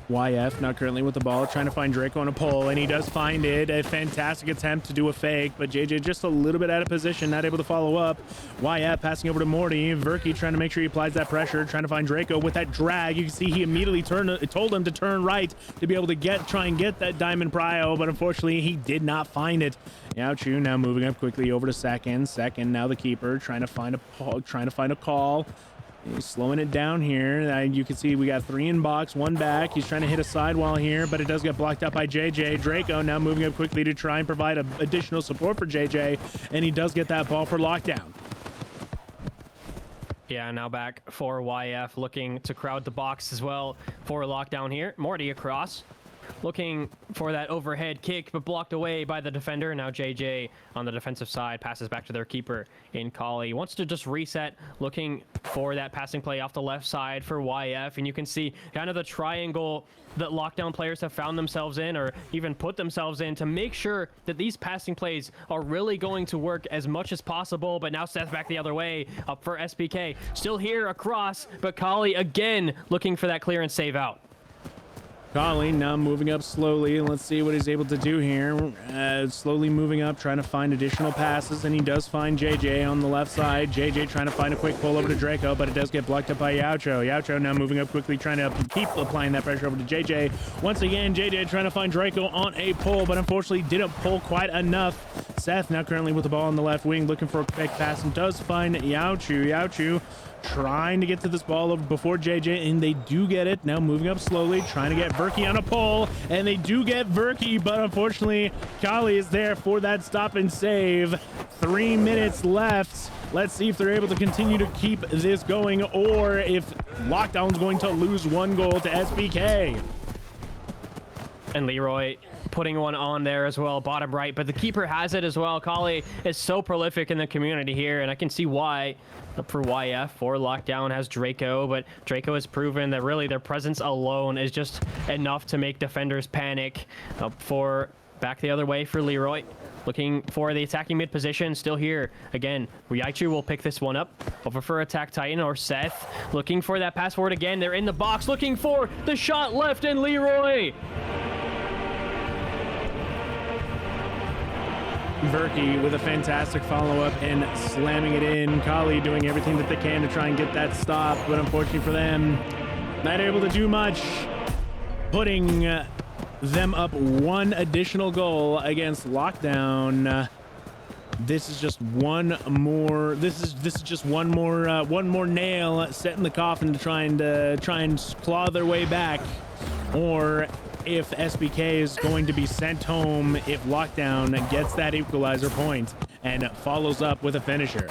Speaker 3: YF not currently with the ball, trying to find Draco on a pole, and he does find it. A fantastic attempt to do a fake, but JJ just a little bit out of position, not able to follow up. YF passing over to Morty. Verky trying to make sure he applies that pressure, trying to find Draco with that drag. You can see he immediately told him to turn right to be able to try and get that diamond prio, but unfortunately he did not find it. Yauchu now moving up quickly over to second. Second now the keeper trying to find a call. He's slowing it down here. You can see we got 3 in box, 1 back. He's trying to hit a sidewall here, but it does get blocked up by JJ. Draco now moving up quickly to try and provide additional support for JJ, and he does get that ball for Lockdown.
Speaker 1: Yeah, now back for YF, looking to crowd the box as well for Lockdown here. Morty across, looking for that overhead kick, but blocked away by the defender. Now JJ on the defensive side passes back to their keeper in Kali. Wants to just reset, looking for that passing play off the left side for YF. And you can see kind of the triangle that Lockdown players have found themselves in, or even put themselves in, to make sure that these passing plays are really going to work as much as possible. But now Seth back the other way, up for SBK. Still here across, but Kali again looking for that clearance save out.
Speaker 3: Kali now moving up slowly. Let's see what he's able to do here. Slowly moving up, trying to find additional passes, and he does find JJ on the left side. JJ trying to find a quick pull over to Draco, but it does get blocked up by Yaucho. Yaucho now moving up quickly, trying to keep applying that pressure over to JJ. Once again, JJ trying to find Draco on a pull, but unfortunately didn't pull quite enough. Seth now currently with the ball on the left wing, looking for a quick pass, and does find Yaucho. Yaucho trying to get to this ball before JJ, and they do get it. Now moving up slowly, trying to get Verky on a pole, and they do get Verky, but unfortunately Kali is there for that stop and save. 3 minutes left. Let's see if they're able to continue to keep this going, or if Lockdown's going to lose 1 goal to SBK.
Speaker 1: And Leroy putting one on there as well, bottom right, but the keeper has it as well. Kali is so prolific in the community here, and I can see why. Up for YF, for Lockdown has Draco, but Draco has proven that really their presence alone is just enough to make defenders panic. Up for Back the other way for Leroy. Looking for the attacking mid position, still here. Again, Raichu will pick this one up. Over for Attack Titan or Seth. Looking for that pass forward again. They're in the box, looking for the shot left, and Leroy.
Speaker 3: Verky with a fantastic follow-up and slamming it in. Kali doing everything that they can to try and get that stop, but unfortunately for them, not able to do much. Putting them up one additional goal against Lockdown. This is just one more. This is just one more nail set in the coffin to try and claw their way back, or if SBK is going to be sent home if Lockdown gets that equalizer point and follows up with a finisher.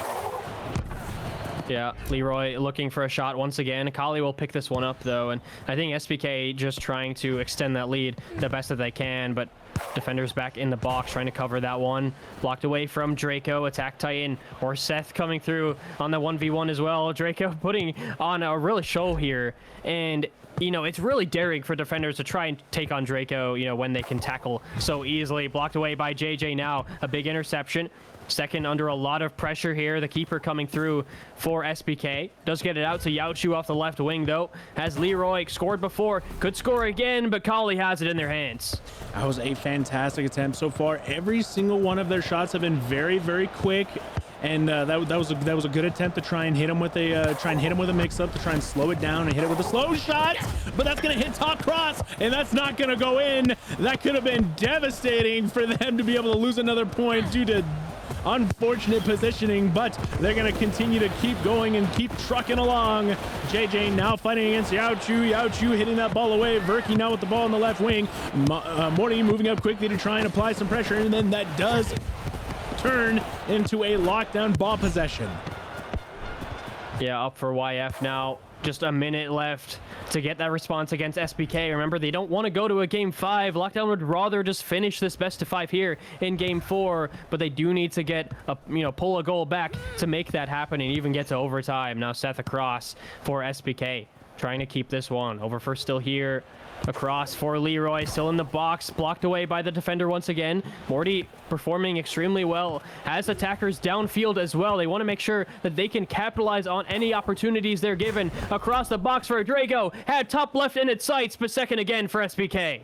Speaker 1: Yeah, Leroy looking for a shot once again. Kali will pick this one up, though, and I think SBK just trying to extend that lead the best that they can, but defenders back in the box trying to cover that one. Blocked away from Draco, Attack Titan, or Seth coming through on the 1v1 as well. Draco putting on a real show here, and you know, it's really daring for defenders to try and take on Draco, you know, when they can tackle so easily. Blocked away by JJ now. A big interception. Second under a lot of pressure here. The keeper coming through for SBK. Does get it out to Yaochu off the left wing, though. Has Leroy scored before. Could score again, but Kali has it in their hands.
Speaker 3: That was a fantastic attempt so far. Every single one of their shots have been very, very quick. And that was a good attempt to try and hit him with a mix-up, to try and slow it down and hit it with a slow shot. But that's gonna hit top cross, and that's not gonna go in. That could have been devastating for them to be able to lose another point due to unfortunate positioning, but they're going to continue to keep going and keep trucking along. JJ now fighting against Yaochu. Yaochu hitting that ball away. Verky now with the ball on the left wing. Morty moving up quickly to try and apply some pressure, and then that does turn into a Lockdown ball possession.
Speaker 1: Yeah, up for YF now. Just a minute left to get that response against SBK. Remember, they don't want to go to a game 5. Lockdown would rather just finish this best of 5 here in game 4, but they do need to get pull a goal back to make that happen and even get to overtime. Now Seth across for SBK, trying to keep this one. Over first still here. Across for Leroy, still in the box, blocked away by the defender once again. Morty performing extremely well, has attackers downfield as well. They want to make sure that they can capitalize on any opportunities they're given. Across the box for Draco, had top left in its sights, but second again for SBK.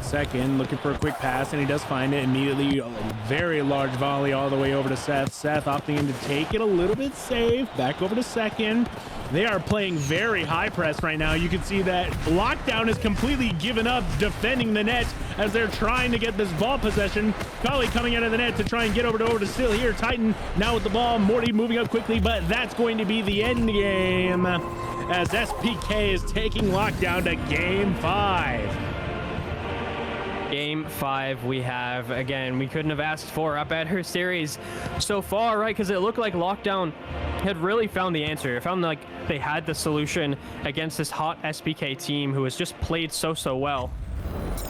Speaker 3: Second, looking for a quick pass, and he does find it immediately. A very large volley all the way over to Seth. Seth opting in to take it a little bit safe. Back over to second. They are playing very high press right now. You can see that Lockdown has completely given up defending the net as they're trying to get this ball possession. Kali coming out of the net to try and get over to still here. Titan now with the ball. Morty moving up quickly, but that's going to be the end game as SPK is taking Lockdown to game 5.
Speaker 1: Game 5 we have. Again, we couldn't have asked for a better series so far, right? Because it looked like Lockdown had really found the answer. It found like they had the solution against this hot SBK team who has just played so well.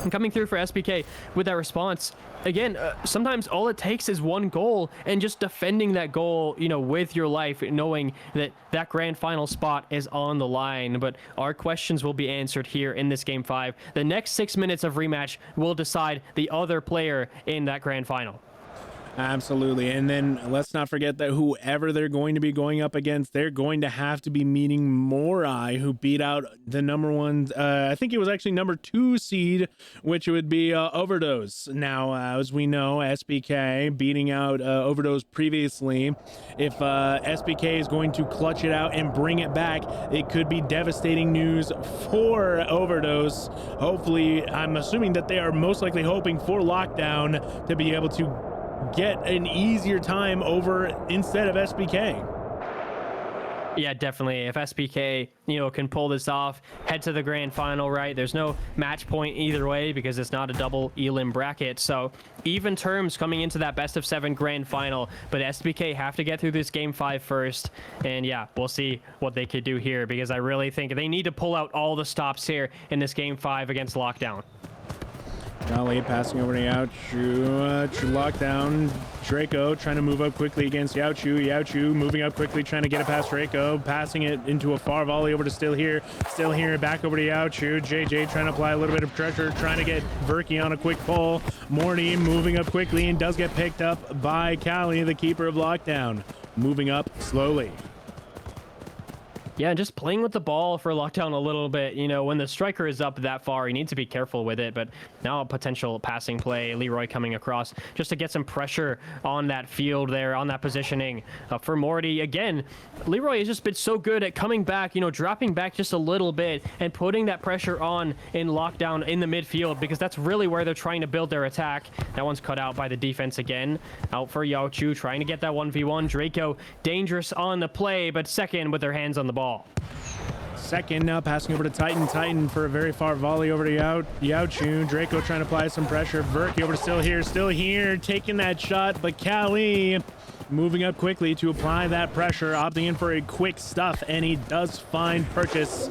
Speaker 1: And coming through for SBK with that response, again, sometimes all it takes is one goal and just defending that goal, you know, with your life, knowing that that grand final spot is on the line. But our questions will be answered here in this game 5. The next 6 minutes of rematch will decide the other player in that grand final.
Speaker 3: Absolutely. And then let's not forget that whoever they're going to be going up against, they're going to have to be meeting Morai, who beat out the number 1, I think it was actually number 2 seed, which would be Overdose. Now, as we know, SBK beating out Overdose previously. If SBK is going to clutch it out and bring it back, it could be devastating news for Overdose. Hopefully, I'm assuming that they are most likely hoping for Lockdown to be able to get an easier time over instead of SBK.
Speaker 1: Yeah, definitely. If SBK, can pull this off, head to the grand final, right? There's no match point either way because it's not a double elim bracket. So even terms coming into that best of 7 grand final, but SBK have to get through this game 5 first. And yeah, we'll see what they could do here because I really think they need to pull out all the stops here in this game 5 against Lockdown.
Speaker 3: Golly passing over to Yaochu. Lockdown. Draco trying to move up quickly against Yaochu. Yaochu moving up quickly, trying to get it past Draco. Passing it into a far volley over to Still Here. Still Here back over to Yaochu. JJ trying to apply a little bit of pressure, trying to get Verky on a quick pull. Morty moving up quickly and does get picked up by Callie, the keeper of Lockdown. Moving up slowly.
Speaker 1: Yeah, just playing with the ball for Lockdown a little bit. You know, when the striker is up that far, you need to be careful with it. But now a potential passing play, Leroy coming across just to get some pressure on that field there, on that positioning for Morty. Again, Leroy has just been so good at coming back, you know, dropping back just a little bit and putting that pressure on in Lockdown in the midfield, because that's really where they're trying to build their attack. That one's cut out by the defense again. Out for Yaochu, trying to get that 1v1. Draco dangerous on the play, but second with their hands on the ball.
Speaker 3: Second now passing over to Titan. Titan for a very far volley over to Yaochu. Draco trying to apply some pressure. Verky over to Still Here. Still Here taking that shot, but Callie moving up quickly to apply that pressure, opting in for a quick stuff, and he does find purchase.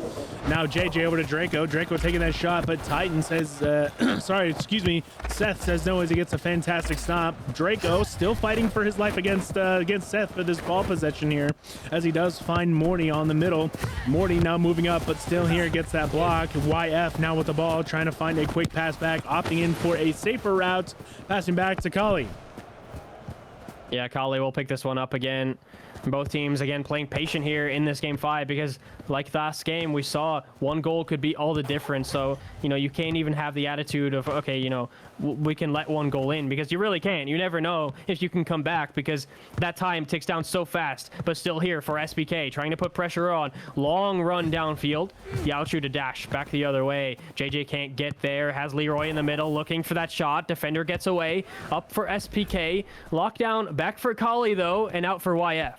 Speaker 3: Now JJ over to Draco. Draco taking that shot, but Titan says, Seth says no as he gets a fantastic stop. Draco still fighting for his life against Seth for this ball possession here, as he does find Morty on the middle. Morty now moving up, but Still Here gets that block. YF now with the ball, trying to find a quick pass back, opting in for a safer route, passing back to Kali.
Speaker 1: Yeah, Kali will pick this one up again. Both teams, again, playing patient here in this game 5, because like last game, we saw one goal could be all the difference. So, you know, you can't even have the attitude of, okay, you know, we can let one goal in, because you really can't. You never know if you can come back, because that time ticks down so fast. But Still Here for SBK, trying to put pressure on. Long run downfield. Yaochu to dash back the other way. JJ can't get there. Has Leroy in the middle looking for that shot. Defender gets away. Up for SPK. Lockdown back for Kali, though, and out for YF.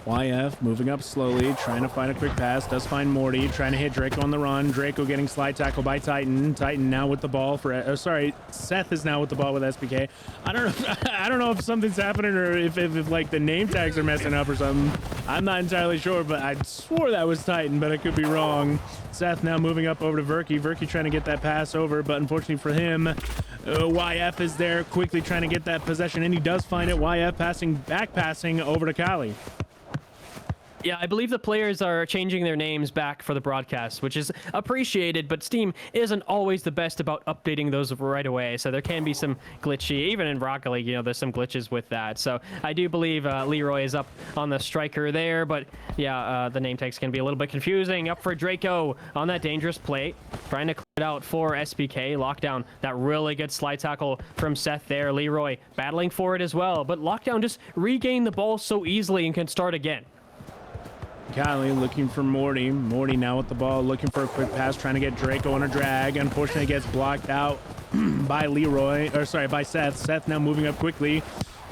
Speaker 3: YF moving up slowly, trying to find a quick pass. Does find Morty, trying to hit Draco on the run. Draco getting slide tackle by Titan. Titan now with the ball for, Seth is now with the ball with SPK. I don't know if something's happening, or if like the name tags are messing up or something. I'm not entirely sure, but I swore that was Titan, but I could be wrong. Seth now moving up over to Verky. Verky trying to get that pass over, but unfortunately for him, YF is there quickly trying to get that possession, and he does find it. YF passing over to Kali.
Speaker 1: Yeah, I believe the players are changing their names back for the broadcast, which is appreciated, but Steam isn't always the best about updating those right away, so there can be some glitchy. Even in Rocket League, you know, there's some glitches with that. So I do believe Leroy is up on the striker there, but yeah, the name tags can be a little bit confusing. Up for Draco on that dangerous play, trying to clear it out for SBK. Lockdown, that really good slide tackle from Seth there. Leroy battling for it as well, but Lockdown just regained the ball so easily and can start again.
Speaker 3: Kali looking for Morty. Morty now with the ball, looking for a quick pass, trying to get Draco on a drag. Unfortunately, gets blocked out by by Seth. Seth now moving up quickly,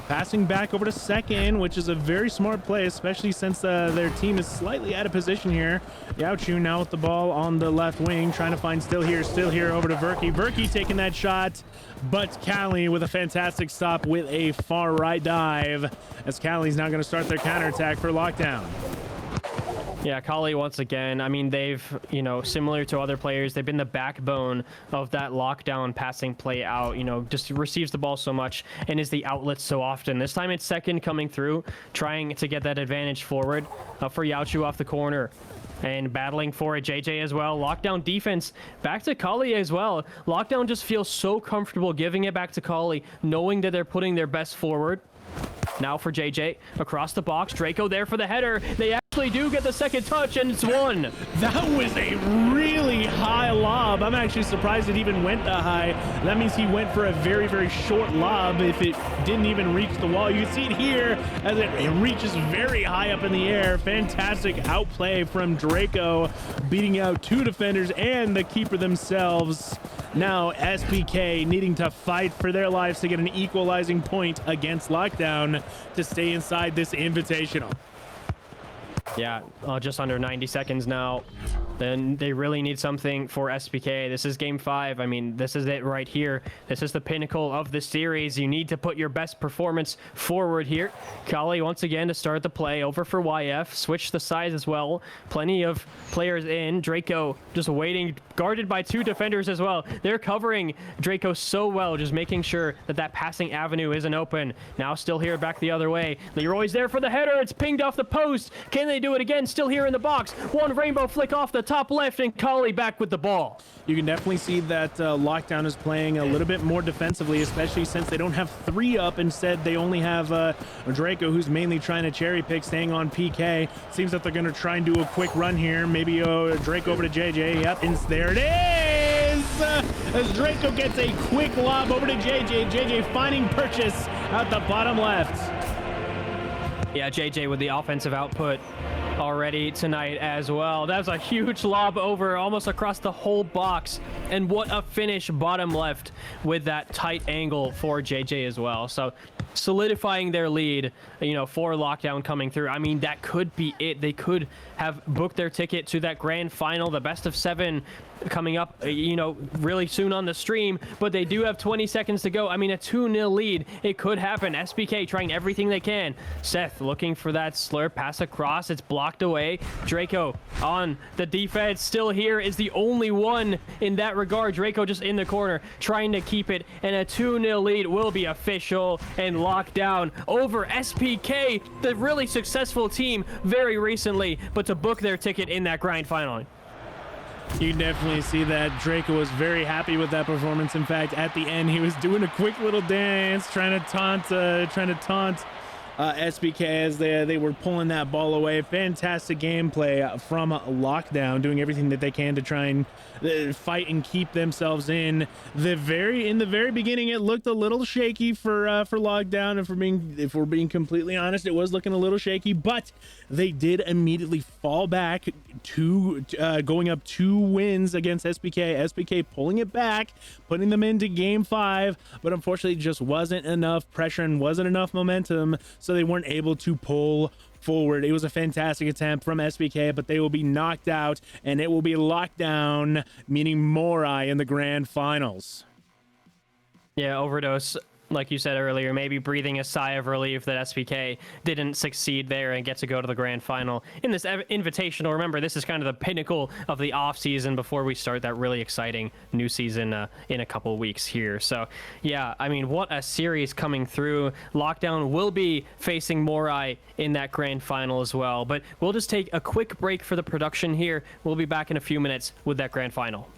Speaker 3: passing back over to second, which is a very smart play, especially since their team is slightly out of position here. Yaochu now with the ball on the left wing, trying to find Still Here over to Verky. Verky taking that shot, but Kali with a fantastic stop with a far right dive, as Kali's now going to start their counterattack for Lockdown.
Speaker 1: Yeah, Kali once again, I mean, they've, you know, similar to other players, they've been the backbone of that Lockdown passing play out, you know, just receives the ball so much and is the outlet so often. This time it's second coming through, trying to get that advantage forward for Yaochu off the corner. And battling for it, JJ as well. Lockdown defense back to Kali as well. Lockdown just feels so comfortable giving it back to Kali, knowing that they're putting their best forward. Now for JJ, across the box, Draco there for the header. They actually do get the second touch, and it's one.
Speaker 3: That was a really high lob. I'm actually surprised it even went that high. That means he went for a very, very short lob if it didn't even reach the wall. You can see it here as it reaches very high up in the air. Fantastic outplay from Draco, beating out two defenders and the keeper themselves. Now SPK needing to fight for their lives to get an equalizing point against Lockdown to stay inside this Invitational.
Speaker 1: Yeah, just under 90 seconds now. Then they really need something for SPK. This is game 5. I mean, this is it right here. This is the pinnacle of the series. You need to put your best performance forward here. Kali once again to start the play over for YF. Switch the sides as well. Plenty of players in. Draco just waiting, guarded by 2 defenders as well. They're covering Draco so well, just making sure that that passing avenue isn't open. Now still here back the other way. Leroy's there for the header. It's pinged off the post. Can they do it again? Still here in the box. One rainbow flick off the top left, and Kali back with the ball.
Speaker 3: You can definitely see that Lockdown is playing a little bit more defensively, especially since they don't have 3 up. Instead, they only have Draco, who's mainly trying to cherry pick, staying on PK. Seems that they're going to try and do a quick run here. Maybe Draco over to JJ. Yep, and there it is! As Draco gets a quick lob over to JJ. JJ finding purchase at the bottom left.
Speaker 1: Yeah, JJ with the offensive output already tonight as well. That was a huge lob over almost across the whole box, and what a finish bottom left with that tight angle for JJ as well. So solidifying their lead, you know, for Lockdown coming through. I mean, that could be it. They could have booked their ticket to that grand final, the best of 7 coming up, you know, really soon on the stream, but they do have 20 seconds to go. I mean, a 2-0 lead, it could happen. SPK trying everything they can. Seth looking for that slurp pass across. It's blocked away. Draco on the defense, still here, is the only one in that regard. Draco just in the corner trying to keep it, and a 2-0 lead will be official and locked down over SPK, the really successful team very recently, but to book their ticket in that grind final.
Speaker 3: You can definitely see that Draco was very happy with that performance. In fact, at the end, he was doing a quick little dance, trying to taunt SBK as they were pulling that ball away. Fantastic gameplay from Lockdown, doing everything that they can to try and fight and keep themselves in the very beginning. It looked a little shaky for Lockdown, and if we're being completely honest, it was looking a little shaky, but they did immediately fall back to going up 2 wins against SBK pulling it back, putting them into game 5, but unfortunately just wasn't enough pressure and wasn't enough momentum, so they weren't able to pull forward. It was a fantastic attempt from SBK, but they will be knocked out, and it will be Lockdown, meaning Morai in the grand finals.
Speaker 1: Yeah, Overdose, like you said earlier, maybe breathing a sigh of relief that SPK didn't succeed there and get to go to the grand final in this invitational. Remember, this is kind of the pinnacle of the off season before we start that really exciting new season in a couple weeks here. So yeah, I mean, what a series coming through. Lockdown will be facing Morai in that grand final as well, but we'll just take a quick break for the production here. We'll be back in a few minutes with that grand final.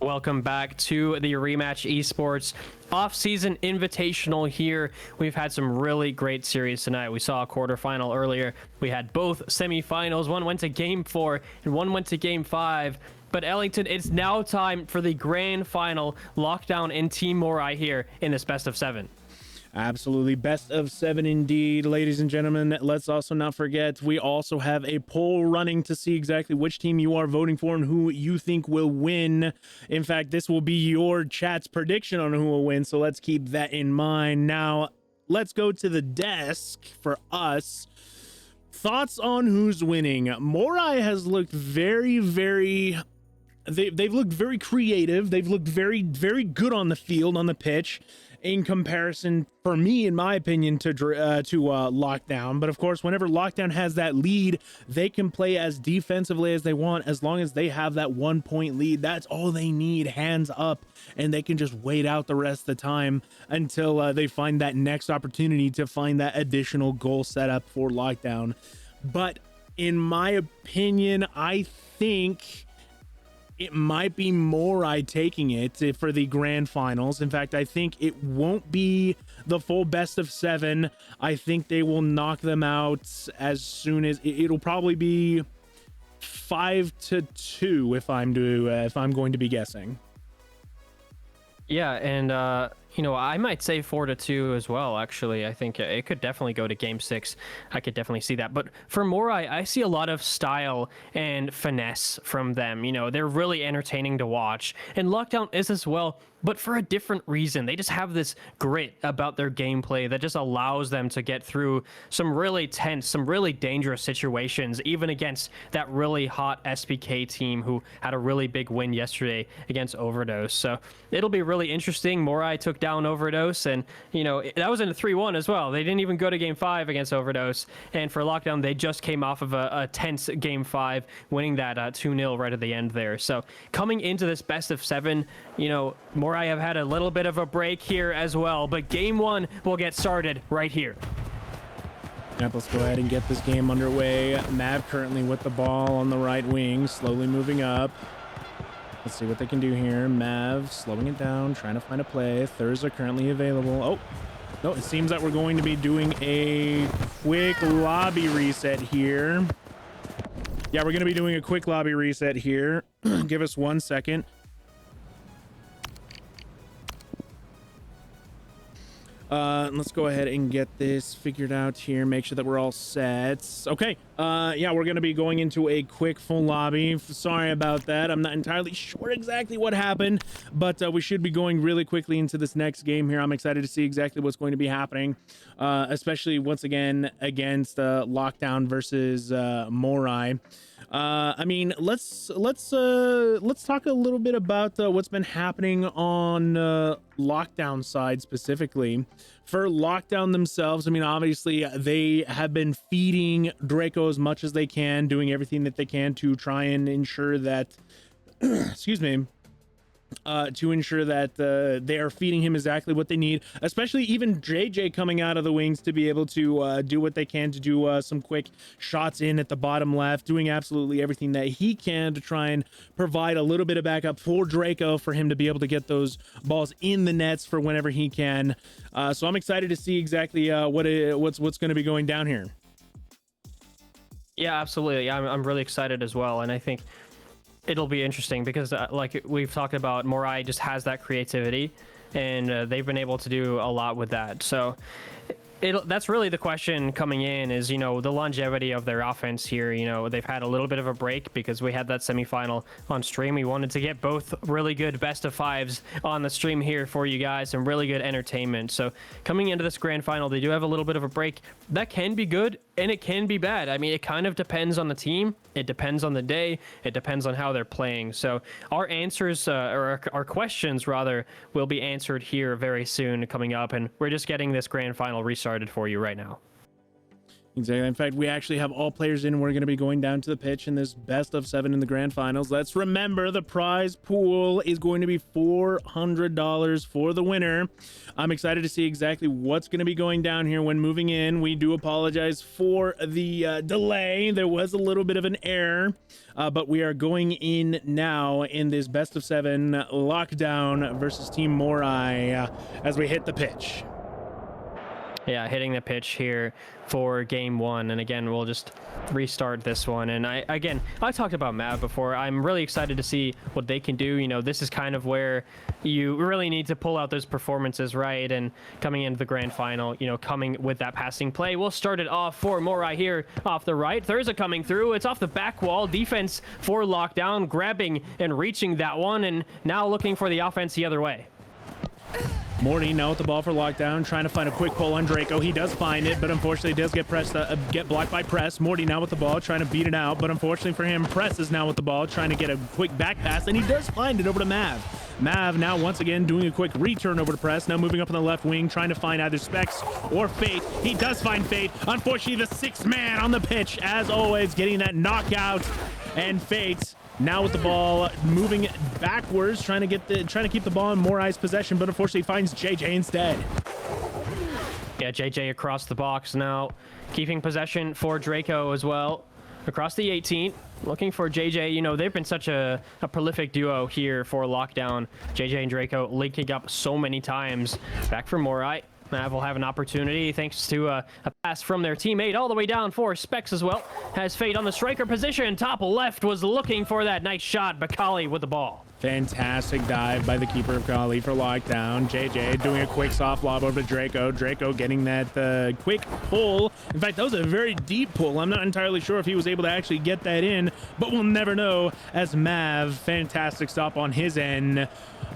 Speaker 1: Welcome back to the Rematch Esports off-season invitational here. We've had some really great series tonight. We saw a quarterfinal earlier. We had both semifinals. One went to Game 4 and one went to Game 5. But Ellington, it's now time for the grand final. Lockdown and Team Morai here in this best of 7.
Speaker 3: Absolutely. Best of 7 indeed, ladies and gentlemen. Let's also not forget, we also have a poll running to see exactly which team you are voting for and who you think will win. In fact, this will be your chat's prediction on who will win, so let's keep that in mind. Now, let's go to the desk for us. Thoughts on who's winning? Morai has looked very, very... They've looked very creative. They've looked very, very good on the field, on the pitch, in comparison, for me, in my opinion, to Lockdown. But of course, whenever Lockdown has that lead, they can play as defensively as they want, as long as they have that 1-point lead. That's all they need, hands up, and they can just wait out the rest of the time until they find that next opportunity to find that additional goal setup for Lockdown. But in my opinion, I think it might be Morai taking it for the grand finals. In fact, I think it won't be the full best of 7. I think they will knock them out as soon as it'll probably be 5-2 if I'm going to be guessing.
Speaker 1: Yeah, and I might say 4-2 as well. Actually, I think it could definitely go to Game 6. I could definitely see that. But for Morai, I see a lot of style and finesse from them. They're really entertaining to watch, and Lockdown is as well, but for a different reason. They just have this grit about their gameplay that just allows them to get through some really tense, some really dangerous situations, even against that really hot SPK team who had a really big win yesterday against Overdose. So it'll be really interesting. Morai took down Overdose, and that was in a 3-1 as well. They didn't even go to Game 5 against Overdose, and for Lockdown, they just came off of a tense Game 5, winning that 2-0 right at the end there. So coming into this best of 7, Morai have had a little bit of a break here as well, but Game 1 will get started right here.
Speaker 3: Yep, let's go ahead and get this game underway. Mav currently with the ball on the right wing, slowly moving up. Let's see what they can do here. Mav slowing it down, trying to find a play. Thurs are currently available. Oh, no, it seems that we're going to be doing a quick lobby reset here. Yeah, we're going to be doing a quick lobby reset here. Give us 1 second. Let's go ahead and get this figured out here. Make sure that we're all set. Okay. Yeah, we're going to be going into a quick full lobby. Sorry about that. I'm not entirely sure exactly what happened, but we should be going really quickly into this next game here. I'm excited to see exactly what's going to be happening, especially once again against Lockdown versus Morai. I mean, let's talk a little bit about what's been happening on Lockdown side specifically. For Lockdown themselves, I mean, obviously they have been feeding Draco as much as they can, doing everything that they can to try and ensure that excuse me, to ensure that they are feeding him exactly what they need, especially even JJ coming out of the wings to be able to do what they can to do some quick shots in at the bottom left, doing absolutely everything that he can to try and provide a little bit of backup for Draco for him to be able to get those balls in the nets for whenever he can. So I'm excited to see exactly what's going to be going down here.
Speaker 1: Yeah, absolutely. I'm really excited as well, and I think it'll be interesting because like we've talked about, Morai just has that creativity, and they've been able to do a lot with that. So that's really the question coming in is, the longevity of their offense here. They've had a little bit of a break because we had that semifinal on stream. We wanted to get both really good best of 5s on the stream here for you guys, and really good entertainment. So coming into this grand final, they do have a little bit of a break. That can be good and it can be bad. I mean, it kind of depends on the team. It depends on the day. It depends on how they're playing. So our answers, or our questions rather, will be answered here very soon coming up, and we're just getting this grand final restarted for you right now.
Speaker 3: Exactly. In fact, we actually have all players in. We're going to be going down to the pitch in this best of 7 in the grand finals. Let's remember the prize pool is going to be $400 for the winner. I'm excited to see exactly what's going to be going down here when moving in. We do apologize for the delay. There was a little bit of an error, but we are going in now in this best of 7 lockdown versus Team Morai as we hit the pitch.
Speaker 1: Yeah, hitting the pitch here for game 1. And again, we'll just restart this one. And I talked about Mav before. I'm really excited to see what they can do. You know, this is kind of where you really need to pull out those performances, right? And coming into the grand final, you know, coming with that passing play. We'll start it off for Morai here off the right. Thurza coming through. It's off the back wall. Defense for lockdown, grabbing and reaching that one. And now looking for the offense the other way.
Speaker 3: Morty now with the ball for lockdown, trying to find a quick pull on Draco. He does find it, but unfortunately does get pressed, get blocked by Press. Morty now with the ball, trying to beat it out, but unfortunately for him, Press is now with the ball, trying to get a quick back pass, and he does find it over to Mav. Mav now once again doing a quick return over to Press, now moving up on the left wing, trying to find either Specs or Fate. He does find Fate. Unfortunately, the 6th man on the pitch, as always, getting that knockout, and Fate now with the ball, moving backwards, trying to keep the ball in Morai's possession, but unfortunately finds JJ instead.
Speaker 1: Yeah, JJ across the box now, keeping possession for Draco as well. Across the 18, looking for JJ. You know, they've been such a prolific duo here for lockdown. JJ and Draco linking up so many times. Back for Morai. Mav will have an opportunity thanks to a pass from their teammate all the way down for Specs as well. Has Fate on the striker position. Top left was looking for that nice shot. Bakali with the ball.
Speaker 3: Fantastic dive by the keeper of Kali for lockdown. JJ doing a quick soft lob over to Draco. Draco getting that quick pull. In fact, that was a very deep pull. I'm not entirely sure if he was able to actually get that in, but we'll never know as Mav, fantastic stop on his end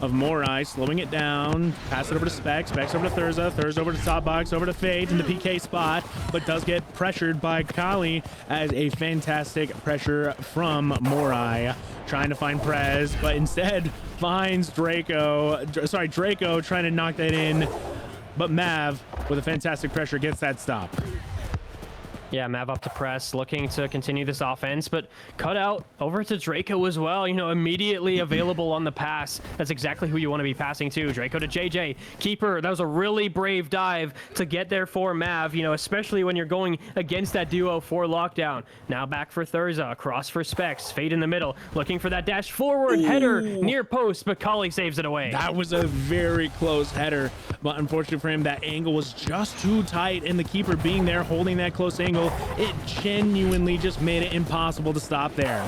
Speaker 3: of Morai, slowing it down. Pass it over to Specs. Specs over to Thurza. Thurza over to top box, over to Fate in the PK spot, but does get pressured by Kali as a fantastic pressure from Morai. Trying to find Prez, but instead finds Draco. Draco trying to knock that in, but Mav with a fantastic pressure gets that stop.
Speaker 1: Yeah, Mav up to Press, looking to continue this offense, but cut out over to Draco as well. You know, immediately available on the pass. That's exactly who you want to be passing to. Draco to JJ. Keeper, that was a really brave dive to get there for Mav, you know, especially when you're going against that duo for lockdown. Now back for Thurza, across for Specs. Fade in the middle, looking for that dash forward. Ooh. Header near post, but Kali saves it away.
Speaker 3: That was a very close header, but unfortunately for him, that angle was just too tight, and the keeper being there holding that close angle, it genuinely just made it impossible to stop there.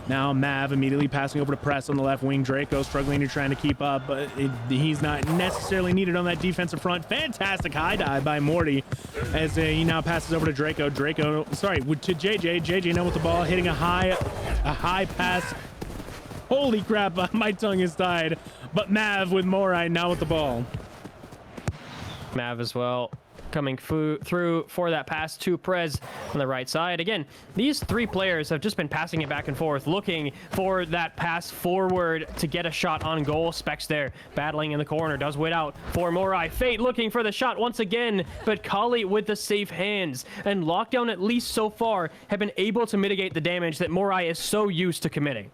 Speaker 3: Now Mav immediately passing over to Press on the left wing. Draco struggling to trying to keep up, but he's not necessarily needed on that defensive front. Fantastic high dive by Morty as he now passes over to Draco. To JJ. JJ now with the ball, hitting a high pass. Holy crap, my tongue is tied. But Mav with Morai now with the ball.
Speaker 1: Mav as well, coming through for that pass to Prez on the right side. Again, these 3 players have just been passing it back and forth, looking for that pass forward to get a shot on goal. Specs there, battling in the corner, does wait out for Morai. Fate looking for the shot once again, but Kali with the safe hands. And lockdown, at least so far, have been able to mitigate the damage that Morai is so used to committing.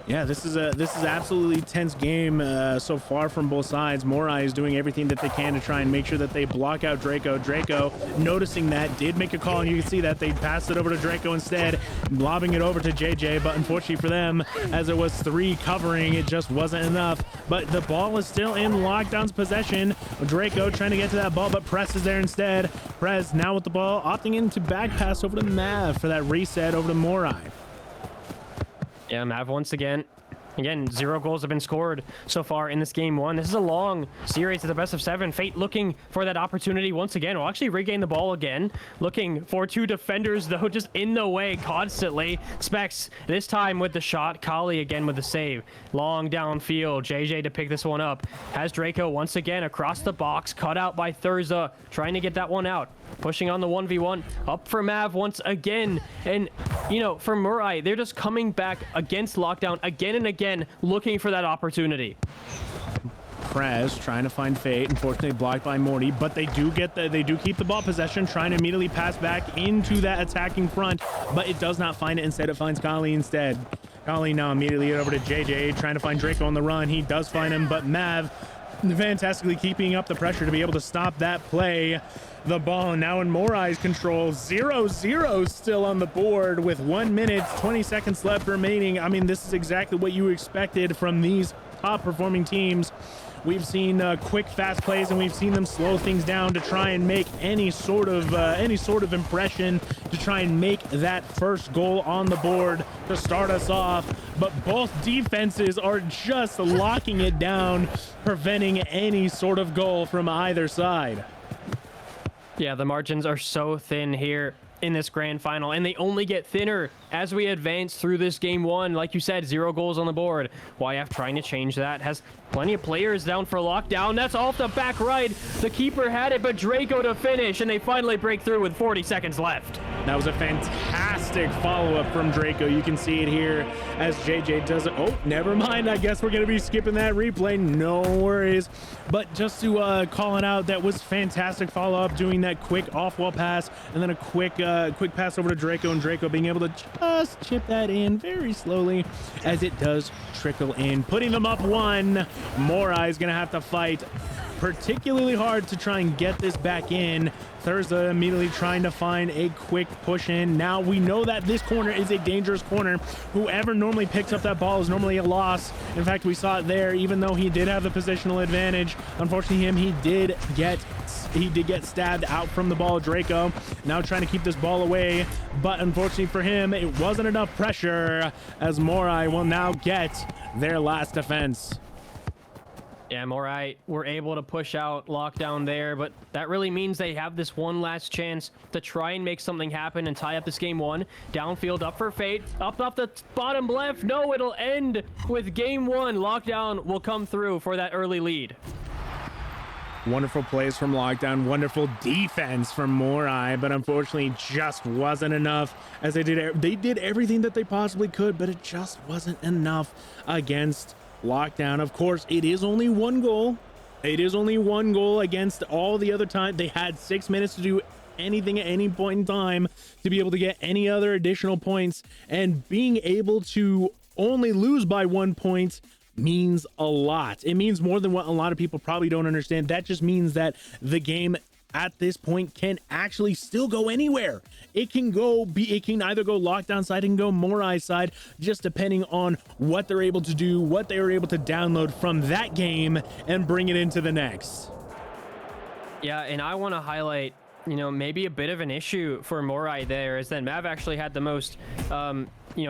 Speaker 3: Yeah, this is absolutely tense game so far from both sides. Morai is doing everything that they can to try and make sure that they block out Draco. Draco, noticing that, did make a call, and you can see that they passed it over to Draco instead, lobbing it over to JJ, but unfortunately for them, as there was 3 covering, it just wasn't enough. But the ball is still in Lockdown's possession. Draco trying to get to that ball, but Press is there instead. Press now with the ball, opting in to back pass over to Mav for that reset over to Morai.
Speaker 1: Yeah, Mav once again. Again, 0 goals have been scored so far in this game 1. This is a long series at the best of 7. Fate looking for that opportunity once again. Will actually regain the ball again. Looking for 2 defenders, though, just in the way constantly. Specs, this time with the shot. Kali again with the save. Long downfield. JJ to pick this one up. Has Draco once again across the box. Cut out by Thurza. Trying to get that one out. Pushing on the 1v1. Up for Mav once again. And, you know, for Morai, they're just coming back against lockdown again and again, looking for that opportunity.
Speaker 3: Prez trying to find Fate, unfortunately blocked by Morty, but they do keep the ball possession, trying to immediately pass back into that attacking front, but it does not find it. Instead, it finds Kali instead. Kali now immediately over to JJ, trying to find Draco on the run. He does find him, but Mav fantastically keeping up the pressure to be able to stop that play. The ball now in Morai's control. 0-0 still on the board with 1 minute, 20 seconds left remaining. I mean, this is exactly what you expected from these top performing teams. We've seen quick, fast plays, and we've seen them slow things down to try and make any sort of impression, to try and make that first goal on the board to start us off. But both defenses are just locking it down, preventing any sort of goal from either side.
Speaker 1: Yeah, the margins are so thin here in this grand final, and they only get thinner as we advance through this game one. Like you said, 0 goals on the board. YF trying to change that, has plenty of players down for lockdown. That's off the back right. The keeper had it, but Draco to finish, and they finally break through with 40 seconds left.
Speaker 3: That was a fantastic follow-up from Draco. You can see it here as JJ does it. Oh, never mind. I guess we're going to be skipping that replay. No worries. But just to call it out, that was fantastic follow-up, doing that quick off-wall pass, and then a quick pass over to Draco, and Draco being able to just chip that in very slowly as it does trickle in, putting them up 1. Morai is going to have to fight particularly hard to try and get this back in. Thurza immediately trying to find a quick push in. Now we know that this corner is a dangerous corner. Whoever normally picks up that ball is normally a loss. In fact, we saw it there, even though he did have the positional advantage. Unfortunately, he did get stabbed out from the ball. Draco now trying to keep this ball away, but unfortunately for him, it wasn't enough pressure as Morai will now get their last defense.
Speaker 1: Yeah, Morai were able to push out lockdown there, but that really means they have this one last chance to try and make something happen and tie up this game one. Downfield up for Fate, up off the bottom left. No, it'll end with game one. Lockdown will come through for that early lead.
Speaker 3: Wonderful plays from Lockdown, wonderful defense from Morai, but unfortunately just wasn't enough as they did everything that they possibly could, but it just wasn't enough against Lockdown. Of course, it is only 1 goal. It is only 1 goal against all the other time. They had 6 minutes to do anything at any point in time to be able to get any other additional points, and being able to only lose by 1 point means a lot. It means more than what a lot of people probably don't understand. That just means that the game at this point can actually still go anywhere. It can either go Lockdown side and go Morai side, just depending on what they're able to do, what they were able to download from that game and bring it into the next.
Speaker 1: Yeah, and I want to highlight, maybe a bit of an issue for Morai there is that Mav actually had the most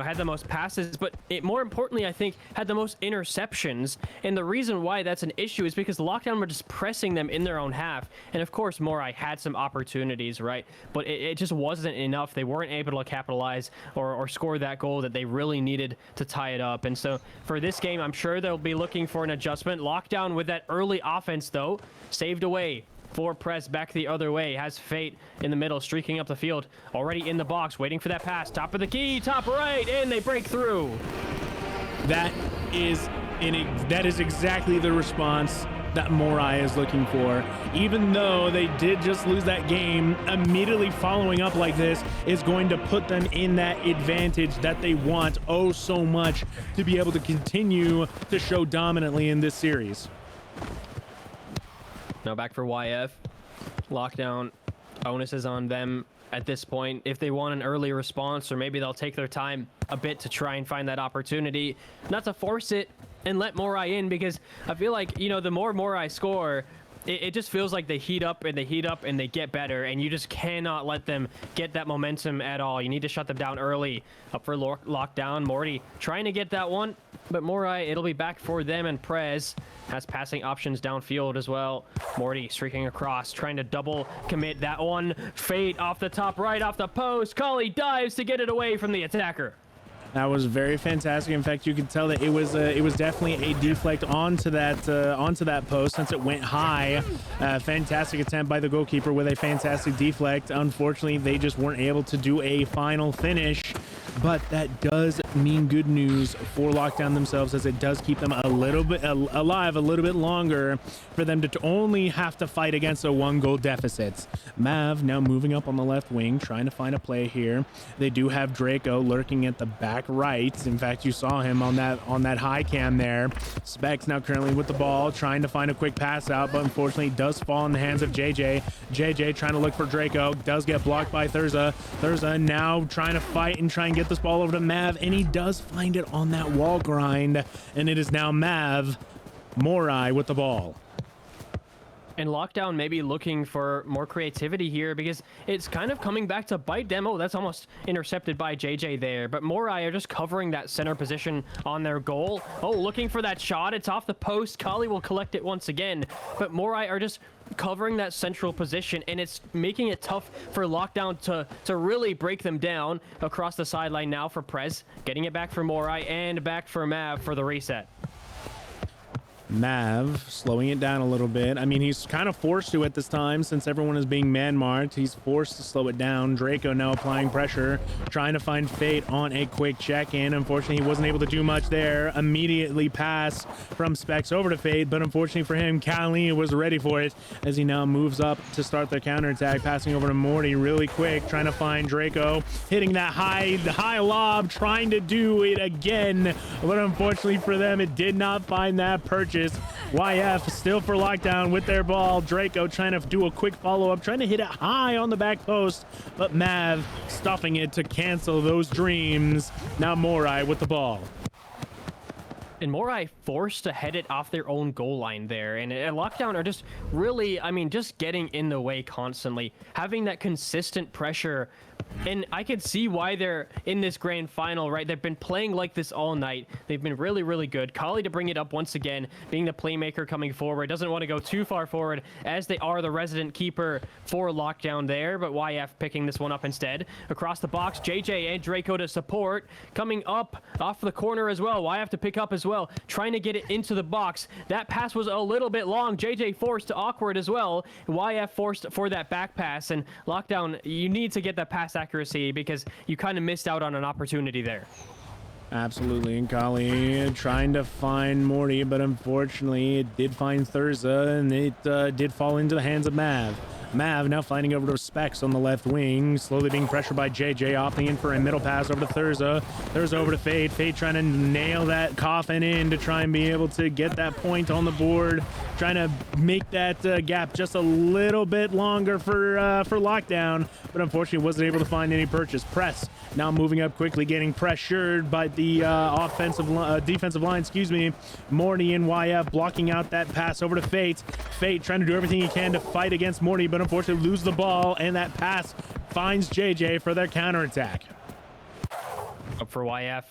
Speaker 1: had the most passes, but more importantly, I think, had the most interceptions. And the reason why that's an issue is because Lockdown were just pressing them in their own half. And of course, Morai had some opportunities, right? But it just wasn't enough. They weren't able to capitalize or score that goal that they really needed to tie it up. And so for this game, I'm sure they'll be looking for an adjustment. Lockdown with that early offense, though, saved away. For Press back the other way, has Fate in the middle, streaking up the field, already in the box, waiting for that pass, top of the key, top right, and they break through.
Speaker 3: That is exactly the response that Morai is looking for. Even though they did just lose that game, immediately following up like this is going to put them in that advantage that they want oh so much to be able to continue to show dominantly in this series.
Speaker 1: Now back for YF. Lockdown, onus is on them at this point. If they want an early response, or maybe they'll take their time a bit to try and find that opportunity, not to force it and let Morai in, because I feel like, the more Morai score, it just feels like they heat up and they heat up and they get better, and you just cannot let them get that momentum at all. You need to shut them down early. Up for lockdown, Morty trying to get that one, but Morai, it'll be back for them, and Prez has passing options downfield as well. Morty streaking across, trying to double commit that one. Fate off the top right, off the post. Kali dives to get it away from the attacker.
Speaker 3: That was very fantastic. In fact, you could tell that it was definitely a deflect onto that post since it went high. Fantastic attempt by the goalkeeper with a fantastic deflect. Unfortunately, they just weren't able to do a final finish. but that does mean good news for Lockdown themselves, as it does keep them a little bit alive a little bit longer for them to only have to fight against a 1-goal deficit. Mav now moving up on the left wing, trying to find a play here. They do have Draco lurking at the back right. In fact, you saw him on that high cam there. Specs now currently with the ball, trying to find a quick pass out, but unfortunately it does fall in the hands of JJ. JJ trying to look for Draco, does get blocked by Thurza. Thurza now trying to fight and try and get this ball over to Mav, and he does find it on that wall grind, and it is now Mav Morai with the ball.
Speaker 1: And Lockdown maybe looking for more creativity here, because it's kind of coming back to bite them. Oh, that's almost intercepted by JJ there. But Morai are just covering that center position on their goal. Oh, looking for that shot. It's off the post. Kali will collect it once again. But Morai are just covering that central position, and it's making it tough for Lockdown to really break them down. Across the sideline now for Prez. Getting it back for Morai and back for Mav for the reset.
Speaker 3: Mav slowing it down a little bit. I mean, he's kind of forced to at this time since everyone is being man-marked. He's forced to slow it down. Draco now applying pressure, trying to find Fate on a quick check-in. Unfortunately, he wasn't able to do much there. Immediately pass from Specs over to Fate, but unfortunately for him, Kali was ready for it as he now moves up to start their counterattack, passing over to Morty really quick, trying to find Draco, hitting that high lob, trying to do it again, but unfortunately for them, it did not find that purchase. YF still for Lockdown with their ball. Draco trying to do a quick follow-up, trying to hit it high on the back post, but Mav stuffing it to cancel those dreams. Now Morai with the ball.
Speaker 1: And Morai forced to head it off their own goal line there. And Lockdown are just really, I mean, just getting in the way constantly. Having that consistent pressure. And I could see why they're in this grand final, right? They've been playing like this all night. They've been really, really good. Kali to bring it up once again, being the playmaker coming forward. Doesn't want to go too far forward, as they are the resident keeper for Lockdown there. But YF picking this one up instead. Across the box, JJ and Draco to support. Coming up off the corner as well. YF to pick up as well. Trying to get it into the box. That pass was a little bit long. JJ forced to awkward as well. YF forced for that back pass. And Lockdown, you need to get that pass accuracy, because you kind of missed out on an opportunity there.
Speaker 3: Absolutely, and Kali trying to find Morty, but unfortunately it did find Thurza, and it did fall into the hands of Mav. Mav now finding over to Specs on the left wing, slowly being pressured by JJ, opting in for a middle pass over to Thurza. Thurza over to Fate. Fate trying to nail that coffin in to try and be able to get that point on the board, trying to make that gap just a little bit longer for Lockdown, but unfortunately wasn't able to find any purchase. Press now moving up quickly, getting pressured by the defensive line, excuse me. Morty and YF blocking out that pass over to Fate. Fate trying to do everything he can to fight against Morty, but unfortunately lose the ball, and that pass finds JJ for their counterattack.
Speaker 1: Up for YF.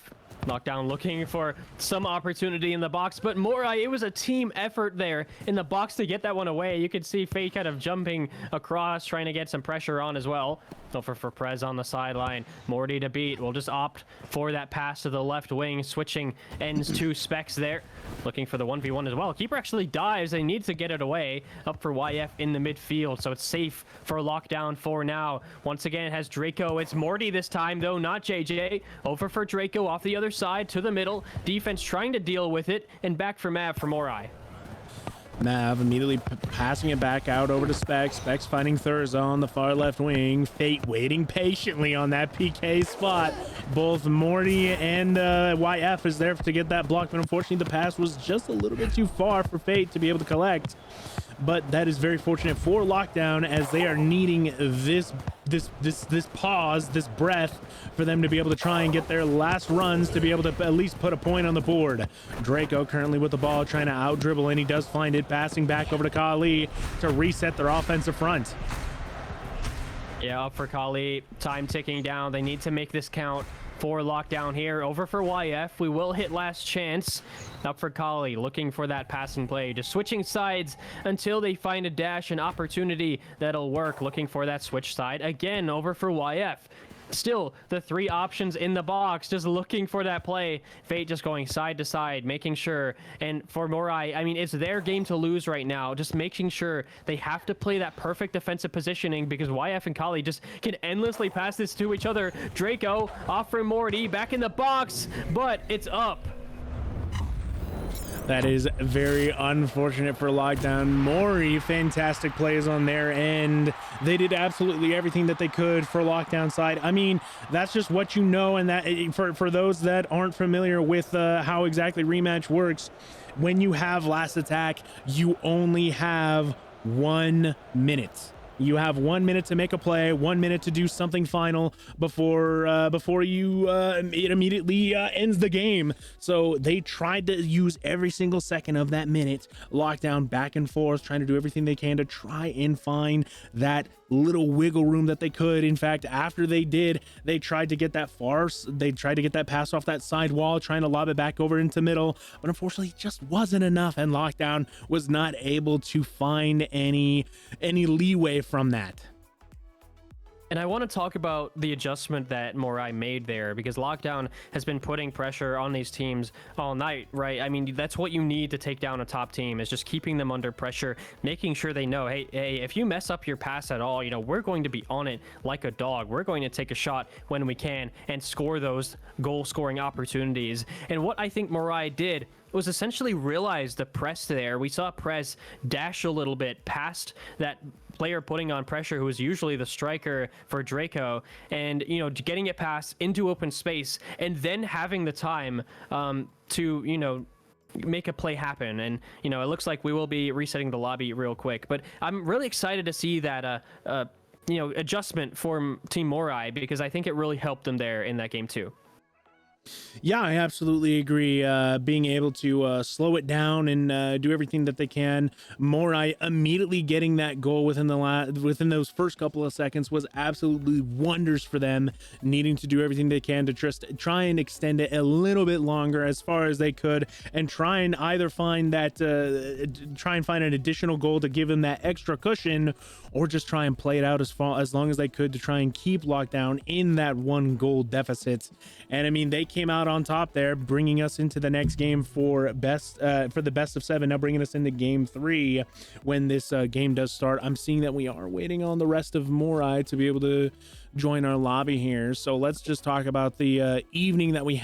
Speaker 1: Lockdown looking for some opportunity in the box, but Morai, it was a team effort there in the box to get that one away. You could see Fate kind of jumping across, trying to get some pressure on as well. Over for Prez on the sideline. Morty to beat. We'll just opt for that pass to the left wing, switching ends to Specs there. Looking for the 1v1 as well. Keeper actually dives. They need to get it away. Up for YF in the midfield, so it's safe for Lockdown for now. Once again, it has Draco. It's Morty this time, though, not JJ. Over for Draco off the other side to the middle. Defense trying to deal with it, and back for Mav for Morai.
Speaker 3: Mav immediately passing it back out over to Specs. Specs finding Thurza on the far left wing. Fate waiting patiently on that PK spot. Both Morty and YF is there to get that block, but unfortunately the pass was just a little bit too far for Fate to be able to collect. But that is very fortunate for Lockdown, as they are needing this pause, this breath, for them to be able to try and get their last runs to be able to at least put a point on the board. Draco currently with the ball, trying to out dribble, and he does find it, passing back over to Kali to reset their offensive front.
Speaker 1: Yeah, up for Kali. Time ticking down. They need to make this count for Lockdown here. Over for YF. We will hit last chance. Up for Kali, looking for that passing play. Just switching sides until they find a dash, an opportunity that'll work. Looking for that switch side. Again, over for YF. still the 3 options in the box, just looking for that play. Fate just going side to side, making sure. And for Morai, I mean, it's their game to lose right now, just making sure they have to play that perfect defensive positioning, because YF and Kali just can endlessly pass this to each other. Draco off from Morty, back in the box, but it's up.
Speaker 3: That is very unfortunate for Lockdown. Mori, fantastic plays on their end. They did absolutely everything that they could for Lockdown side. I mean, that's just what you know, and that for those that aren't familiar with how exactly Rematch works, when you have last attack, you only have 1 minute. You have 1 minute to make a play, 1 minute to do something final before it immediately ends the game. So they tried to use every single second of that minute, lockdown back and forth, trying to do everything they can to try and find that little wiggle room that they could. In fact, after they did, they tried to get that they tried to get that pass off that side wall, trying to lob it back over into middle, but unfortunately it just wasn't enough, and Lockdown was not able to find any leeway from that.
Speaker 1: And I want to talk about the adjustment that Morai made there, because Lockdown has been putting pressure on these teams all night, right? I mean, that's what you need to take down a top team, is just keeping them under pressure, making sure they know, hey, if you mess up your pass at all, you know, we're going to be on it like a dog. We're going to take a shot when we can and score those goal-scoring opportunities. And what I think Morai did was essentially realize the press there. We saw press dash a little bit past that player putting on pressure, who is usually the striker for Draco, and, you know, getting it past into open space, and then having the time to, you know, make a play happen. And, you know, it looks like we will be resetting the lobby real quick, but I'm really excited to see that you know, adjustment for Team Morai, because I think it really helped them there in that game too.
Speaker 3: Yeah, I absolutely agree. Being able to slow it down and do everything that they can. Morai immediately getting that goal within those first couple of seconds was absolutely wonders for them. Needing to do everything they can to just try and extend it a little bit longer as far as they could, and try and either find that an additional goal to give them that extra cushion, or just try and play it out as long as they could to try and keep Lockdown in that 1 goal deficit. And I mean, they came out on top there, bringing us into the next game for the best of 7, now bringing us into game 3 when this game does start. I'm seeing that we are waiting on the rest of Morai to be able to join our lobby here, so let's just talk about the evening that we've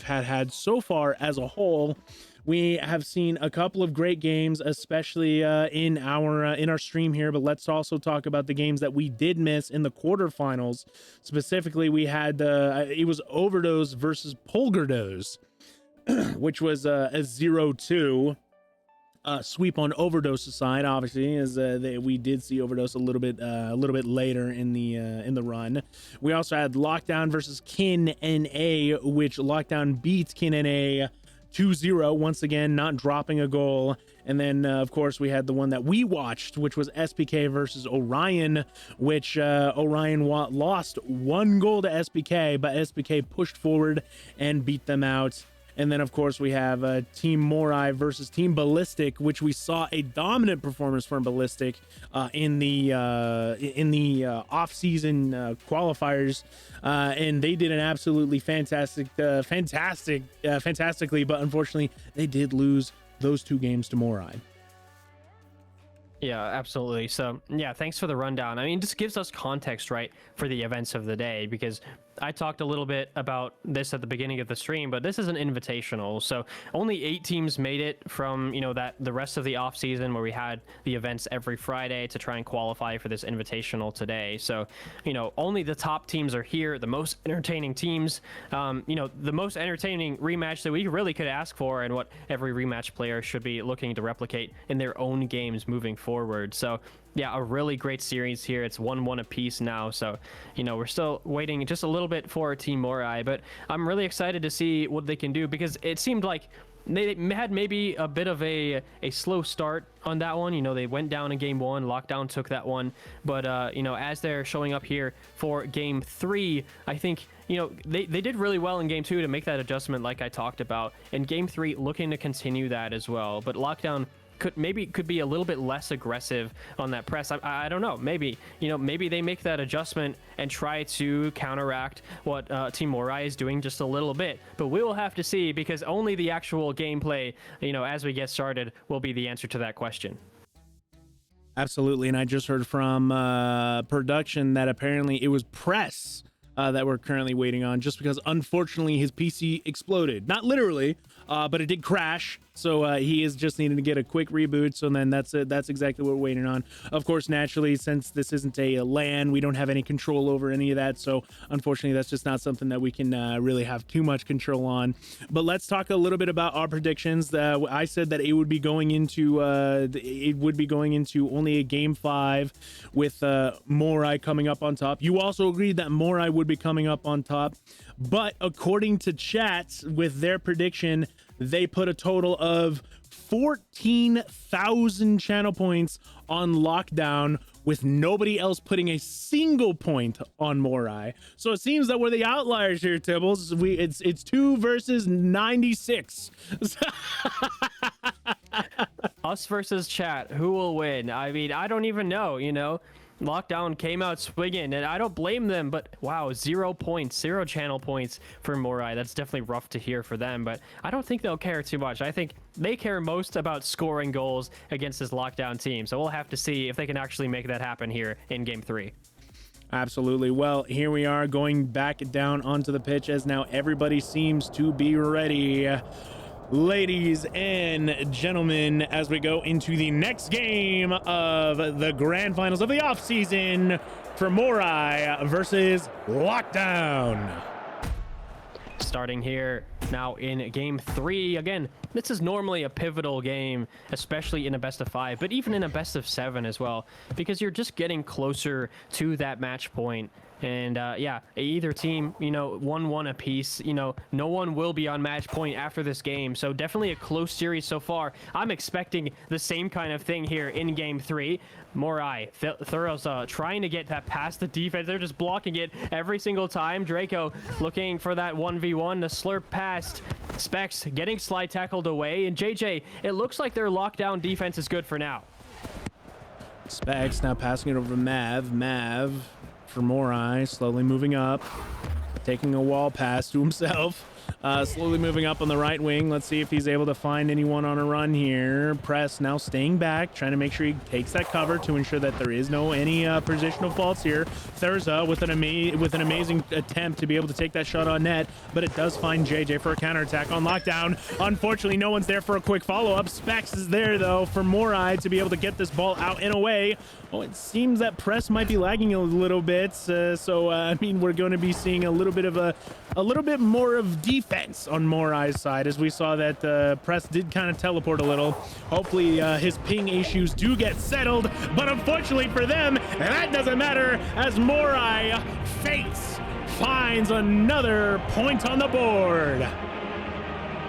Speaker 3: had so far as a whole. We have seen a couple of great games, especially in our stream here, but let's also talk about the games that we did miss in the quarterfinals. Specifically, we had it was Overdose versus Polgardose, which was a 0-2 sweep on Overdose's side. Obviously, as we did see Overdose a little bit later in the run. We also had Lockdown versus Kin NA, which Lockdown beats Kin NA 2-0, once again not dropping a goal. And then of course we had the one that we watched, which was SPK versus Orion, which Orion lost 1 goal to SPK, but SPK pushed forward and beat them out. And then of course we have Team Morai versus Team Ballistic, which we saw a dominant performance from Ballistic in the off-season qualifiers, and they did an absolutely fantastically, but unfortunately they did lose those 2 games to Morai.
Speaker 1: Yeah, absolutely. So yeah, thanks for the rundown. I mean, this gives us context, right, for the events of the day, because I talked a little bit about this at the beginning of the stream, but this is an invitational, so only 8 teams made it from, you know, that the rest of the off season where we had the events every Friday to try and qualify for this invitational today. So, you know, only the top teams are here, the most entertaining teams, you know, the most entertaining rematch that we really could ask for, and what every rematch player should be looking to replicate in their own games moving forward. So yeah, a really great series here. It's 1-1 apiece now, so, you know, we're still waiting just a little bit for Team Morai, but I'm really excited to see what they can do, because it seemed like they had maybe a bit of a slow start on that one. You know, they went down in game 1, Lockdown took that one, but you know, as they're showing up here for game 3, I think, you know, they did really well in game 2 to make that adjustment like I talked about. In game 3, looking to continue that as well, but Lockdown could be a little bit less aggressive on that press. I don't know. Maybe maybe they make that adjustment and try to counteract what Team Morai is doing just a little bit. But we will have to see, because only the actual gameplay, as we get started, will be the answer to that question.
Speaker 3: Absolutely. And I just heard from production that apparently it was press that we're currently waiting on, just because unfortunately his PC exploded. Not literally, but it did crash. So he is just needing to get a quick reboot. So then that's exactly what we're waiting on. Of course, naturally, since this isn't a LAN, we don't have any control over any of that. So unfortunately, that's just not something that we can really have too much control on. But let's talk a little bit about our predictions. I said that it would be going into only a game 5 with Morai coming up on top. You also agreed that Morai would be coming up on top. But according to chat, with their prediction, they put a total of 14,000 channel points on Lockdown, with nobody else putting a single point on Morai. So it seems that we're the outliers here, Tibbles. It's 2 versus 96.
Speaker 1: Us versus chat. Who will win? I mean, I don't even know, Lockdown came out swinging, and I don't blame them, but wow, 0 points, 0 channel points for Morai. That's definitely rough to hear for them, but I don't think they'll care too much. I think they care most about scoring goals against this Lockdown team, so we'll have to see if they can actually make that happen here in Game 3.
Speaker 3: Absolutely. Well, here we are going back down onto the pitch, as now everybody seems to be ready. Ladies and gentlemen, as we go into the next game of the grand finals of the offseason for Morai versus Lockdown.
Speaker 1: Starting here now in Game 3. Again, this is normally a pivotal game, especially in a best of 5, but even in a best of 7 as well, because you're just getting closer to that match point. And yeah, either team, 1-1 apiece. No one will be on match point after this game. So definitely a close series so far. I'm expecting the same kind of thing here in Game 3. Morai, Thuros trying to get that past the defense. They're just blocking it every single time. Draco looking for that 1v1, the slurp past. Specs getting slide tackled away. And JJ, it looks like their lockdown defense is good for now.
Speaker 3: Specs now passing it over to Mav for Morai, slowly moving up, taking a wall pass to himself, slowly moving up on the right wing. Let's see if he's able to find anyone on a run here. Press now staying back, trying to make sure he takes that cover to ensure that there is any positional faults here. Thurza with an amazing attempt to be able to take that shot on net, but it does find JJ for a counterattack on Lockdown. Unfortunately, no one's there for a quick follow-up. Specs is there, though, for Morai to be able to get this ball out and away. Oh, it seems that Press might be lagging a little bit, I mean, we're going to be seeing a little bit more of defense on Morai's side, as we saw that Press did kind of teleport a little. Hopefully his ping issues do get settled, but unfortunately for them, that doesn't matter, as Morai finds another point on the board.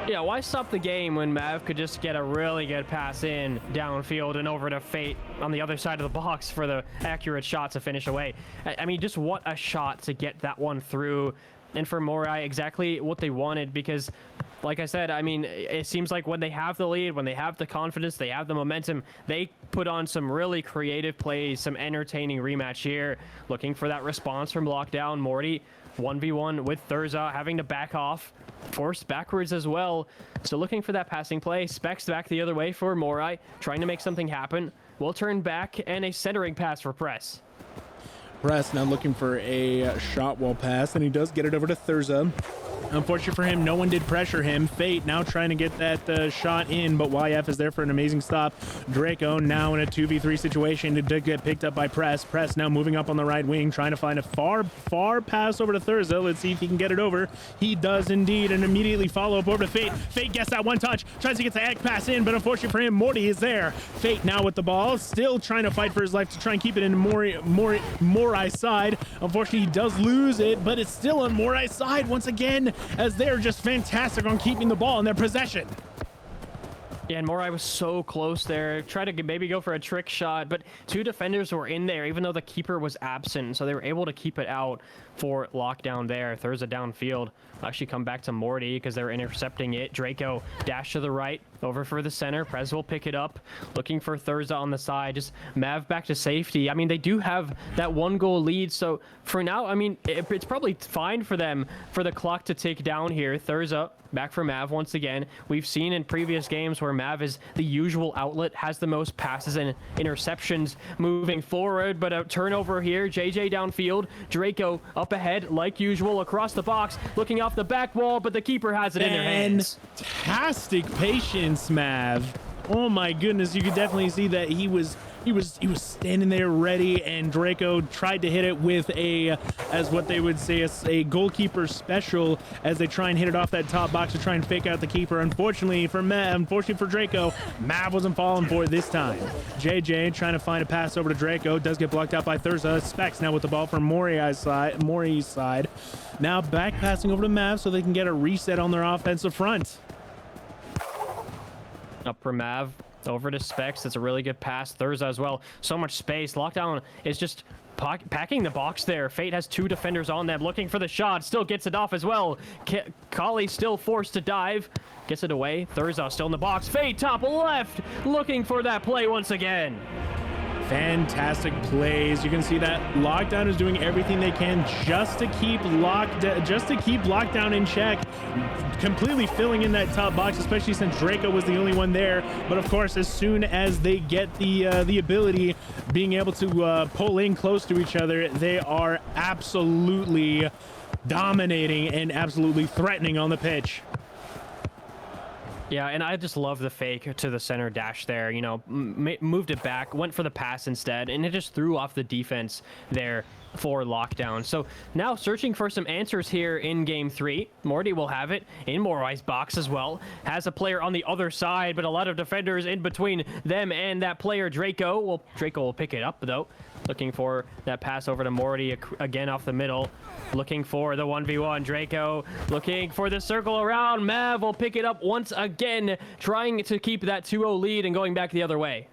Speaker 1: Yeah, why stop the game when Mav could just get a really good pass in downfield and over to Fate on the other side of the box for the accurate shot to finish away? I mean, just what a shot to get that one through. And for Morai, exactly what they wanted, because like I said, I mean, it seems like when they have the lead, when they have the confidence, they have the momentum, they put on some really creative plays, some entertaining rematch here. Looking for that response from Lockdown. Morty 1v1 with Thurza, having to back off, forced backwards as well. So looking for that passing play. Specs back the other way for Morai, trying to make something happen. We'll turn back, and a centering pass for Press.
Speaker 3: Press now looking for a shot wall pass, and he does get it over to Thurza. Unfortunately for him, no one did pressure him. Fate now trying to get that shot in, but YF is there for an amazing stop. Draco now in a 2v3 situation to get picked up by Press. Press now moving up on the right wing, trying to find a far pass over to Thurza. Let's see if he can get it over. He does indeed, and immediately follow up over to Fate. Fate gets that one touch, tries to get the egg pass in, but unfortunately for him, Morty is there. Fate now with the ball, still trying to fight for his life to try and keep it in Morai's side. Unfortunately, he does lose it, but it's still on Morai's side once again, as they're just fantastic on keeping the ball in their possession.
Speaker 1: Yeah, and Morai was so close there. Tried to maybe go for a trick shot, but two defenders were in there, even though the keeper was absent. So they were able to keep it out for Lockdown there. Thurza downfield. Actually come back to Morty because they were intercepting it. Draco dash to the right, Over for the center. Prez will pick it up. Looking for Thurza on the side. Just Mav back to safety. I mean, they do have that 1-goal lead. So for now, I mean, it's probably fine for them for the clock to tick down here. Thurza back for Mav once again. We've seen in previous games where Mav is the usual outlet, has the most passes and interceptions moving forward. But a turnover here. JJ downfield. Draco up ahead like usual across the box. Looking off the back wall, but the keeper has it in their hands.
Speaker 3: Fantastic patience, Mav. Oh my goodness, you could definitely see that he was standing there ready, and Draco tried to hit it with a, as what they would say, a goalkeeper special, as they try and hit it off that top box to try and fake out the keeper. Unfortunately for Draco, Mav wasn't falling for it this time. JJ trying to find a pass over to Draco, does get blocked out by Thurza. Specs now with the ball from Mori's side. Now back passing over to Mav so they can get a reset on their offensive front.
Speaker 1: Up for Mav. Over to Specs. That's a really good pass. Thurza as well. So much space. Lockdown is just packing the box there. Fate has 2 defenders on them. Looking for the shot. Still gets it off as well. Kali still forced to dive. Gets it away. Thurza still in the box. Fate top left. Looking for that play once again.
Speaker 3: Fantastic plays. You can see that Lockdown is doing everything they can just to keep Lockdown in check, completely filling in that top box, especially since Draco was the only one there. But of course, as soon as they get the ability, being able to pull in close to each other, they are absolutely dominating and absolutely threatening on the pitch.
Speaker 1: Yeah, and I just love the fake to the center dash there. You know, moved it back, went for the pass instead, and it just threw off the defense there for Lockdown. So now searching for some answers here in game 3. Morty will have it in Morai's box as well. Has a player on the other side, but a lot of defenders in between them and that player, Draco. Well, Draco will pick it up, though. Looking for that pass over to Morty again off the middle. Looking for the 1v1. Draco looking for the circle around. Mav will pick it up once again, trying to keep that 2-0 lead and going back the other way.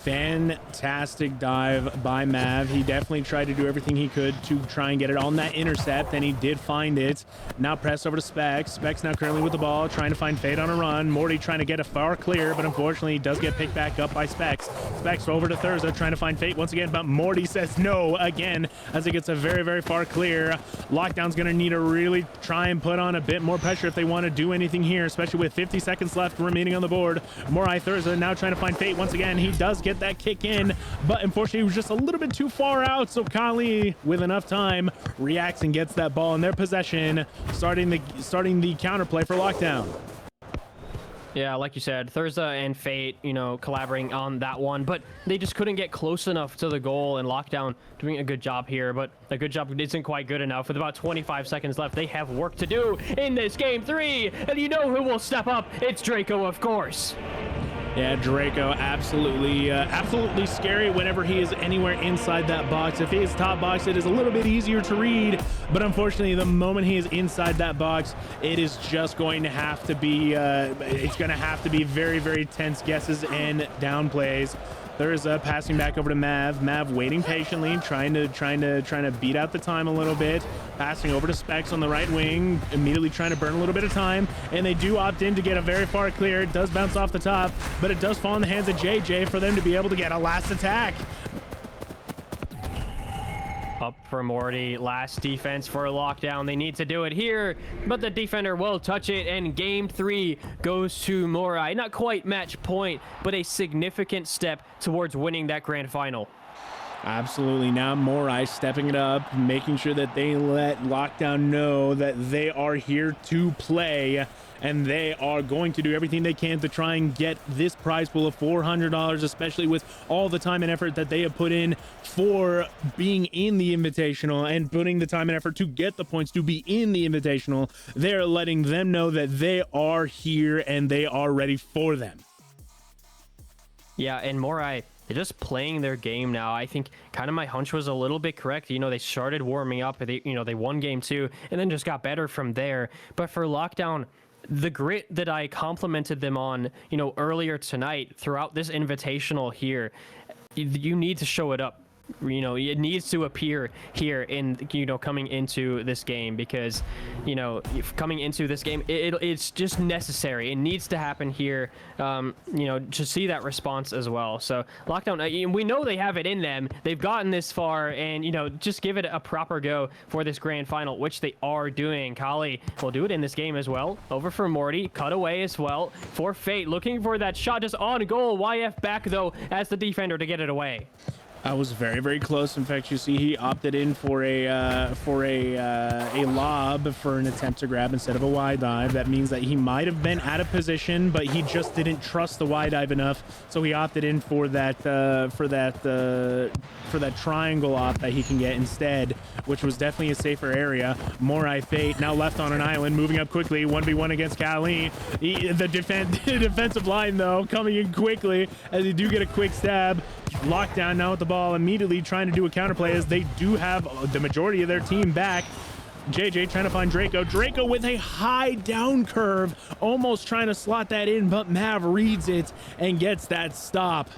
Speaker 3: Fantastic dive by Mav. He definitely tried to do everything he could to try and get it on that intercept, and he did find it. Now press over to Specs. Specs now currently with the ball, trying to find Fate on a run. Morty trying to get a far clear, but unfortunately he does get picked back up by Specs. Specs over to Thurza, trying to find Fate once again, but Morty says no again as it gets a very, very far clear. Lockdown's going to need to really try and put on a bit more pressure if they want to do anything here, especially with 50 seconds left remaining on the board. Morai Thurza now trying to find Fate once again. He does get that kick in, but unfortunately he was just a little bit too far out, so Kali with enough time reacts and gets that ball in their possession, starting the counterplay for Lockdown.
Speaker 1: Yeah, like you said, Thurza and Fate, you know, collaborating on that one, but they just couldn't get close enough to the goal, and Lockdown doing a good job here, but a good job isn't quite good enough. With about 25 seconds left, they have work to do in this game 3, and you know who will step up? It's Draco, of course.
Speaker 3: Yeah, Draco, absolutely scary whenever he is anywhere inside that box. If he is top box, it is a little bit easier to read, but unfortunately, the moment he is inside that box, it is just going to have to be, very, very tense guesses and down plays. There's a passing back over to Mav. Mav waiting patiently, trying to beat out the time a little bit. Passing over to Specs on the right wing, immediately trying to burn a little bit of time, and they do opt in to get a very far clear. It does bounce off the top, but it does fall in the hands of JJ for them to be able to get a last attack.
Speaker 1: Up for Morty, last defense for Lockdown. They need to do it here, but the defender will touch it, and game 3 goes to Morai. Not quite match point, but a significant step towards winning that grand final.
Speaker 3: Absolutely. Now Morai stepping it up, making sure that they let Lockdown know that they are here to play, and they are going to do everything they can to try and get this prize pool of $400, especially with all the time and effort that they have put in for being in the Invitational and putting the time and effort to get the points to be in the Invitational. They're letting them know that they are here and they are ready for them.
Speaker 1: Yeah, and Morai, they're just playing their game now. I think kind of my hunch was a little bit correct. You know, they started warming up, they won game 2 and then just got better from there. But for Lockdown, the grit that I complimented them on, earlier tonight throughout this Invitational here, you need to show it up it needs to appear here in, coming into this game, because, if coming into this game, it's just necessary. It needs to happen here, to see that response as well. So Lockdown, we know they have it in them. They've gotten this far, and, just give it a proper go for this grand final, which they are doing. Kali will do it in this game as well. Over for Morty, cut away as well for Fate, looking for that shot just on goal. YF back, though, as the defender to get it away.
Speaker 3: I was very, very close. In fact, you see he opted in for a lob for an attempt to grab instead of a wide dive. That means that he might have been out of position, but he just didn't trust the wide dive enough, so he opted in for that triangle op that he can get instead, which was definitely a safer area. Morai Fate now left on an island, moving up quickly, 1v1 against Kali. The defensive line, though, coming in quickly as they do get a quick stab. Lockdown now with the ball, immediately trying to do a counterplay as they do have the majority of their team back. JJ trying to find Draco. Draco with a high down curve, almost trying to slot that in, but Mav reads it and gets that stop.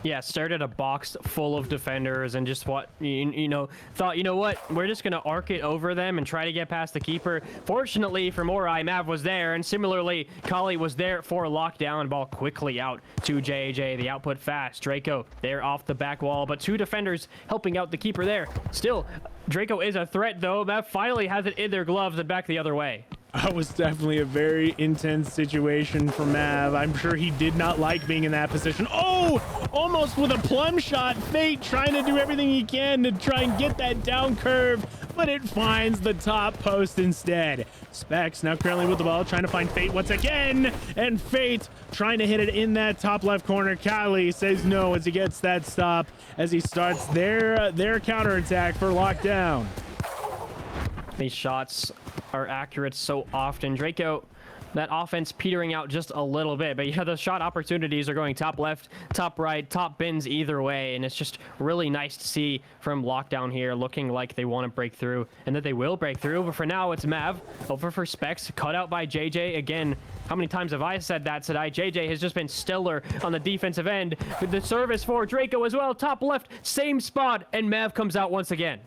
Speaker 1: Yeah, started a box full of defenders and just thought, what, we're just going to arc it over them and try to get past the keeper. Fortunately for Morai, Mav was there, and similarly, Kali was there for a lockdown. Ball quickly out to JJ. The output fast. Draco there off the back wall, but two defenders helping out the keeper there. Still, Draco is a threat, though. Mav finally has it in their gloves and back the other way.
Speaker 3: That was definitely a very intense situation for Mav. I'm sure he did not like being in that position. Oh, almost with a plum shot. Fate trying to do everything he can to try and get that down curve, but it finds the top post instead. Specs now currently with the ball, trying to find Fate once again, and Fate trying to hit it in that top left corner. Kali says no as he gets that stop as he starts their counterattack for Lockdown.
Speaker 1: These shots are accurate so often. Draco, that offense petering out just a little bit, but the shot opportunities are going top left, top right, top bins either way, and it's just really nice to see from Lockdown here, looking like they want to break through and that they will break through. But for now, it's Mav over for Specs, cut out by JJ. Again, how many times have I said that today? JJ has just been stellar on the defensive end. The service for Draco as well, top left, same spot, and Mav comes out once again.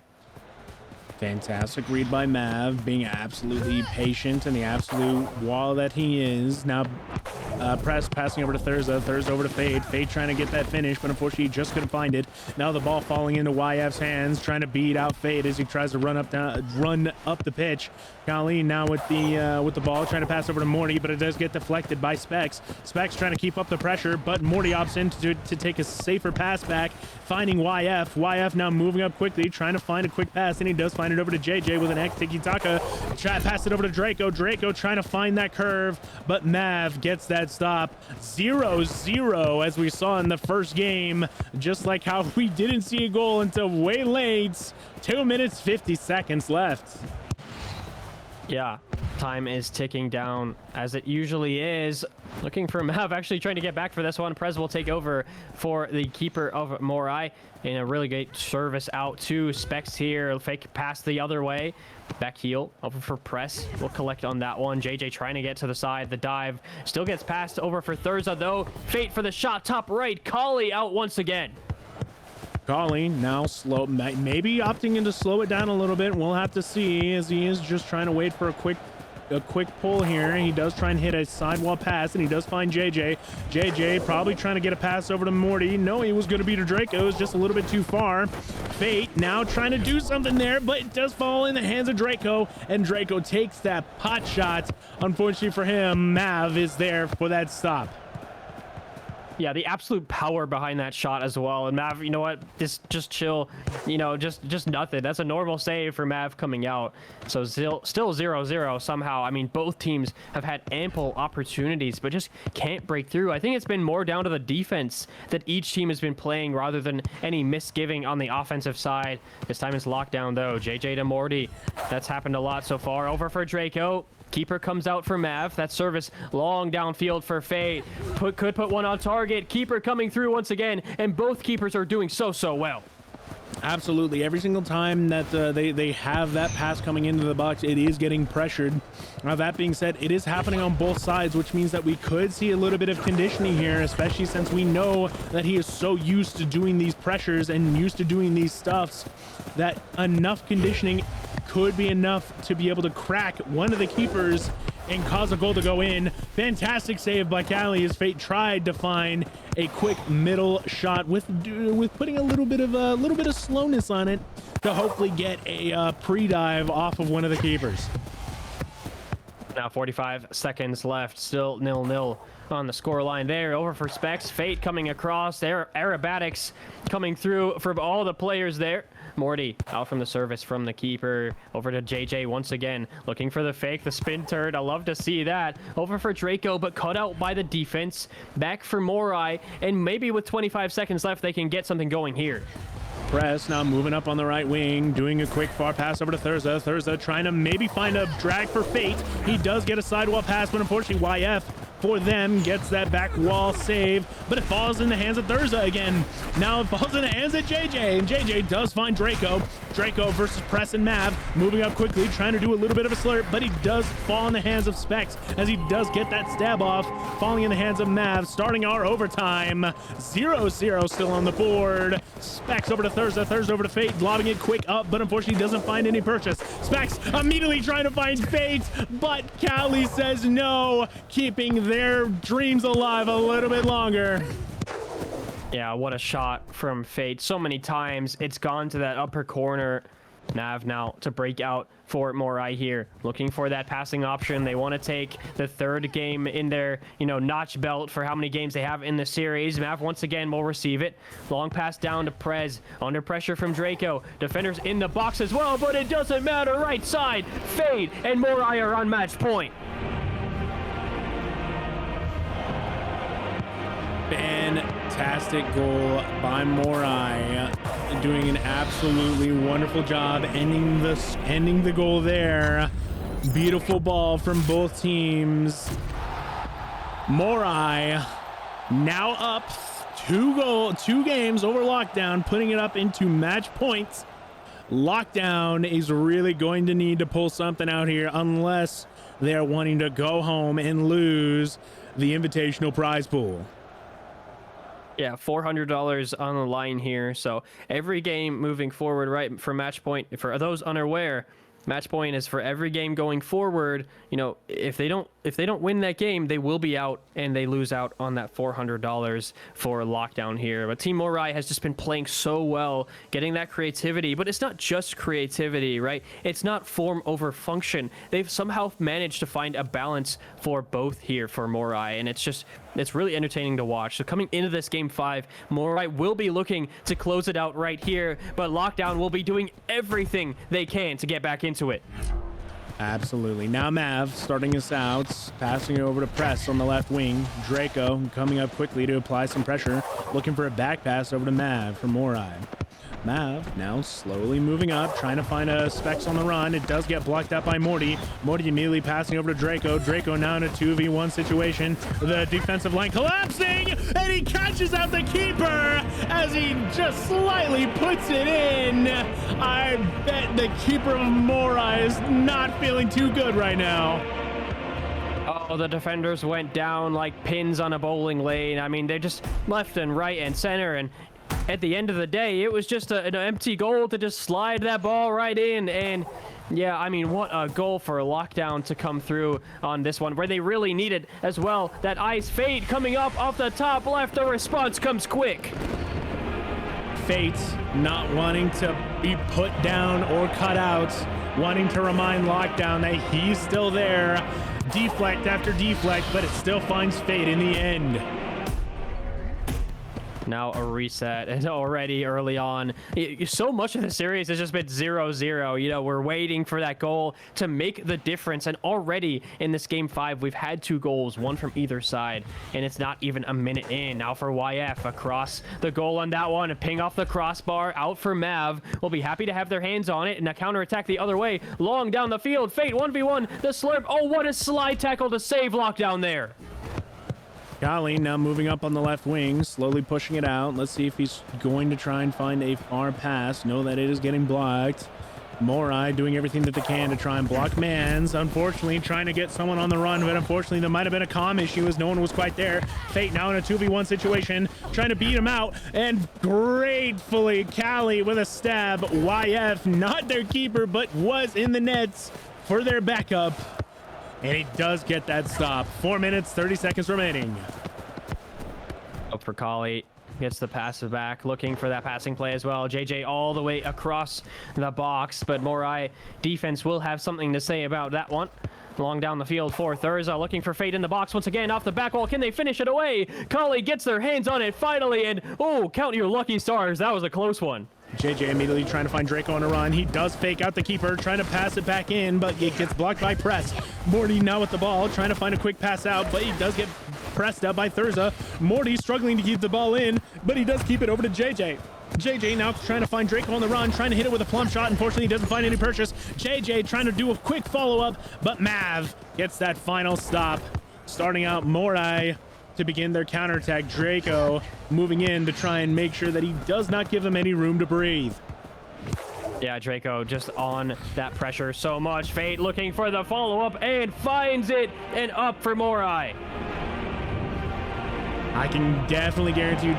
Speaker 3: Fantastic read by Mav, being absolutely patient and the absolute wall that he is. Now passing over to Thurza. Thurza over to Fade. Fade trying to get that finish, but unfortunately he just couldn't find it. Now the ball falling into YF's hands, trying to beat out Fade as he tries to run up the pitch. Kali now with the ball, trying to pass over to Morty, but it does get deflected by Specs. Specs trying to keep up the pressure, but Morty opts in to take a safer pass back, finding YF. YF now moving up quickly, trying to find a quick pass, and he does find it over to JJ with an X tiki-taka. Try to pass it over to Draco. Draco trying to find that curve, but Mav gets that stop. 0-0 as we saw in the first game, just like how we didn't see a goal until way late. 2 minutes 50 seconds left.
Speaker 1: Yeah, time is ticking down as it usually is. Looking for Mav, actually trying to get back for this one. Prez will take over for the keeper of Morai in a really great service out to Specs here. Fake pass the other way. Back heel over for Press. We'll collect on that one. JJ trying to get to the side. The dive still gets passed over for Thurza, though. Fate for the shot top right. Kali out once again.
Speaker 3: Kali now slow, maybe opting in to slow it down a little bit. We'll have to see, as he is just trying to wait for a quick pull here. He does try and hit a sidewall pass, and he does find JJ. JJ probably trying to get a pass over to Morty. No, he was going to be to Draco. It was just a little bit too far. Fate now trying to do something there, but it does fall in the hands of Draco, and Draco takes that pot shot. Unfortunately for him, Mav is there for that stop.
Speaker 1: Yeah, the absolute power behind that shot as well. And Mav, you know what? Just chill. Just nothing. That's a normal save for Mav coming out. So still 0-0 somehow. I mean, both teams have had ample opportunities, but just can't break through. I think it's been more down to the defense that each team has been playing rather than any misgiving on the offensive side. This time it's Lockdown, though. JJ to Morty. That's happened a lot so far. Over for Draco. Keeper comes out for Mav. That service long downfield for Fate. Could put one on target. Keeper coming through once again, and both keepers are doing so well.
Speaker 3: Absolutely. Every single time that they have that pass coming into the box, it is getting pressured. Now, that being said, it is happening on both sides, which means that we could see a little bit of conditioning here, especially since we know that he is so used to doing these pressures and used to doing these stuffs that enough conditioning could be enough to be able to crack one of the keepers and cause a goal to go in. Fantastic save by Cali as Fate tried to find a quick middle shot with putting a little bit of slowness on it to hopefully get a pre-dive off of one of the keepers.
Speaker 1: Now 45 seconds left, still 0-0 on the score line there. Over for Specs, Fate coming across there, aerobatics coming through from all the players there. Morty out from the service from the keeper. Over to JJ once again, looking for the fake, the spin turn. I love to see that. Over for Draco, but cut out by the defense. Back for Morai, and maybe with 25 seconds left, they can get something going here.
Speaker 3: Press now moving up on the right wing, doing a quick far pass over to Thurza. Thurza trying to maybe find a drag for Fate. He does get a sidewall pass, but unfortunately YF for them gets that back wall save, but it falls in the hands of Thurza again. Now it falls in the hands of JJ, and JJ does find Draco. Draco versus Press and Mav, moving up quickly, trying to do a little bit of a slurp, but he does fall in the hands of Specs as he does get that stab off, falling in the hands of Mav, starting our overtime. 0-0 still on the board. Specs over to Thurza, Thurza over to Fate, lobbing it quick up, but unfortunately doesn't find any purchase. Specs immediately trying to find Fate, but Cali says no, keeping their dreams alive a little bit longer.
Speaker 1: Yeah, what a shot from Fate. So many times it's gone to that upper corner. Nav now to break out for Morai here, looking for that passing option. They want to take the third game in their, notch belt for how many games they have in the series. Mav once again will receive it. Long pass down to Prez, under pressure from Draco. Defenders in the box as well, but it doesn't matter. Right side, Fade and Morai are on match point.
Speaker 3: Fantastic goal by Morai, doing an absolutely wonderful job ending the goal there. Beautiful ball from both teams. Morai now up 2 games over Lockdown, putting it up into match points. Lockdown is really going to need to pull something out here unless they're wanting to go home and lose the Invitational prize pool.
Speaker 1: Yeah, $400 on the line here. So every game moving forward, right, for match point, for those unaware, match point is for every game going forward. If they don't win that game, they will be out and they lose out on that $400 for Lockdown here. But Team Morai has just been playing so well, getting that creativity. But it's not just creativity, right? It's not form over function. They've somehow managed to find a balance for both here for Morai, and it's really entertaining to watch. So coming into this game 5, Morai will be looking to close it out right here, but Lockdown will be doing everything they can to get back into it.
Speaker 3: Absolutely. Now Mav starting us out, passing it over to Press on the left wing. Draco coming up quickly to apply some pressure, looking for a back pass over to Mav for Morai. Mav now slowly moving up, trying to find a Specs on the run. It does get blocked out by Morty. Morty immediately passing over to Draco. Draco now in a 2v1 situation. The defensive line collapsing, and he catches out the keeper as he just slightly puts it in. I bet the keeper of Morai is not feeling too good right now.
Speaker 1: Oh, the defenders went down like pins on a bowling lane. I mean, they just left and right and center, and at the end of the day, it was just an empty goal to just slide that ball right in. And yeah, I mean, what a goal for Lockdown to come through on this one, where they really needed as well that ice. Fade coming up off the top left. The response comes quick.
Speaker 3: Fate not wanting to be put down or cut out, wanting to remind Lockdown that he's still there. Deflect after deflect, but it still finds Fate in the end.
Speaker 1: Now a reset, and already early on, so much of the series has just been 0-0. We're waiting for that goal to make the difference, and already in this game 5, we've had 2 goals, one from either side, and it's not even a minute in. Now for YF, across the goal on that one, a ping off the crossbar, out for Mav. Will be happy to have their hands on it, and a counterattack the other way, long down the field. Fate 1v1, the slurp. Oh, what a slide tackle to save Lockdown there.
Speaker 3: Kali now moving up on the left wing, slowly pushing it out. Let's see if he's going to try and find a far pass. Know that it is getting blocked. Morai doing everything that they can to try and block Mans. Unfortunately, trying to get someone on the run, but unfortunately, there might have been a comm issue as no one was quite there. Fate now in a 2v1 situation, trying to beat him out, and gratefully, Kali with a stab. YF, not their keeper, but was in the nets for their backup. And he does get that stop. 4 minutes, 30 seconds remaining.
Speaker 1: Up for Kali. Gets the pass back, looking for that passing play as well. JJ all the way across the box, but Morai defense will have something to say about that one. Long down the field for Thurza, looking for Fate in the box once again off the back wall. Can they finish it away? Kali gets their hands on it finally, and oh, count your lucky stars. That was a close one.
Speaker 3: JJ immediately trying to find Draco on a run. He does fake out the keeper, trying to pass it back in, but it gets blocked by Press. Morty now with the ball, trying to find a quick pass out, but he does get pressed out by Thurza. Morty struggling to keep the ball in, but he does keep it over to JJ. JJ now trying to find Draco on the run, trying to hit it with a plumb shot. Unfortunately, he doesn't find any purchase. JJ trying to do a quick follow-up, but Mav gets that final stop. Starting out Morai to begin their counterattack. Draco moving in to try and make sure that he does not give them any room to breathe.
Speaker 1: Yeah, Draco just on that pressure so much. Fate looking for the follow-up and finds it, and up for Morai.
Speaker 3: I can definitely guarantee you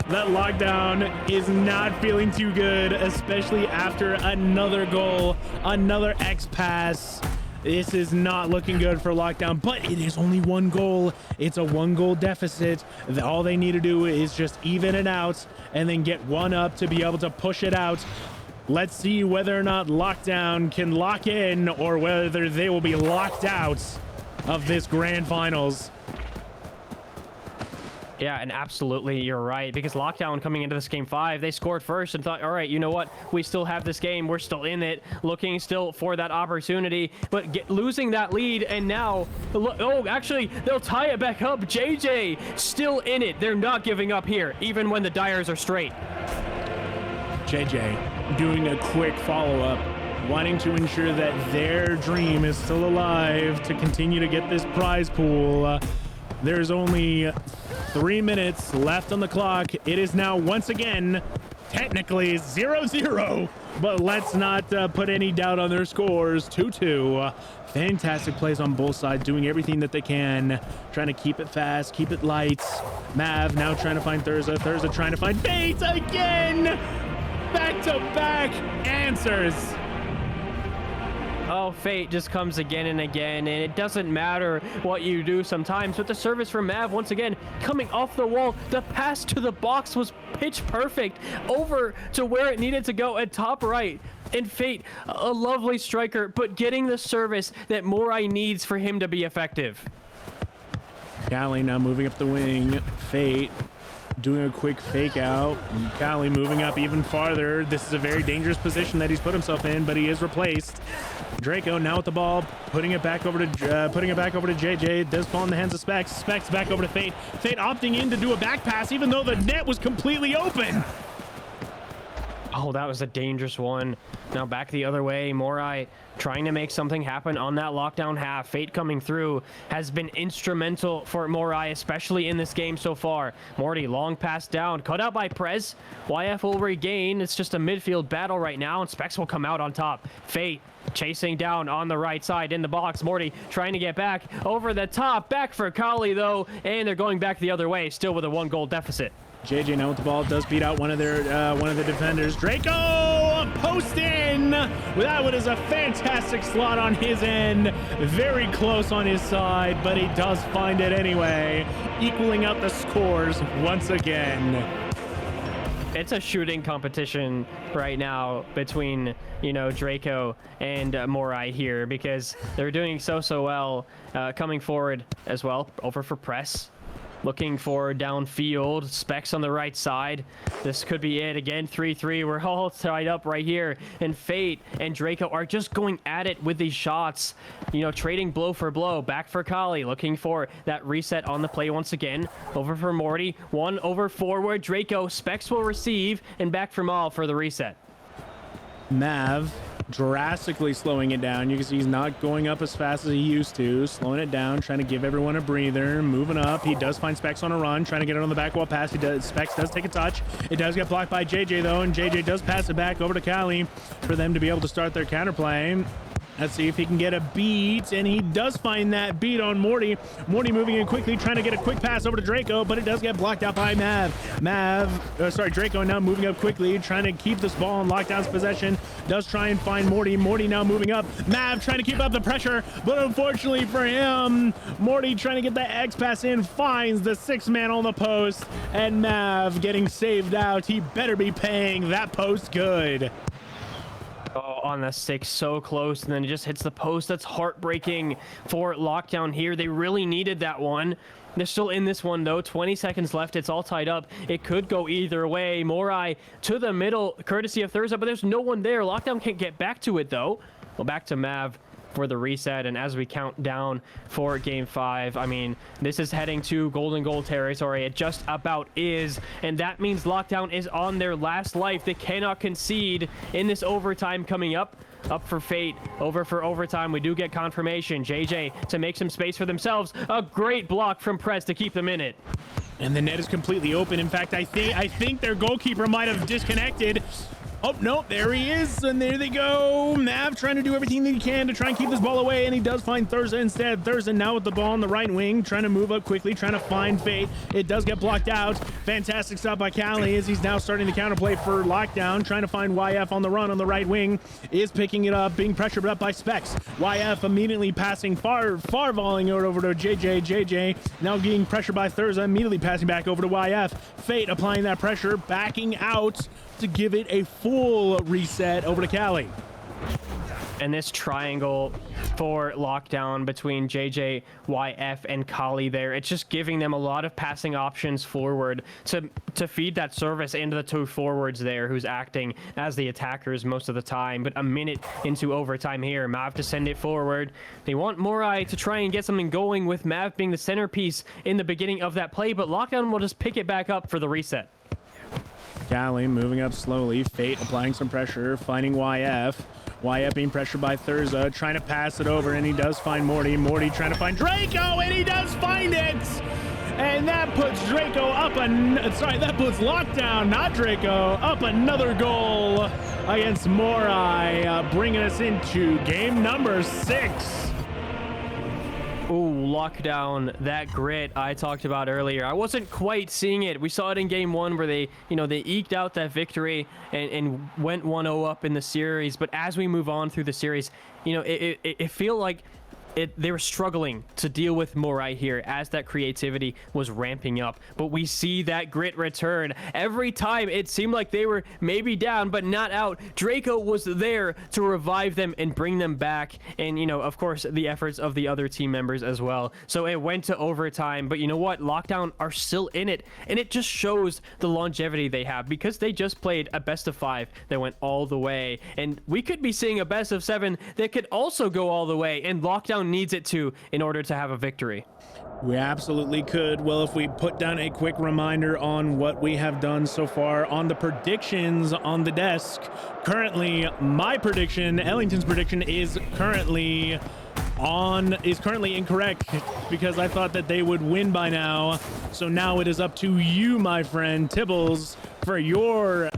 Speaker 3: that Lockdown is not feeling too good, especially after another goal, another X pass. This is not looking good for Lockdown, but it is only one goal. It's a 1-goal deficit. All they need to do is just even it out and then get one up to be able to push it out. Let's see whether or not Lockdown can lock in or whether they will be locked out of this grand finals.
Speaker 1: Yeah, and absolutely, you're right, because Lockdown coming into this game 5, they scored first and thought, all right, you know what, we still have this game, we're still in it, looking still for that opportunity, but losing that lead, and now, oh, actually, they'll tie it back up. JJ still in it. They're not giving up here, even when the Dyers are straight.
Speaker 3: JJ doing a quick follow-up, wanting to ensure that their dream is still alive to continue to get this prize pool. There's only 3 minutes left on the clock. It is now once again technically 0-0, but let's not put any doubt on their scores. 2-2. Fantastic plays on both sides, doing everything that they can, trying to keep it fast, keep it light. Mav now trying to find Thurza. Thurza trying to find Fate again. Back-to-back answers.
Speaker 1: Oh, Fate just comes again and again, and it doesn't matter what you do sometimes. But the service from Mav, once again, coming off the wall. The pass to the box was pitch perfect, over to where it needed to go at top right. And Fate, a lovely striker, but getting the service that Morai needs for him to be effective.
Speaker 3: Kali now moving up the wing. Fate doing a quick fake out. Kali moving up even farther. This is a very dangerous position that he's put himself in, but he is replaced. Draco now with the ball, putting it back over to JJ. It does fall in the hands of Specs. Specs back over to Fate. Fate opting in to do a back pass, even though the net was completely open.
Speaker 1: Oh, that was a dangerous one. Now back the other way. Morai trying to make something happen on that lockdown half. Fate coming through has been instrumental for Morai, especially in this game so far. Morty, long pass down, cut out by Prez. YF will regain. It's just a midfield battle right now, and Specs will come out on top. Fate chasing down on the right side in the box. Morty trying to get back over the top. Back for Kali, though, and they're going back the other way, still with a 1-goal deficit.
Speaker 3: JJ now with the ball, does beat out one of the defenders. Draco post in. That one is a fantastic slot on his end, very close on his side, but he does find it anyway, equaling out the scores once again.
Speaker 1: It's a shooting competition right now between, Draco and Morai here, because they're doing so well coming forward as well. Over for Press. Looking for downfield. Specs on the right side. This could be it again. 3-3. We're all tied up right here. And Fate and Draco are just going at it with these shots. Trading blow for blow. Back for Kali. Looking for that reset on the play once again. Over for Morty. 1 over forward. Draco. Specs will receive. And back for Maul for the reset.
Speaker 3: Mav drastically slowing it down. You can see he's not going up as fast as he used to, slowing it down, trying to give everyone a breather, moving up. He does find Specs on a run, trying to get it on the back wall pass. Specs does take a touch. It does get blocked by JJ though, and JJ does pass it back over to Cali for them to be able to start their counterplay. Let's see if he can get a beat, and he does find that beat on Morty. Morty moving in quickly, trying to get a quick pass over to Draco, but it does get blocked out by Draco now moving up quickly, trying to keep this ball in lockdown's possession. Does try and find Morty. Morty now moving up. Mav trying to keep up the pressure, but unfortunately for him, Morty trying to get that X pass in, finds the 6-man on the post, and Mav getting saved out. He better be paying that post good.
Speaker 1: Oh, on the 6, so close, and then it just hits the post. That's heartbreaking for Lockdown here. They really needed that one. They're still in this one, though. 20 seconds left. It's all tied up. It could go either way. Morai to the middle, courtesy of Thurza, but there's no one there. Lockdown can't get back to it, though. Well, back to Mav for the reset, and as we count down for game 5, I mean, this is heading to golden goal territory. It just about is, and that means Lockdown is on their last life. They cannot concede in this overtime coming up for Fate. Over for overtime. We do get confirmation. JJ to make some space for themselves. A great block from Prez to keep them in it.
Speaker 3: And the net is completely open. In fact, I think their goalkeeper might have disconnected. Oh, no, there he is, and there they go. Mav trying to do everything that he can to try and keep this ball away, and he does find Thurza instead. Thurza now with the ball on the right wing, trying to move up quickly, trying to find Fate. It does get blocked out. Fantastic stop by Cali as he's now starting the counterplay for Lockdown, trying to find YF on the run on the right wing. Is picking it up, being pressured up by Specs. YF immediately passing far volleying it over to JJ. JJ now being pressured by Thurza, immediately passing back over to YF. Fate applying that pressure, backing out to give it a full reset over to Cali.
Speaker 1: And this triangle for Lockdown between JJ, YF, and Kali there, it's just giving them a lot of passing options forward to feed that service into the 2 forwards there, who's acting as the attackers most of the time. But a minute into overtime here, Mav to send it forward. They want Morai to try and get something going, with Mav being the centerpiece in the beginning of that play, but Lockdown will just pick it back up for the reset.
Speaker 3: Cali moving up slowly. Fate applying some pressure, finding YF. YF being pressured by Thurza, trying to pass it over, and he does find Morty. Morty trying to find Draco, and he does find it! And that puts Draco up that puts Lockdown, not Draco, up another goal against Morai, bringing us into game number 6.
Speaker 1: Ooh, Lockdown, that grit I talked about earlier. I wasn't quite seeing it. We saw it in game 1 where they eked out that victory and went 1-0 up in the series. But as we move on through the series, it feel like they were struggling to deal with Morai here as that creativity was ramping up. But we see that grit return. Every time it seemed like they were maybe down, but not out, Draco was there to revive them and bring them back. And, of course, the efforts of the other team members as well. So it went to overtime. But you know what? Lockdown are still in it. And it just shows the longevity they have, because they just played a best of 5 that went all the way. And we could be seeing a best of 7 that could also go all the way. And Lockdown needs it to in order to have a victory.
Speaker 3: We absolutely could. Well, if we put down a quick reminder on what we have done so far on the predictions on the desk. Currently, my prediction, Ellington's prediction, is currently incorrect, because I thought that they would win by now. So now it is up to you, my friend Tibbles, for your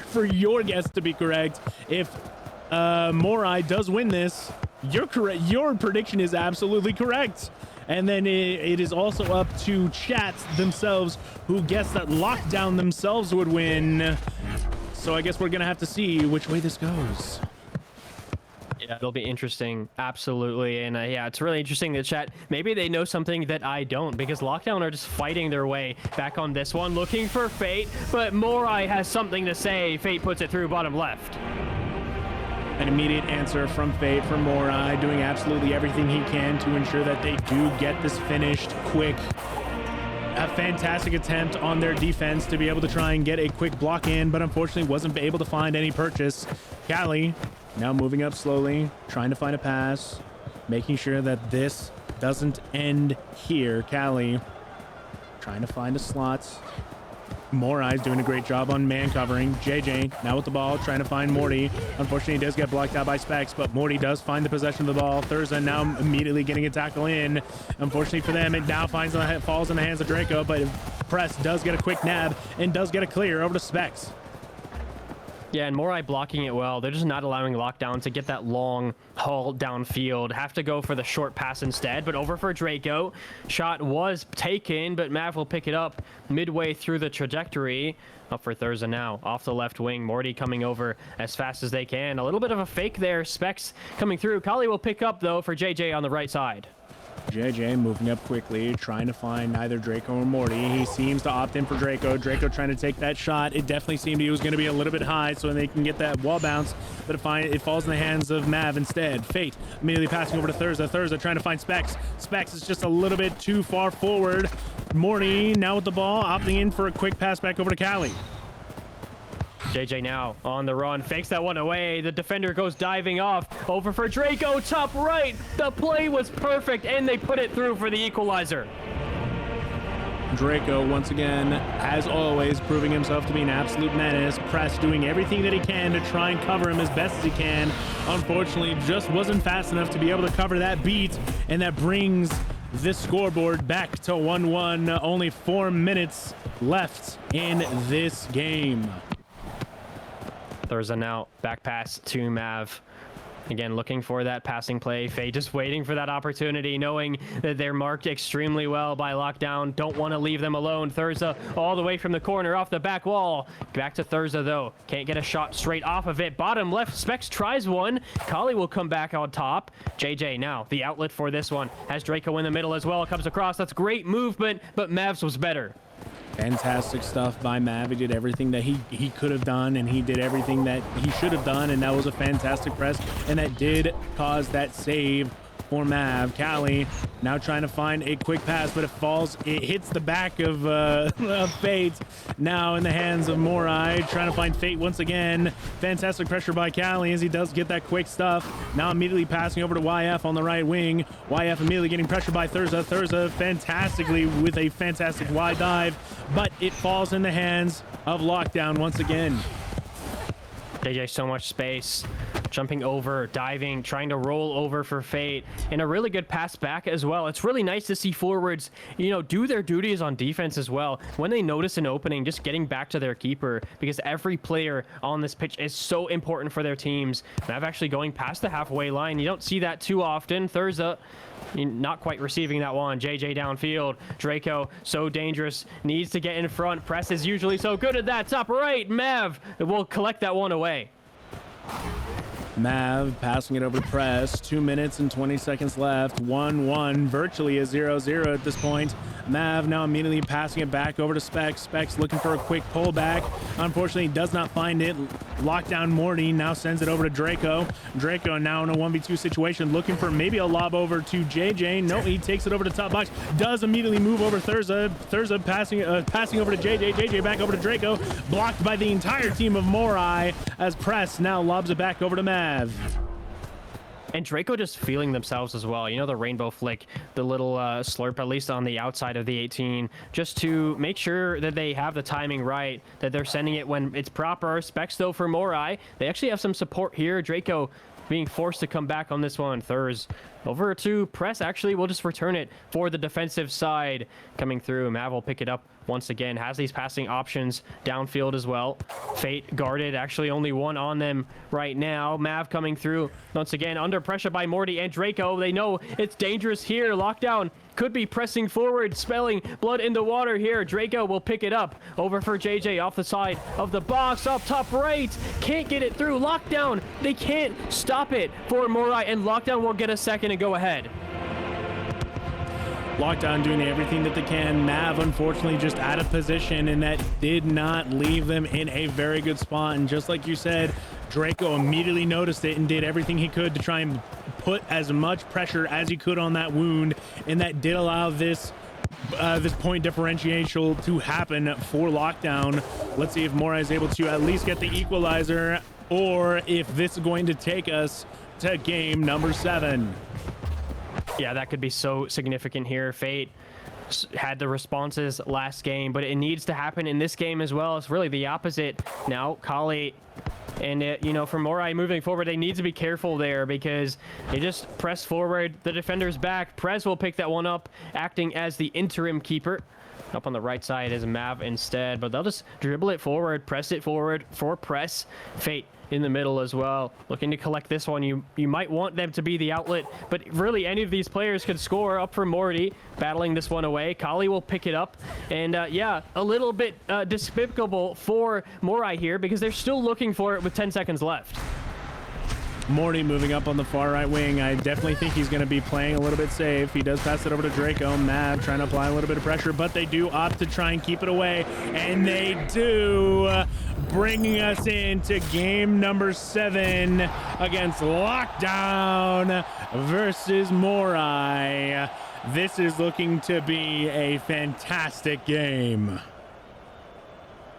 Speaker 3: for your guess to be correct. If Morai does win this, you're correct. Your prediction is absolutely correct. And then it is also up to chat themselves, who guessed that Lockdown themselves would win. So I guess we're going to have to see which way this goes.
Speaker 1: Yeah, it'll be interesting. Absolutely. And yeah, it's really interesting to chat. Maybe they know something that I don't, because Lockdown are just fighting their way back on this one, looking for Fate. But Morai has something to say. Fate puts it through bottom left.
Speaker 3: An immediate answer from Fate, from Morai, doing absolutely everything he can to ensure that they do get this finished quick. A fantastic attempt on their defense to be able to try and get a quick block in, but unfortunately wasn't able to find any purchase. Cali now moving up slowly, trying to find a pass, making sure that this doesn't end here. Cali trying to find a slot. Morai's doing a great job on man covering. JJ now with the ball, trying to find Morty. Unfortunately, he does get blocked out by Specs, but Morty does find the possession of the ball. Thurza now immediately getting a tackle in. Unfortunately for them, it now falls in the hands of Draco, but Press does get a quick nab and does get a clear over to Specs.
Speaker 1: Yeah, and Morai blocking it well. They're just not allowing Lockdown to get that long haul downfield. Have to go for the short pass instead, but over for Draco. Shot was taken, but Mav will pick it up midway through the trajectory. Up for Thurza now, off the left wing. Morty coming over as fast as they can. A little bit of a fake there. Specs coming through. Kali will pick up, though, for JJ on the right side.
Speaker 3: JJ moving up quickly, trying to find either Draco or Morty. He seems to opt in for Draco. Draco trying to take that shot. It definitely seemed he was going to be a little bit high so they can get that wall bounce, but it falls in the hands of Mav instead. Fate immediately passing over to Thurza. Thurza trying to find Specs. Specs is just a little bit too far forward. Morty now with the ball, opting in for a quick pass back over to Kali.
Speaker 1: JJ now on the run, fakes that one away. The defender goes diving off. Over for Draco, top right. The play was perfect, and they put it through for the equalizer.
Speaker 3: Draco, once again, as always, proving himself to be an absolute menace. Press doing everything that he can to try and cover him as best as he can. Unfortunately, just wasn't fast enough to be able to cover that beat, and that brings this scoreboard back to 1-1. Only 4 minutes left in this game.
Speaker 1: Thurza now back pass to Mav. Again, looking for that passing play. Faye just waiting for that opportunity, knowing that they're marked extremely well by Lockdown. Don't want to leave them alone. Thurza all the way from the corner off the back wall. Back to Thurza, though. Can't get a shot straight off of it. Bottom left, Specs tries one. Kali will come back on top. JJ now, the outlet for this one. Has Draco in the middle as well. Comes across. That's great movement, but Mavs was better.
Speaker 3: Fantastic stuff by Mav. He did everything that he could have done, and he did everything that he should have done, and that was a fantastic press, and that did cause that save for Mav. Kali now trying to find a quick pass, but it hits the back of Fate. Now in the hands of Morai, trying to find Fate once again. Fantastic pressure by Kali as he does get that quick stuff. Now immediately passing over to YF on the right wing. YF immediately getting pressured by Thurza. Thurza fantastically with a fantastic wide dive, but it falls in the hands of Lockdown once again.
Speaker 1: JJ, so much space. Jumping over, diving, trying to roll over for Fate, and a really good pass back as well. It's really nice to see forwards, do their duties on defense as well. When they notice an opening, just getting back to their keeper, because every player on this pitch is so important for their teams. Mav actually going past the halfway line. You don't see that too often. Thurza not quite receiving that one. JJ downfield. Draco, so dangerous. Needs to get in front. Press is usually so good at that. Top right. Mav will collect that one away.
Speaker 3: Mav passing it over to Press. 2 minutes and 20 seconds left. 1-1, virtually a 0-0 at this point. Mav now immediately passing it back over to Specs. Specs looking for a quick pullback. Unfortunately, does not find it. Lockdown Morty now sends it over to Draco. Draco now in a 1v2 situation, looking for maybe a lob over to JJ. No, he takes it over to top box. Does immediately move over Thurza. Thurza passing over to JJ. JJ back over to Draco. Blocked by the entire team of Morai as Press now lobs it back over to Mav.
Speaker 1: And Draco just feeling themselves as well. The rainbow flick, the little slurp, at least on the outside of the 18, just to make sure that they have the timing right, that they're sending it when it's proper. Specs, though, for Morai. They actually have some support here. Draco being forced to come back on this one. Thurs over to Press. Actually, we'll just return it for the defensive side. Coming through, Mav will pick it up once again. Has these passing options downfield as well. Fate guarded, actually only one on them right now. Mav coming through once again under pressure by Morty and Draco. They know it's dangerous here. Lockdown could be pressing forward, spelling blood in the water here. Draco will pick it up over for JJ off the side of the box, up top right. Can't get it through. Lockdown, they can't stop it for Morai, and Lockdown will get a second and go ahead.
Speaker 3: Lockdown doing everything that they can. Mav, unfortunately, just out of position, and that did not leave them in a very good spot. And just like you said, Draco immediately noticed it and did everything he could to try and put as much pressure as he could on that wound, and that did allow this point differential to happen for Lockdown. Let's see if Morai is able to at least get the equalizer, or if this is going to take us to game number 7.
Speaker 1: Yeah, that could be so significant here. Fate had the responses last game, but it needs to happen in this game as well. It's really the opposite now. Kali and for Morai moving forward, they need to be careful there because they just press forward. The defender's back. Prez will pick that one up, acting as the interim keeper. Up on the right side is Mav instead, but they'll just dribble it forward, press it forward for Press. Fate in the middle as well, looking to collect this one. You might want them to be the outlet, but really any of these players could score. Up for Morty, battling this one away. Kali will pick it up, and yeah, a little bit despicable for Morai here because they're still looking for it with 10 seconds left.
Speaker 3: Morty moving up on the far right wing. I definitely think he's going to be playing a little bit safe. He does pass it over to Draco. Mav trying to apply a little bit of pressure, but they do opt to try and keep it away, and they do, bringing us into game number 7 against Lockdown versus Morai. This is looking to be a fantastic game.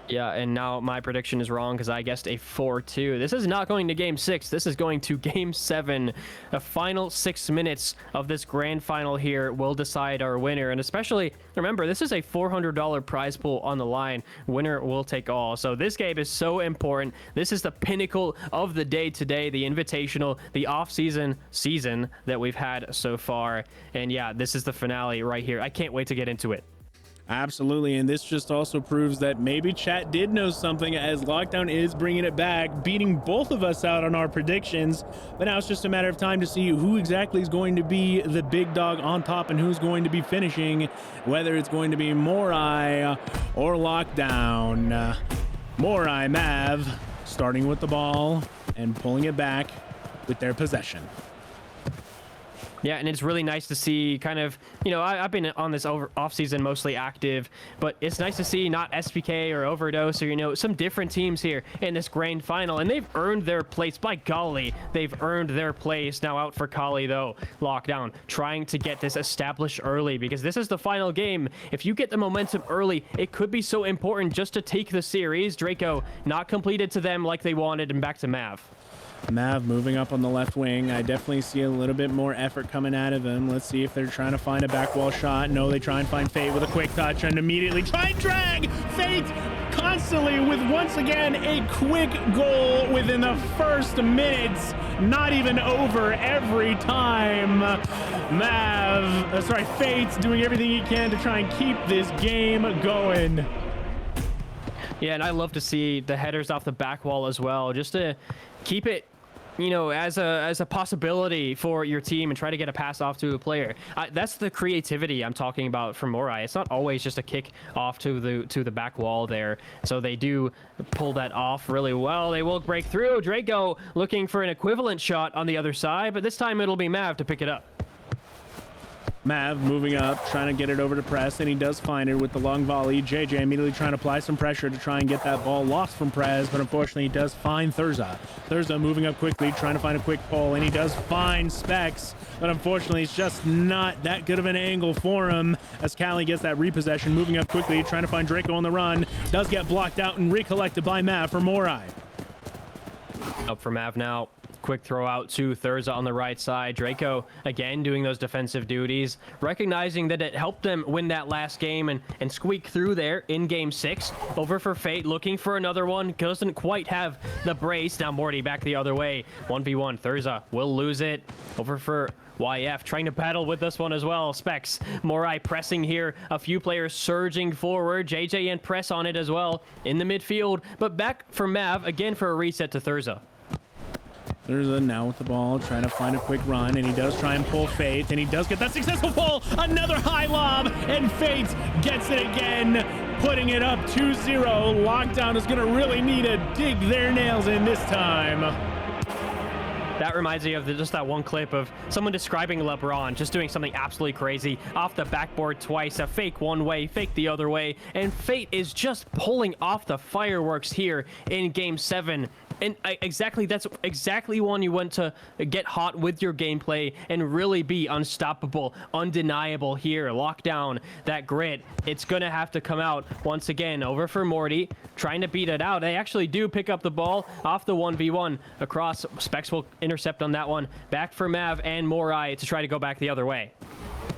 Speaker 1: Yeah, and now my prediction is wrong because I guessed a 4-2. This is not going to game 6. This is going to game 7. The final 6 minutes of this grand final here will decide our winner. And especially, remember, this is a $400 prize pool on the line. Winner will take all. So this game is so important. This is the pinnacle of the day today, the Invitational, the off-season season that we've had so far. And yeah, this is the finale right here. I can't wait to get into it.
Speaker 3: Absolutely, and this just also proves that maybe chat did know something, as Lockdown is bringing it back, beating both of us out on our predictions. But now it's just a matter of time to see who exactly is going to be the big dog on top and who's going to be finishing, whether it's going to be Morai or Lockdown. Morai, Mav, starting with the ball and pulling it back with their possession.
Speaker 1: Yeah, and it's really nice to see kind of, I've been on this off-season mostly active, but it's nice to see not SPK or Overdose or, some different teams here in this grand final, and they've earned their place. By golly, they've earned their place. Now out for Kali, though. Lockdown, trying to get this established early because this is the final game. If you get the momentum early, it could be so important just to take the series. Draco not completed to them like they wanted, and back to Mav.
Speaker 3: Mav moving up on the left wing. I definitely see a little bit more effort coming out of him. Let's see if they're trying to find a back wall shot. No, they try and find Fate with a quick touch and immediately try and drag Fate constantly with, once again, a quick goal within the first minutes. Not even over every time. Fate's doing everything he can to try and keep this game going.
Speaker 1: Yeah, and I love to see the headers off the back wall as well, just to keep it, as a possibility for your team and try to get a pass off to a player. That's the creativity I'm talking about from Morai. It's not always just a kick off to the back wall there. So they do pull that off really well. They will break through. Draco looking for an equivalent shot on the other side, but this time it'll be Mav to pick it up.
Speaker 3: Mav moving up, trying to get it over to Press, and he does find it with the long volley. JJ immediately trying to apply some pressure to try and get that ball lost from Prez, but unfortunately he does find Thurza. Thurza moving up quickly, trying to find a quick pull, and he does find Specs, but unfortunately it's just not that good of an angle for him as Kali gets that repossession, moving up quickly, trying to find Draco on the run. Does get blocked out and recollected by Mav for Morai.
Speaker 1: Up for Mav now. Quick throw out to Thurza on the right side. Draco, again, doing those defensive duties, recognizing that it helped them win that last game and squeak through there in game 6. Over for Fate, looking for another one. Doesn't quite have the brace. Now Morty back the other way. 1v1. Thurza will lose it. Over for YF, trying to battle with this one as well. Specs, Morai pressing here. A few players surging forward. JJ and Press on it as well in the midfield. But back for Mav, again for a reset to Thurza.
Speaker 3: Thurza now with the ball, trying to find a quick run, and he does try and pull Fate, and he does get that successful pull. Another high lob, and Fate gets it again, putting it up 2-0. Lockdown is going to really need to dig their nails in this time.
Speaker 1: That reminds me of just that one clip of someone describing LeBron just doing something absolutely crazy off the backboard twice, a fake one way, fake the other way, and Fate is just pulling off the fireworks here in game 7. And that's exactly when you want to get hot with your gameplay and really be unstoppable, undeniable here. Lockdown, that grit, it's going to have to come out once again. Over for Morty, trying to beat it out. They actually do pick up the ball off the 1v1 across. Specs will intercept on that one. Back for Mav and Morai to try to go back the other way.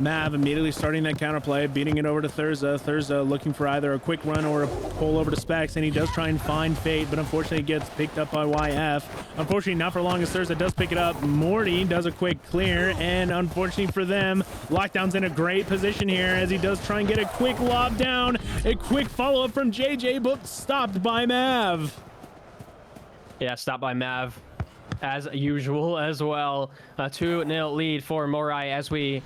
Speaker 3: Mav immediately starting that counterplay, beating it over to Thurza. Thurza looking for either a quick run or a pull over to Specs, and he does try and find Fate, but unfortunately gets picked up by YF. Unfortunately, not for long as Thurza does pick it up. Morty does a quick clear, and unfortunately for them, Lockdown's in a great position here as he does try and get a quick lob down. A quick follow-up from JJ, but stopped by Mav.
Speaker 1: Yeah, stopped by Mav as usual as well. A 2-0 lead for Morai as we,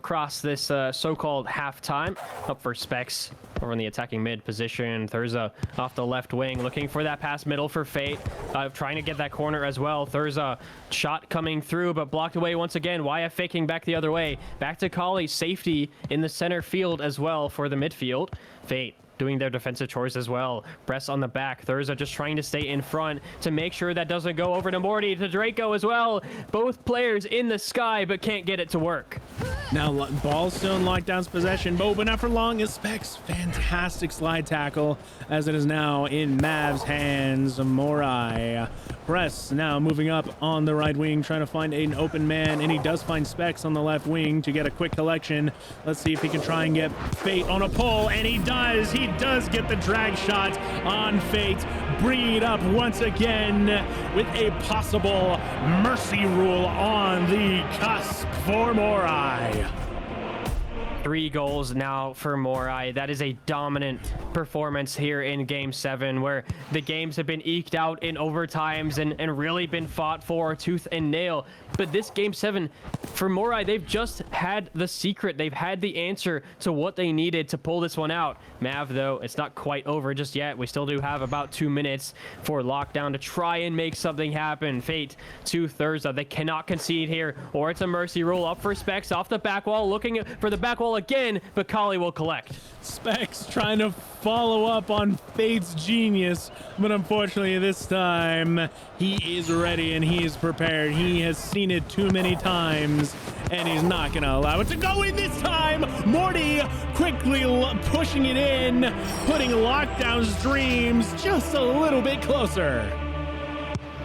Speaker 1: cross this so-called halftime. Up for Specs over in the attacking mid position. Thurza off the left wing looking for that pass middle for Fate. Trying to get that corner as well. Thurza shot coming through but blocked away once again. YF faking back the other way. Back to Kali. Safety in the center field as well for the midfield. Fate doing their defensive chores as well. Press on the back. Thurza just trying to stay in front to make sure that doesn't go over to Morty, to Draco as well. Both players in the sky, but can't get it to work.
Speaker 3: Now, ball still in Lockdown's possession, but not for long as Specs. Fantastic slide tackle as it is now in Mav's hands. Morai. Press now moving up on the right wing, trying to find an open man, and he does find Specs on the left wing to get a quick collection. Let's see if he can try and get Fate on a pull, and he does. He does get the drag shot on Fate, bringing it up once again with a possible mercy rule on the cusp for Morai.
Speaker 1: 3 goals now for Morai. That is a dominant performance here in Game 7, where the games have been eked out in overtimes and really been fought for tooth and nail. But this Game 7 for Morai, they've just had the secret. They've had the answer to what they needed to pull this one out. Mav, though, it's not quite over just yet. We still do have about 2 minutes for Lockdown to try and make something happen. Fate to Thurza. They cannot concede here, or it's a mercy rule. Up for Specs off the back wall, looking for the back wall again, but Kali will collect.
Speaker 3: Specs trying to follow up on Fate's genius, but unfortunately this time he is ready and he is prepared. He has seen it too many times and he's not going to allow it to go in this time. Morty quickly pushing it in, putting Lockdown's dreams just a little bit closer.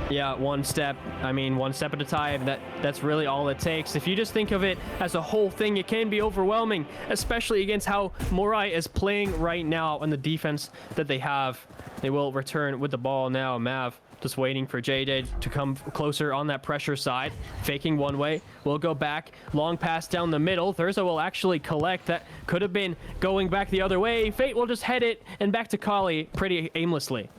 Speaker 1: Yeah, one step at a time. That's really all it takes. If you just think of it as a whole thing, it can be overwhelming, especially against how Morai is playing right now and the defense that they have. They will return with the ball now. Mav just waiting for JJ to come closer on that pressure side. Faking one way. We'll go back. Long pass down the middle. Thurza will actually collect. That could have been going back the other way. Fate will just head it and back to Kali pretty aimlessly.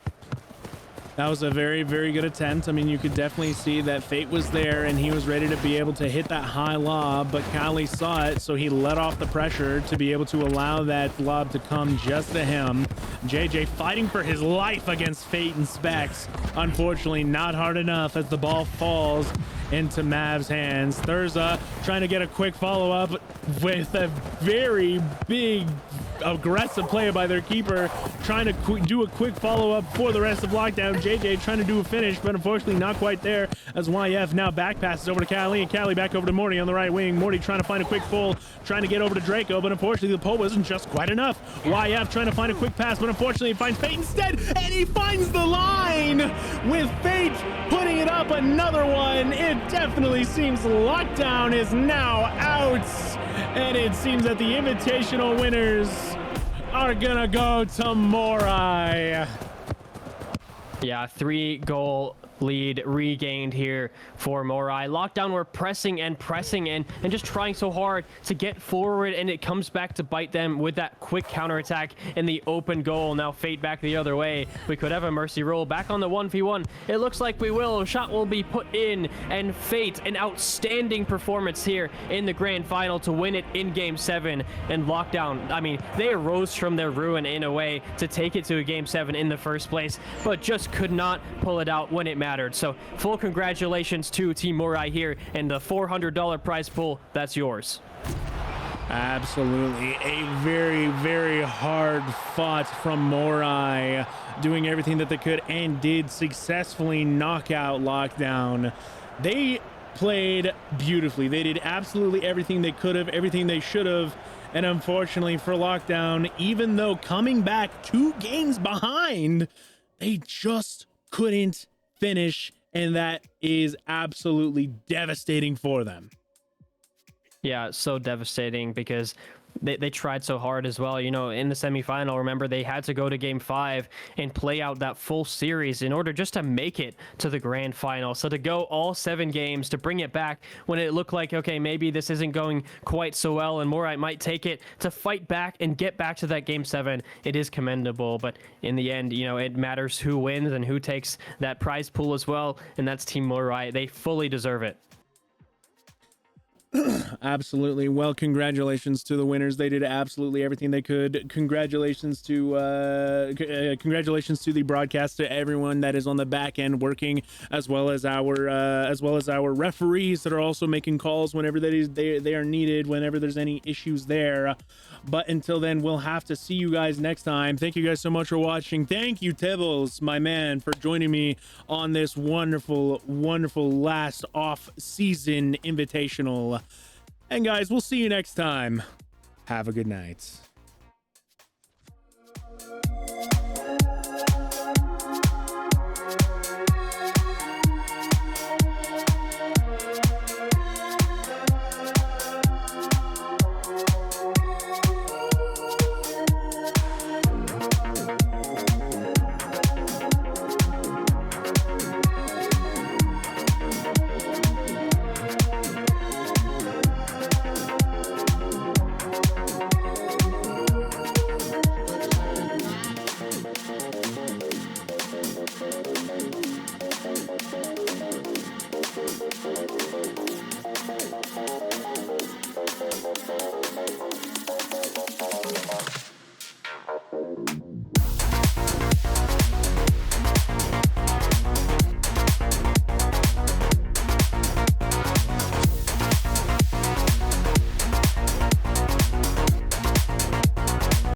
Speaker 3: That was a very, very good attempt. I mean, you could definitely see that Fate was there and he was ready to be able to hit that high lob, but Kali saw it, so he let off the pressure to be able to allow that lob to come just to him. JJ fighting for his life against Fate and Specs. Unfortunately, not hard enough as the ball falls into Mav's hands. Thurza trying to get a quick follow-up with a very big aggressive play by their keeper, trying to do a quick follow-up for the rest of Lockdown. JJ trying to do a finish, but unfortunately not quite there as YF now back passes over to Kali, and Kali back over to Morty on the right wing. Morty trying to find a quick pull, trying to get over to Draco, but unfortunately the pull wasn't just quite enough. YF trying to find a quick pass, but unfortunately he finds Fate instead, and he finds the line with Fate putting it up another one. It definitely seems Lockdown is now out, and it seems that the Invitational winners are gonna go to Morai. Yeah, 3-goal lead regained here for Morai. Lockdown were pressing and just trying so hard to get forward, and it comes back to bite them with that quick counterattack in the open goal. Now Fate back the other way. We could have a mercy roll back on the 1v1. It looks like we will. Shot will be put in, and Fate, an outstanding performance here in the grand final to win it in Game 7. And Lockdown, I mean, they arose from their ruin in a way to take it to a Game 7 in the first place, but just could not pull it out when it mattered. So full congratulations to Team Morai here, and the $400 prize pool, that's yours. Absolutely. A very, very hard fought from Morai, doing everything that they could and did successfully knock out Lockdown. They played beautifully. They did absolutely everything they could have, everything they should have. And unfortunately for Lockdown, even though coming back 2 games behind, they just couldn't finish, and that is absolutely devastating for them.
Speaker 1: Yeah, so devastating because they tried so hard as well. You know, in the semifinal, remember, they had to go to game 5 and play out that full series in order just to make it to the grand final. So to go all 7 games, to bring it back when it looked like, okay, maybe this isn't going quite so well and Morite might take it, to fight back and get back to that game 7, it is commendable. But in the end, you know, it matters who wins and who takes that prize pool as well, and that's Team Morite. They fully deserve it.
Speaker 3: Absolutely. Well, congratulations to the winners. They did absolutely everything they could. Congratulations to the broadcast, to everyone that is on the back end working, as well as our referees that are also making calls whenever they are needed, whenever there's any issues there. But until then, we'll have to see you guys next time. Thank you guys so much for watching. Thank you, Tibbles, my man, for joining me on this wonderful last off-season invitational. And guys, we'll see you next time. Have a good night.